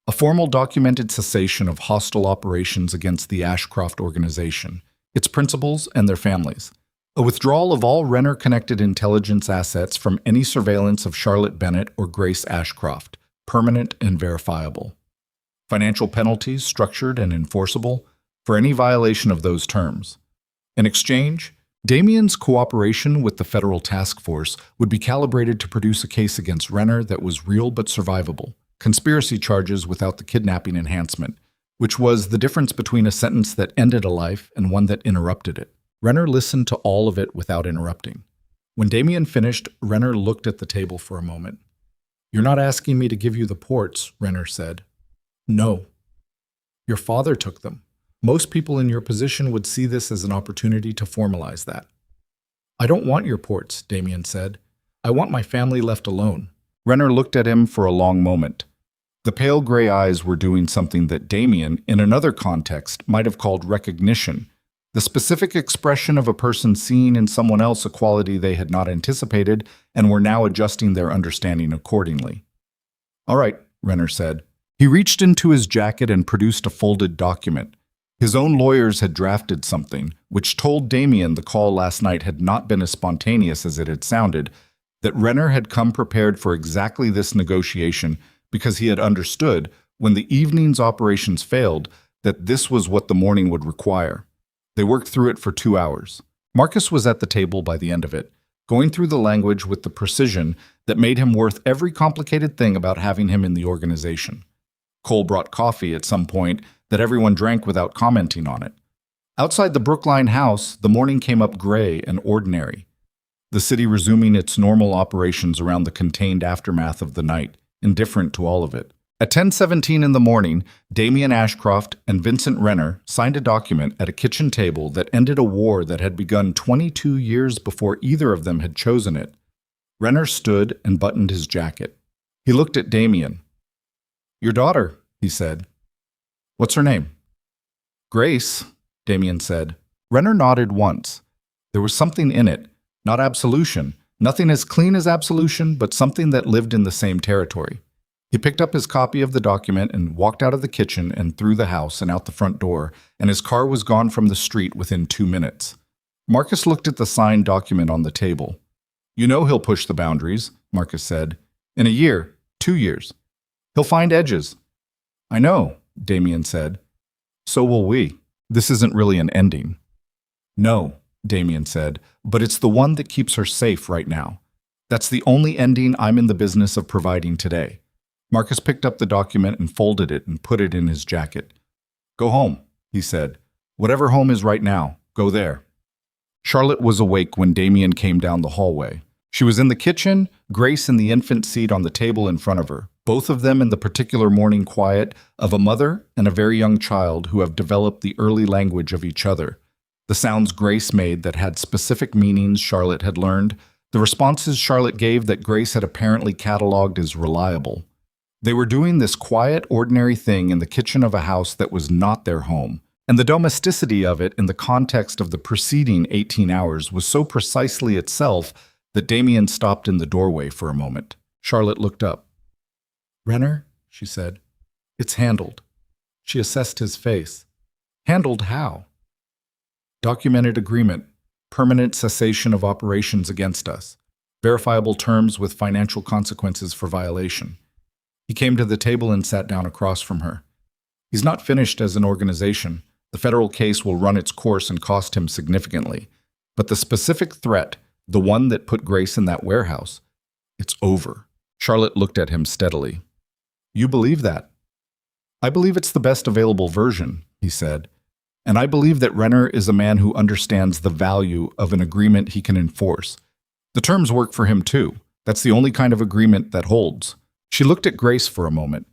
A formal documented cessation of hostile operations against the Ashcroft organization, its principals and their families. A withdrawal of all Renner-connected intelligence assets from any surveillance of Charlotte Bennett or Grace Ashcroft, permanent and verifiable. Financial penalties structured and enforceable for any violation of those terms. In exchange, Damien's cooperation with the federal task force would be calibrated to produce a case against Renner that was real but survivable, conspiracy charges without the kidnapping enhancement, which was the difference between a sentence that ended a life and one that interrupted it. Renner listened to all of it without interrupting. When Damien finished, Renner looked at the table for a moment. "You're not asking me to give you the ports," Renner said. "No. Your father took them. Most people in your position would see this as an opportunity to formalize that." "I don't want your ports," Damien said. "I want my family left alone." Renner looked at him for a long moment. The pale gray eyes were doing something that Damien, in another context, might have called recognition, the specific expression of a person seeing in someone else a quality they had not anticipated and were now adjusting their understanding accordingly. "All right," Renner said. He reached into his jacket and produced a folded document. His own lawyers had drafted something, which told Damien the call last night had not been as spontaneous as it had sounded, that Renner had come prepared for exactly this negotiation because he had understood, when the evening's operations failed, that this was what the morning would require. They worked through it for 2 hours. Marcus was at the table by the end of it, going through the language with the precision that made him worth every complicated thing about having him in the organization. Cole brought coffee at some point that everyone drank without commenting on it. Outside the Brookline house, the morning came up gray and ordinary, the city resuming its normal operations around the contained aftermath of the night, indifferent to all of it. At 10:17 in the morning, Damien Ashcroft and Vincent Renner signed a document at a kitchen table that ended a war that had begun 22 years before either of them had chosen it. Renner stood and buttoned his jacket. He looked at Damien. "Your daughter," he said. "What's her name?" "Grace," Damien said. Renner nodded once. There was something in it, not absolution, nothing as clean as absolution, but something that lived in the same territory. He picked up his copy of the document and walked out of the kitchen and through the house and out the front door, and his car was gone from the street within 2 minutes. Marcus looked at the signed document on the table. "You know he'll push the boundaries," Marcus said. "In a year, 2 years. He'll find edges." "I know," Damien said. "So will we. This isn't really an ending." "No," Damien said, "but it's the one that keeps her safe right now. That's the only ending I'm in the business of providing today." Marcus picked up the document and folded it and put it in his jacket. "Go home," he said. "Whatever home is right now, go there." Charlotte was awake when Damien came down the hallway. She was in the kitchen, Grace in the infant seat on the table in front of her, both of them in the particular morning quiet of a mother and a very young child who have developed the early language of each other. The sounds Grace made that had specific meanings Charlotte had learned, the responses Charlotte gave that Grace had apparently cataloged as reliable. They were doing this quiet, ordinary thing in the kitchen of a house that was not their home, and the domesticity of it in the context of the preceding 18 hours was so precisely itself that Damien stopped in the doorway for a moment. Charlotte looked up. "Renner," she said, "it's handled." She assessed his face. "Handled how?" "Documented agreement, permanent cessation of operations against us, verifiable terms with financial consequences for violation." He came to the table and sat down across from her. "He's not finished as an organization. The federal case will run its course and cost him significantly. But the specific threat, the one that put Grace in that warehouse, it's over." Charlotte looked at him steadily. "You believe that?" "I believe it's the best available version," he said. "And I believe that Renner is a man who understands the value of an agreement he can enforce. The terms work for him too. That's the only kind of agreement that holds." She looked at Grace for a moment.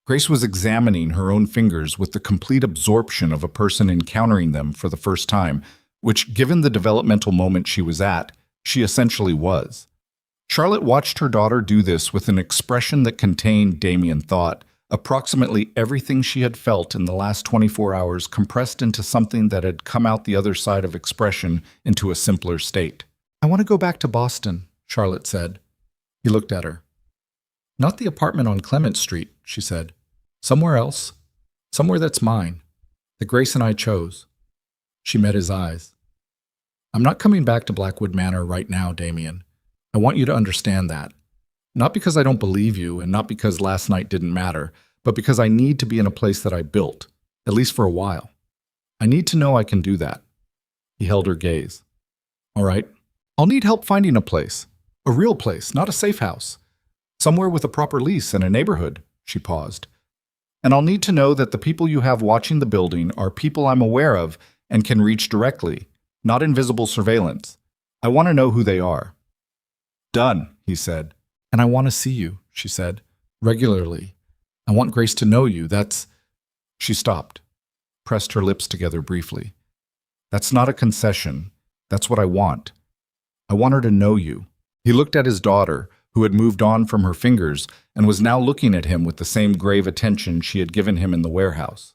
Grace was examining her own fingers with the complete absorption of a person encountering them for the first time, which, given the developmental moment she was at, she essentially was. Charlotte watched her daughter do this with an expression that contained, Damien thought, approximately everything she had felt in the last 24 hours compressed into something that had come out the other side of expression into a simpler state. "I want to go back to Boston," Charlotte said. He looked at her. "Not the apartment on Clement Street," she said. "Somewhere else. Somewhere that's mine. That Grace and I chose." She met his eyes. "I'm not coming back to Blackwood Manor right now, Damien. I want you to understand that. Not because I don't believe you and not because last night didn't matter, but because I need to be in a place that I built, at least for a while. I need to know I can do that." He held her gaze. All right. I'll need help finding a place. A real place, not a safe house. Somewhere with a proper lease and a neighborhood, she paused. And I'll need to know that the people you have watching the building are people I'm aware of and can reach directly, not invisible surveillance. I want to know who they are. Done, he said. And I want to see you, she said, regularly. I want Grace to know you. That's... She stopped, pressed her lips together briefly. That's not a concession. That's what I want. I want her to know you. He looked at his daughter, who had moved on from her fingers and was now looking at him with the same grave attention she had given him in the warehouse.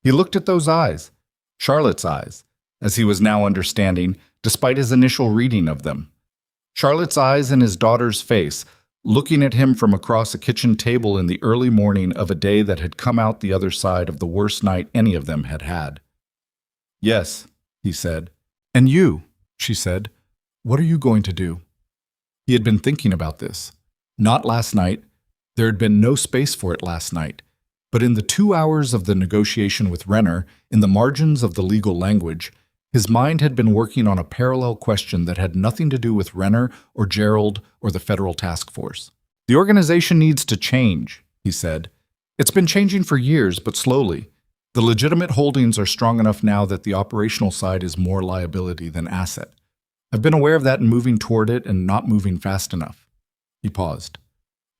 He looked at those eyes, Charlotte's eyes, as he was now understanding, despite his initial reading of them. Charlotte's eyes in his daughter's face, looking at him from across a kitchen table in the early morning of a day that had come out the other side of the worst night any of them had had. Yes, he said. And you, she said, what are you going to do? He had been thinking about this. Not last night. There had been no space for it last night. But in the 2 hours of the negotiation with Renner, in the margins of the legal language, his mind had been working on a parallel question that had nothing to do with Renner or Gerald or the federal task force. The organization needs to change, he said. It's been changing for years, but slowly. The legitimate holdings are strong enough now that the operational side is more liability than asset. I've been aware of that and moving toward it and not moving fast enough. He paused.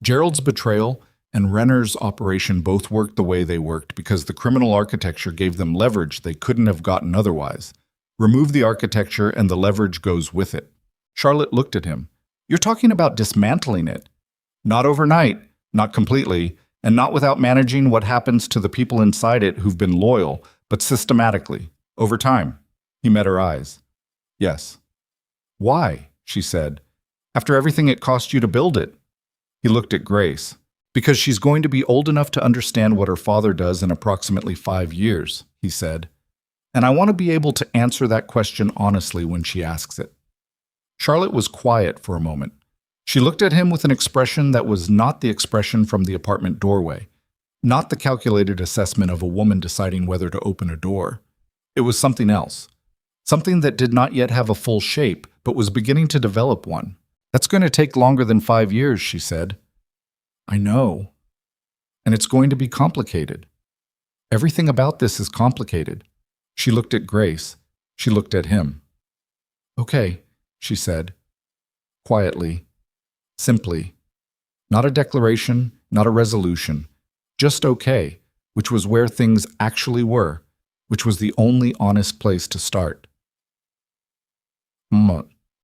Gerald's betrayal and Renner's operation both worked the way they worked because the criminal architecture gave them leverage they couldn't have gotten otherwise. Remove the architecture and the leverage goes with it. Charlotte looked at him. You're talking about dismantling it. Not overnight, not completely, and not without managing what happens to the people inside it who've been loyal, but systematically, over time. He met her eyes. Yes. Why? She said. After everything it cost you to build it. He looked at Grace. Because she's going to be old enough to understand what her father does in approximately 5 years, he said. And I want to be able to answer that question honestly when she asks it. Charlotte was quiet for a moment. She looked at him with an expression that was not the expression from the apartment doorway, not the calculated assessment of a woman deciding whether to open a door. It was something else. Something that did not yet have a full shape, but was beginning to develop one. That's going to take longer than 5 years, she said. I know. And it's going to be complicated. Everything about this is complicated. She looked at Grace. She looked at him. Okay, she said. Quietly. Simply. Not a declaration, not a resolution. Just okay, which was where things actually were, which was the only honest place to start.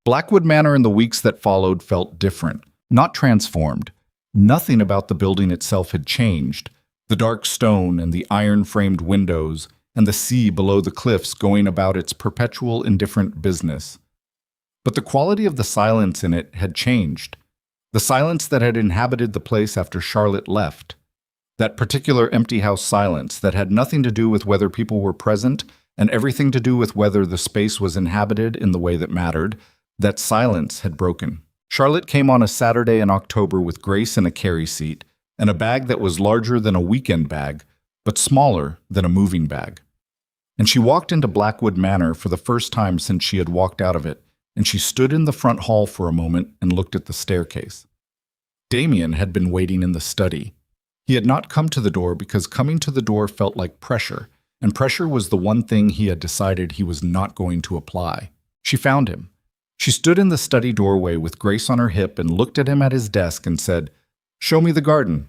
Blackwood Manor in the weeks that followed felt different, not transformed. Nothing about the building itself had changed. The dark stone and the iron-framed windows and the sea below the cliffs going about its perpetual indifferent business. But the quality of the silence in it had changed. The silence that had inhabited the place after Charlotte left. That particular empty house silence that had nothing to do with whether people were present and everything to do with whether the space was inhabited in the way that mattered, that silence had broken. Charlotte came on a Saturday in October with Grace in a carry seat and a bag that was larger than a weekend bag, but smaller than a moving bag. And she walked into Blackwood Manor for the first time since she had walked out of it, and she stood in the front hall for a moment and looked at the staircase. Damien had been waiting in the study. He had not come to the door because coming to the door felt like pressure, and pressure was the one thing he had decided he was not going to apply. She found him. She stood in the study doorway with Grace on her hip and looked at him at his desk and said, "Show me the garden."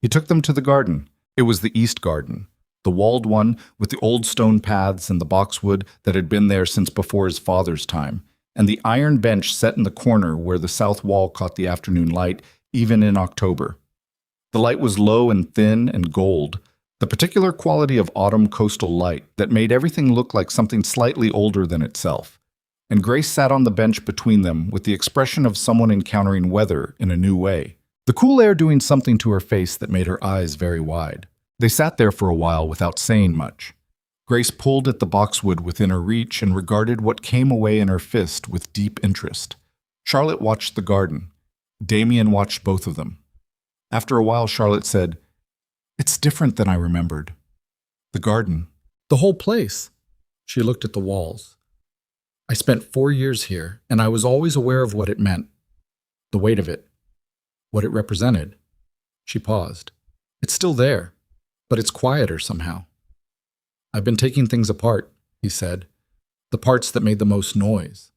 He took them to the garden. It was the east garden, the walled one with the old stone paths and the boxwood that had been there since before his father's time, and the iron bench set in the corner where the south wall caught the afternoon light, even in October. The light was low and thin and gold, the particular quality of autumn coastal light that made everything look like something slightly older than itself. And Grace sat on the bench between them with the expression of someone encountering weather in a new way, the cool air doing something to her face that made her eyes very wide. They sat there for a while without saying much. Grace pulled at the boxwood within her reach and regarded what came away in her fist with deep interest. Charlotte watched the garden. Damien watched both of them. After a while, Charlotte said, "It's different than I remembered." "The garden." "The whole place." She looked at the walls. I spent 4 years here, and I was always aware of what it meant, the weight of it, what it represented. She paused. It's still there, but it's quieter somehow. I've been taking things apart, he said, the parts that made the most noise.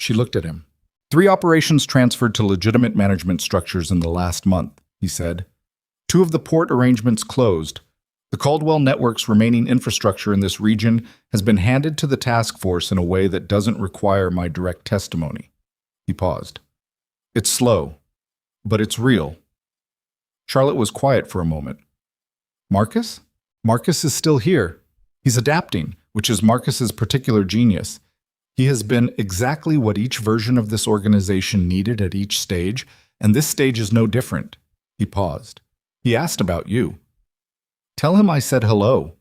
She looked at him. 3 operations transferred to legitimate management structures in the last month, he said. 2 of the port arrangements closed. The Caldwell Network's remaining infrastructure in this region has been handed to the task force in a way that doesn't require my direct testimony. He paused. It's slow, but it's real. Charlotte was quiet for a moment. Marcus? Marcus is still here. He's adapting, which is Marcus's particular genius. He has been exactly what each version of this organization needed at each stage, and this stage is no different. He paused. He asked about you. Tell him I said hello.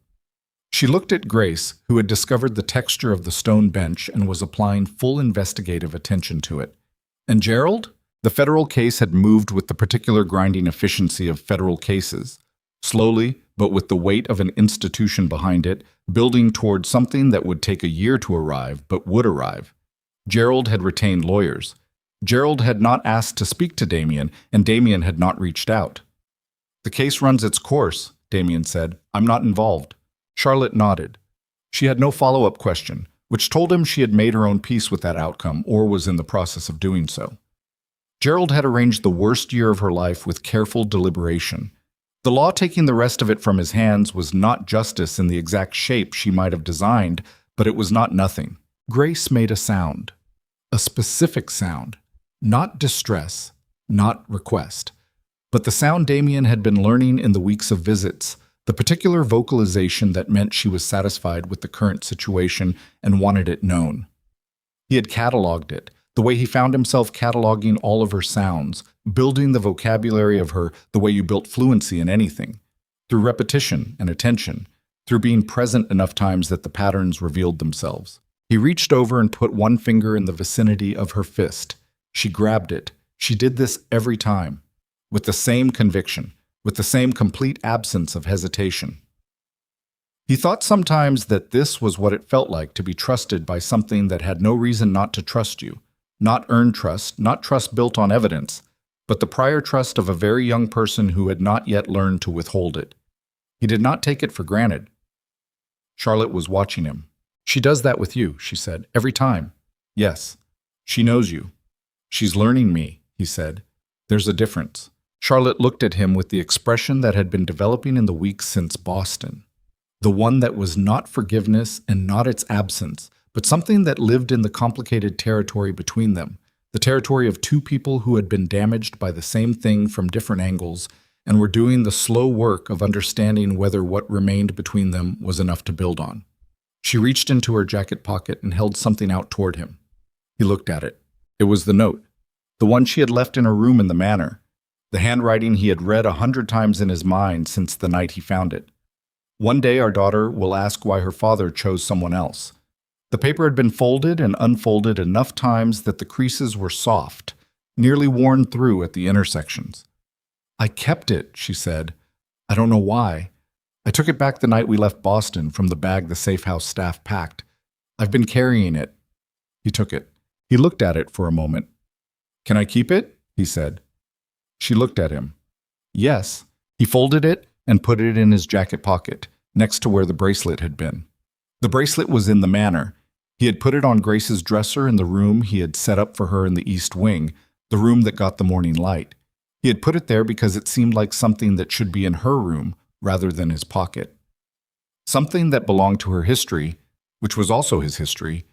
She looked at Grace, who had discovered the texture of the stone bench and was applying full investigative attention to it. And Gerald? The federal case had moved with the particular grinding efficiency of federal cases, slowly, but with the weight of an institution behind it, building toward something that would take a year to arrive, but would arrive. Gerald had retained lawyers. Gerald had not asked to speak to Damien, and Damien had not reached out. The case runs its course, Damien said. I'm not involved. Charlotte nodded. She had no follow-up question, which told him she had made her own peace with that outcome or was in the process of doing so. Gerald had arranged the worst year of her life with careful deliberation. The law taking the rest of it from his hands was not justice in the exact shape she might have designed, but it was not nothing. Grace made a sound. A specific sound. Not distress. Not request. But the sound Damien had been learning in the weeks of visits, the particular vocalization that meant she was satisfied with the current situation and wanted it known. He had cataloged it, the way he found himself cataloging all of her sounds, building the vocabulary of her the way you built fluency in anything, through repetition and attention, through being present enough times that the patterns revealed themselves. He reached over and put one finger in the vicinity of her fist. She grabbed it. She did this every time. With the same conviction, with the same complete absence of hesitation. He thought sometimes that this was what it felt like to be trusted by something that had no reason not to trust you, not earned trust, not trust built on evidence, but the prior trust of a very young person who had not yet learned to withhold it. He did not take it for granted. Charlotte was watching him. She does that with you, she said, every time. Yes, she knows you. She's learning me, he said. There's a difference. Charlotte looked at him with the expression that had been developing in the weeks since Boston. The one that was not forgiveness and not its absence, but something that lived in the complicated territory between them, the territory of 2 people who had been damaged by the same thing from different angles and were doing the slow work of understanding whether what remained between them was enough to build on. She reached into her jacket pocket and held something out toward him. He looked at it. It was the note, the one she had left in her room in the manor. The handwriting he had read 100 times in his mind since the night he found it. One day our daughter will ask why her father chose someone else. The paper had been folded and unfolded enough times that the creases were soft, nearly worn through at the intersections. I kept it, she said. I don't know why. I took it back the night we left Boston from the bag the safe house staff packed. I've been carrying it. He took it. He looked at it for a moment. Can I keep it? He said. She looked at him. Yes. He folded it and put it in his jacket pocket, next to where the bracelet had been. The bracelet was in the manor. He had put it on Grace's dresser in the room he had set up for her in the East Wing, the room that got the morning light. He had put it there because it seemed like something that should be in her room rather than his pocket. Something that belonged to her history, which was also his history,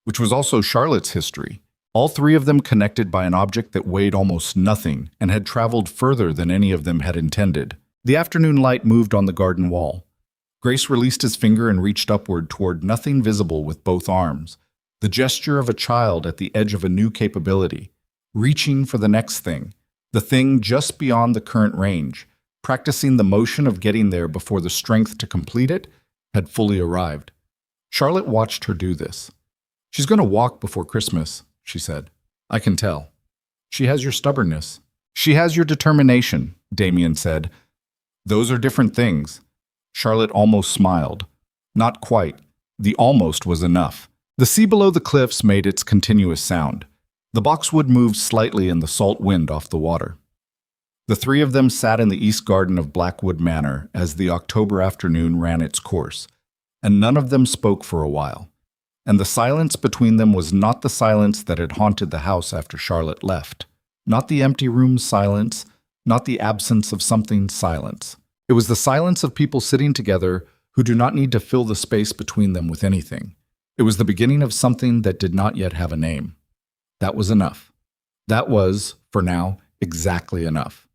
which was also Charlotte's history. All 3 of them connected by an object that weighed almost nothing and had traveled further than any of them had intended. The afternoon light moved on the garden wall. Grace released his finger and reached upward toward nothing visible with both arms, the gesture of a child at the edge of a new capability, reaching for the next thing, the thing just beyond the current range, practicing the motion of getting there before the strength to complete it had fully arrived. Charlotte watched her do this. She's going to walk before Christmas, she said. I can tell. She has your stubbornness. She has your determination, Damien said. Those are different things. Charlotte almost smiled. Not quite. The almost was enough. The sea below the cliffs made its continuous sound. The boxwood moved slightly in the salt wind off the water. The three of them sat in the east garden of Blackwood Manor as the October afternoon ran its course, and none of them spoke for a while. And the silence between them was not the silence that had haunted the house after Charlotte left. Not the empty room silence, not the absence of something silence. It was the silence of people sitting together who do not need to fill the space between them with anything. It was the beginning of something that did not yet have a name. That was enough. That was, for now, exactly enough.